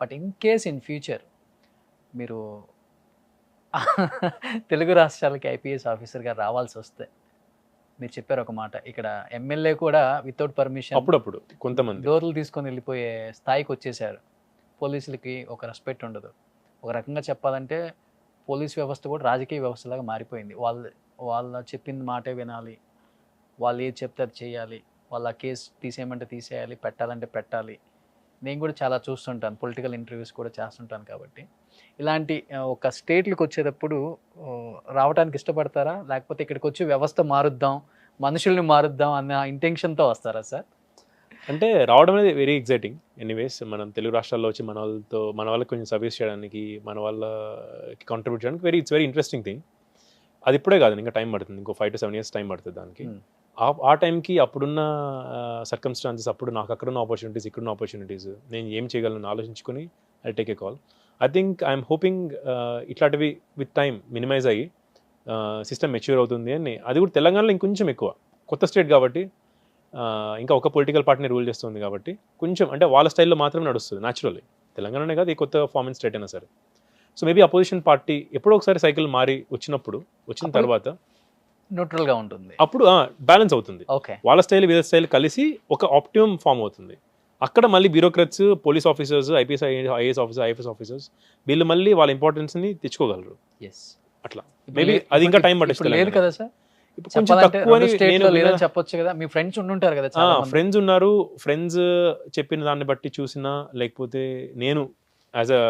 But in case in future మీరు తెలుగు రాష్ట్రాలకి ఐపీఎస్ ఆఫీసర్గా రావాల్సి వస్తే, మీరు చెప్పారు ఒక మాట, ఇక్కడ ఎమ్మెల్యే కూడా వితౌట్ పర్మిషన్ అప్పుడప్పుడు కొంతమంది డోర్లు తీసుకొని వెళ్ళిపోయే స్థాయికి వచ్చేసారు. పోలీసులకి ఒక రెస్పెక్ట్ ఉండదు. ఒక రకంగా చెప్పాలంటే పోలీస్ వ్యవస్థ కూడా రాజకీయ వ్యవస్థలాగా మారిపోయింది. వాళ్ళ చెప్పిన మాటే వినాలి, వాళ్ళు ఏది చెప్తే అది చేయాలి, వాళ్ళ కేసు తీసేయమంటే తీసేయాలి, పెట్టాలంటే పెట్టాలి. నేను కూడా చాలా చూస్తుంటాను, పొలిటికల్ ఇంటర్వ్యూస్ కూడా చేస్తుంటాను. కాబట్టి ఇలాంటి ఒక స్టేట్లకు వచ్చేటప్పుడు రావడానికి ఇష్టపడతారా, లేకపోతే ఇక్కడికి వచ్చి వ్యవస్థ మారుద్దాం, మనుషుల్ని మారుద్దాం అన్న ఇంటెన్షన్తో వస్తారా సార్? అంటే రావడం అనేది వెరీ ఎగ్జైటింగ్. ఎనీవేస్ మనం తెలుగు రాష్ట్రాల్లో వచ్చి మన వాళ్ళకి కొంచెం సర్వీస్ చేయడానికి, మన వాళ్ళకి కాంట్రిబ్యూట్ చేయడానికి ఇట్స్ వెరీ ఇంట్రెస్టింగ్ థింగ్. అది ఇప్పుడే కాదు, ఇంకా టైం పడుతుంది, ఇంకో 5 to 7 years టైం పడుతుంది దానికి. ఆ టైంకి అప్పుడున్న సర్కమ్స్టాన్సెస్, అప్పుడు నాకు అక్కడున్న ఆపర్చునిటీస్, ఇక్కడున్న ఆపర్చునిటీస్, నేను ఏం చేయగలను ఆలోచించుకొని I take a call. I think I'm hoping ఇట్లాంటివి విత్ టైం మినిమైజ్ అయ్యి సిస్టమ్ మెచ్యూర్ అవుతుంది అని. అది కూడా తెలంగాణలో ఇంకొంచెం ఎక్కువ, కొత్త స్టేట్ కాబట్టి, ఇంకా ఒక పొలిటికల్ పార్టీని రూల్ చేస్తుంది కాబట్టి కొంచెం అంటే వాళ్ళ స్టైల్లో మాత్రమే నడుస్తుంది న్యాచురల్లీ. తెలంగాణనే కాదు, ఈ కొత్త ఫార్మన్ స్టేట్ అయినా సరే. సో మేబీ అపోజిషన్ పార్టీ ఎప్పుడో ఒకసారి సైకిల్ మారి వచ్చిన తర్వాత న్యూట్రల్ గా ఉంటుంది. అప్పుడు బ్యాలెన్స్ అవుతుంది. ఓకే, వాళ్ళ స్టైల్ వీళ్ళ స్టైల్ కలిసి ఒక ఆప్టిమం ఫామ్ అవుతుంది. అక్కడ మళ్ళీ bureaucrats, police officers, IPS IAS officer, IFS officers వీళ్ళు మళ్ళీ వాళ్ళ ఇంపార్టెన్స్ని తెచ్చుకోగలరు. ఎస్, అట్లా మేబీ అది ఇంకా టైం పట్టిస్తుంది. లేదు కదా సార్, ఇప్పుడు కొంచెం తక్కువ అని నేను లేదని చెప్పొచ్చు కదా. మీ ఫ్రెండ్స్ ఉండుంటారు కదా, ఫ్రెండ్స్ ఉన్నారు. ఫ్రెండ్స్ చెప్పిన దాన్ని బట్టి చూసినా, లేకపోతే నేను as a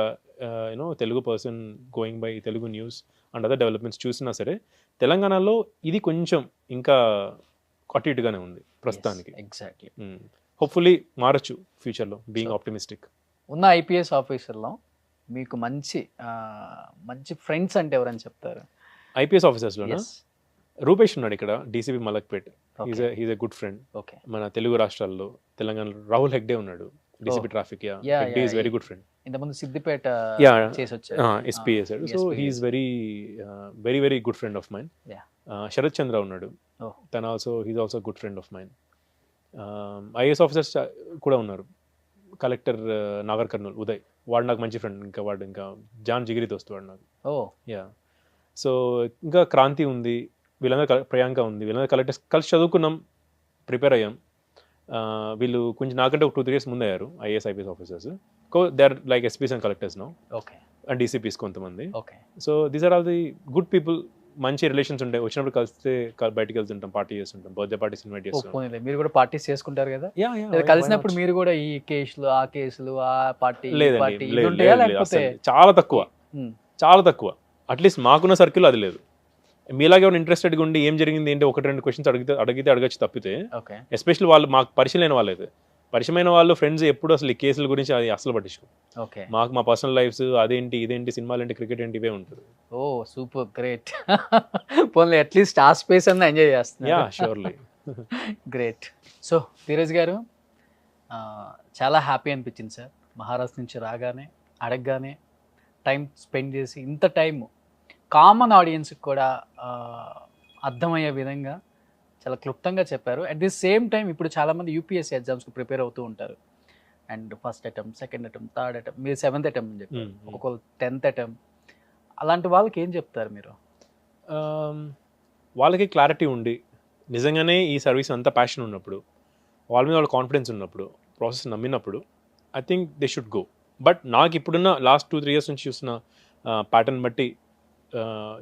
Telugu person going by Telugu news and other developments చూసినా సరే తెలంగాణలో ఇది కొంచెం ఇంకా అటు ఇటుగానే ఉంది ప్రస్తుతానికి. ఎగ్జాక్ట్లీ. హోప్ఫుల్లీ మారచ్చు ఫ్యూచర్లో, బీయింగ్ ఆప్టిమిస్టిక్. ఉన్న ఐపీఎస్ ఆఫీసర్లో మీకు మంచి ఫ్రెండ్స్ అంటే ఎవరని చెప్తారు? ఐపీఎస్ ఆఫీసర్స్లో రూపేష్ ఉన్నాడు ఇక్కడ, DCP Malakpet. He's a good friend. Okay, మన తెలుగు రాష్ట్రాల్లో తెలంగాణలో రాహుల్ హెగ్డే ఉన్నాడు, DCP traffic. Hegde is very good friend. ఇంతకుముందు సిద్దిపేట చేసి వచ్చారు, ఎస్పీ చేశాడు. So he's very very very good friend of mine. Sharath Chandra ఉన్నాడు, తను he's also good friend of mine. IAS officers కూడా ఉన్నారు. కలెక్టర్ నాగర్ కర్నూల్ ఉదయ్, వాడు నాకు మంచి ఫ్రెండ్. ఇంకా జాన్ జిగిరి దోస్తు వాడు నాకు. సో ఇంకా క్రాంతి ఉంది, వీళ్ళందరూ ప్రియాంక ఉంది, వీళ్ళందరూ కలెక్టర్స్ కలిసి చదువుకున్నాం, ప్రిపేర్ అయ్యాం. వీళ్ళు కొంచెం నాకంటే ఒక 2-3 years ముందు అయ్యారు IAS IPS officers. They are like SPs and collectors now. Okay, and DCPs కొంతమంది. Okay. So these are all the good people. మంచి రిలేషన్స్ ఉంటాయి, వచ్చినప్పుడు కలిస్తే బయటకు వెళ్తుంటాం, పార్టీ చేస్తుంటాం, బర్త్డే పార్టీస్ ఇన్వైట్ చేస్తుంటాం. మీరు కూడా పార్టీస్ చేసుకుంటారు కదా, కలిసినప్పుడు మీరు కూడా ఈ కేసులు ఆ కేసులు ఆ పార్టీ చాలా తక్కువ. అట్లీస్ట్ మాకున్న సర్కిల్ అది లేదు. మీలాగే ఏమైనా ఇంట్రెస్టెడ్గా ఉండి ఏం జరిగింది ఏంటి 1-2 questions అడిగితే అడగచ్చు తప్పితే, ఎస్పెషల్లీ వాళ్ళు మాకు పరిచయం వాళ్ళైతే, పరిచయమైన వాళ్ళు ఫ్రెండ్స్ ఎప్పుడు అసలు ఈ కేసుల గురించి అది అసలు పట్టించుకో. మాకు మా పర్సనల్ లైఫ్స్ అదేంటి ఇదేంటి సినిమాలు ఏంటి క్రికెట్ ఏంటి ఇవే ఉంటుంది. ఓ సూపర్, గ్రేట్. పోన్లే అట్లీస్ట్ ఆ స్పేస్ అన్న ఎంజాయ్ చేస్తున్నారు. Yeah surely. Great. So Dheeraj గారు, చాలా హ్యాపీ అనిపించింది సార్. మహారాష్ట్ర నుంచి రాగానే అడగగానే టైం స్పెండ్ చేసి ఇంత టైం కామన్ ఆడియన్స్కి కూడా అర్థమయ్యే విధంగా చాలా క్లుప్తంగా చెప్పారు. అట్ ది సేమ్ టైం ఇప్పుడు చాలామంది యూపీఎస్సీ ఎగ్జామ్స్కి ప్రిపేర్ అవుతూ ఉంటారు. And first attempt, second attempt, third attempt, మీరు 7th అటెంప్ట్ అని చెప్పారు, ఒక్కొక్కరు 10th అటెంప్ట్. అలాంటి వాళ్ళకి ఏం చెప్తారు మీరు? వాళ్ళకి క్లారిటీ ఉండి నిజంగానే ఈ సర్వీస్ అంతా ప్యాషన్ ఉన్నప్పుడు, వాళ్ళ మీద వాళ్ళ కాన్ఫిడెన్స్ ఉన్నప్పుడు, ప్రాసెస్ నమ్మినప్పుడు I think they should go. But నాకు ఇప్పుడున్న లాస్ట్ 2-3 years నుంచి చూసిన ప్యాటర్న్ బట్టి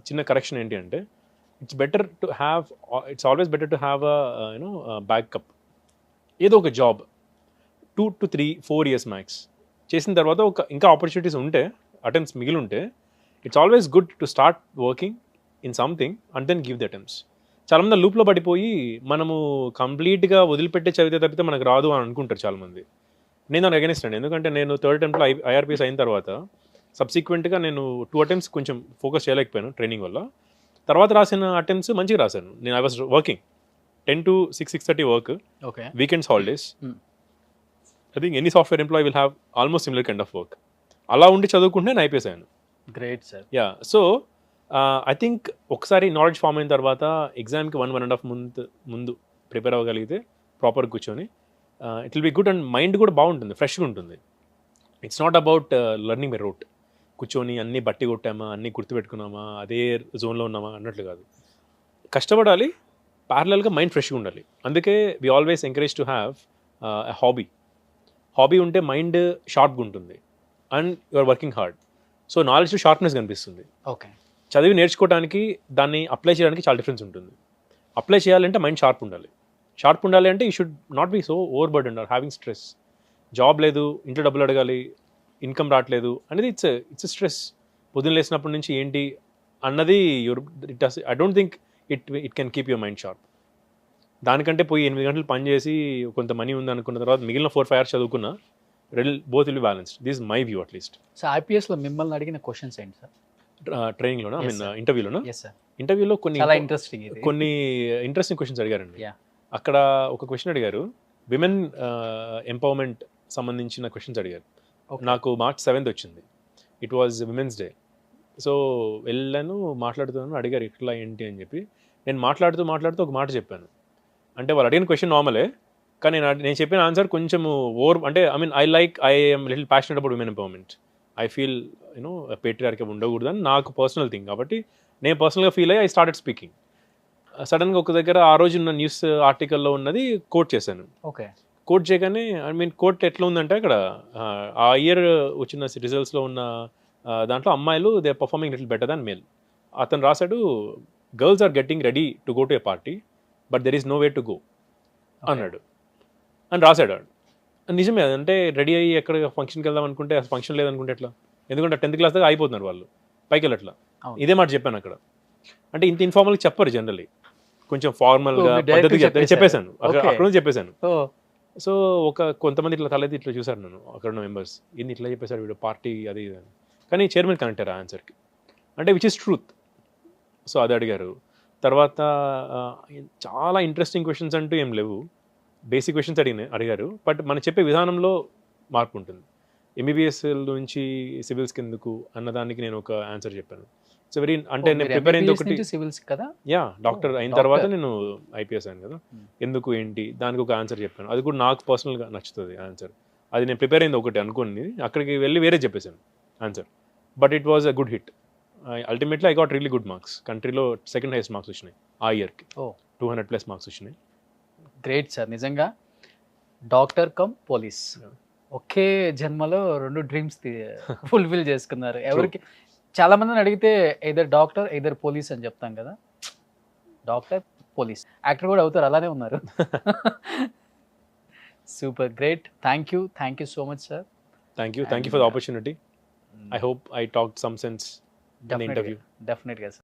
చిన్న కరెక్షన్ ఏంటి అంటే, it's always better to have backup. ఏదో ఒక జాబ్ 2 to 3-4 years మ్యాక్స్ చేసిన తర్వాత ఇంకా ఆపర్చునిటీస్ ఉంటే, అటెంప్ట్స్ మిగిలి ఉంటే, it's always good to start working in something and then give the attempts. చాలామంది లూప్లో పడిపోయి మనము కంప్లీట్గా వదిలిపెట్టే చదివితే తప్పితే మనకు రాదు అని అనుకుంటారు చాలామంది. నేను దాన్ని అగెనిస్ట్ అండి. ఎందుకంటే నేను 3rd అటెంప్ట్లో ఐఆర్పీఎస్ అయిన తర్వాత సబ్సిక్వెంట్గా నేను 2 attempts కొంచెం ఫోకస్ చేయలేకపోయాను ట్రైనింగ్ వల్ల. తర్వాత రాసిన అటెంప్ట్స్ మంచిగా రాశాను. నేను I was working 10 to 6-6:30 work, weekends, holidays. I think any software employee will have almost similar kind of work. అలా ఉండి చదువుకుంటే నేను ఐపీఎస్ అయ్యాను. Great sir. Yeah, so I think ఒకసారి నాలెడ్జ్ ఫామ్ అయిన తర్వాత ఎగ్జామ్కి 1.5 months ముందు ప్రిపేర్ అవ్వగలిగితే ప్రాపర్ కూర్చొని it will be good. And mind కూడా బాగుంటుంది, ఫ్రెష్గా ఉంటుంది. It's not about learning by wrote, కూర్చొని అన్నీ బట్టి కొట్టామా, అన్నీ గుర్తుపెట్టుకున్నామా, అదే జోన్లో ఉన్నామా అన్నట్లు కాదు. కష్టపడాలి, ప్యారలల్గా మైండ్ ఫ్రెష్గా ఉండాలి. అందుకే we always encourage to have a hobby ఉంటే మైండ్ షార్ప్గా ఉంటుంది and you are working hard. So knowledge sharpness కనిపిస్తుంది. ఓకే, చదివి నేర్చుకోవడానికి దాన్ని అప్లై చేయడానికి చాలా డిఫరెన్స్ ఉంటుంది. అప్లై చేయాలంటే మైండ్ షార్ప్ ఉండాలి. షార్ప్ ఉండాలి అంటే you should not be so over burden or having stress. Job లేదు, ఇంట్లో డబ్బులు అడగాలి, ఇన్కమ్ రావట్లేదు అనేది ఇట్స్ స్ట్రెస్. పొద్దున్న లేసినప్పటి నుంచి ఏంటి అన్నది I don't think it can keep your mind sharp. దానికంటే పోయి 8 గంటలు పని చేసి కొంత మనీ ఉంది అనుకున్న తర్వాత మిగిలిన 4-5 hours చదువుకున్నా both will be balanced. This my view at least. So ఐపీఎస్లో మిమ్మల్ని అడిగిన క్వశ్చన్స్ ఏంటి సార్? ట్రైనింగ్లోనా, ఐ మీన్ ఇంటర్వ్యూలోనా? ఇంటర్వ్యూలో కొన్ని ఇంట్రెస్టింగ్ క్వశ్చన్స్ అడిగారండి. అక్కడ ఒక క్వశ్చన్ అడిగారు, విమెన్ ఎంపవర్మెంట్ సంబంధించిన క్వశ్చన్స్ అడిగారు. నాకు March 7th వచ్చింది, it was women's day. So వెళ్ళాను, మాట్లాడుతున్నాను, అడిగారు ఇట్లా ఏంటి అని చెప్పి. నేను మాట్లాడుతూ ఒక మాట చెప్పాను. అంటే వాళ్ళు అడిగిన క్వశ్చన్ నార్మలే, కానీ నేను చెప్పిన ఆన్సర్ కొంచెము ఓవర్, అంటే I mean I am little passionate about women empowerment. I feel you know patriarchy ఉండకూడదు అని నాకు పర్సనల్ థింగ్. కాబట్టి నేను పర్సనల్గా ఫీల్ అయ్యి ఐ స్టార్టెడ్ స్పీకింగ్. సడన్గా ఒక దగ్గర ఆ రోజు ఉన్న న్యూస్ ఆర్టికల్లో ఉన్నది కోట్ చేశాను. ఓకే. కోట్ చేయగానే ఐ మీన్ కోట్ ఎట్లా ఉందంటే అక్కడ ఆ ఇయర్ వచ్చిన రిజల్ట్స్లో ఉన్న దాంట్లో అమ్మాయిలు they are performing little better than male. అతను రాశాడు girls are getting ready to go to a party but there is no way to go అన్నాడు అని రాశాడు వాడు. నిజమే, అదంటే రెడీ అయ్యి ఎక్కడ ఫంక్షన్కి వెళ్దాం అనుకుంటే అసలు ఫంక్షన్ లేదనుకుంటే ఎట్లా? ఎందుకంటే 10th క్లాస్ దాకా అయిపోతున్నారు వాళ్ళు, పైకి వెళ్ళట్లా. అవును. ఇదే మాట చెప్పాను అక్కడ. అంటే ఇంత ఇన్ఫార్మల్గా చెప్పరు జనరల్లీ, కొంచెం ఫార్మల్గా మీరు direct పద్ధతిగా చెప్పేశారు. చెప్పేశాను Okay. అక్కడ నుంచి చెప్పేశాను. ఓ సో కొంతమంది ఇట్లా తలెత్తి ఇట్లా చూసారు నన్ను, అక్కడ ఉన్న మెంబర్స్, ఏంది ఇట్లా చెప్పేశారు వీడు పార్టీ అది ఇది అని. కానీ చైర్మన్ కనెక్ట్ అయ్యారు ఆ ఆన్సర్కి, అంటే విచ్ ఇస్ ట్రూత్. సో అది అడిగారు. తర్వాత చాలా ఇంట్రెస్టింగ్ క్వశ్చన్స్ అంటూ ఏం లేవు, బేసిక్ క్వశ్చన్స్ అడిగారు. బట్ మనం చెప్పే విధానంలో మార్పు ఉంటుంది. ఎంబీబీఎస్ నుంచి సివిల్స్ కిందకు అన్నదానికి నేను ఒక ఆన్సర్ చెప్పాను. సో వెరీ, అంటే నేను ప్రిపేర్ అయింది ఒకటి, సివిల్స్ కదా. డాక్టర్ అయిన తర్వాత నేను ఐపీఎస్ అయ్యాను కదా, ఎందుకు ఏంటి దానికి ఒక ఆన్సర్ చెప్పాను. అది కూడా నాకు పర్సనల్గా నచ్చుతుంది ఆన్సర్. అది నేను ప్రిపేర్ అయింది ఒకటి అనుకోండి, అక్కడికి వెళ్ళి వేరే చెప్పేశాను answer. But it was a good hit. Ultimately I got really good marks. కంట్రీలో సెకండ్ హైయెస్ట్ మార్క్స్ వచ్చినాయి ఆ ఇయర్కి. 200+ మార్క్స్ వచ్చినాయి. గ్రేట్ సార్, నిజంగా డాక్టర్ కమ్ పోలీస్ ఒకే జన్మలో 2 డ్రీమ్స్ ఫుల్ఫిల్ చేసుకున్నారు. ఎవరికి చాలా మందిని అడిగితే ఎయిదర్ డాక్టర్ ఎయిదర్ పోలీస్ అని చెప్తాం కదా, డాక్టర్ పోలీస్ యాక్టర్ కూడా అవుతారు, అలానే ఉన్నారు. Super great. Thank you so much sir. Thank you for the opportunity. I hope I talked some sense in the interview. డెఫినెట్గా సార్.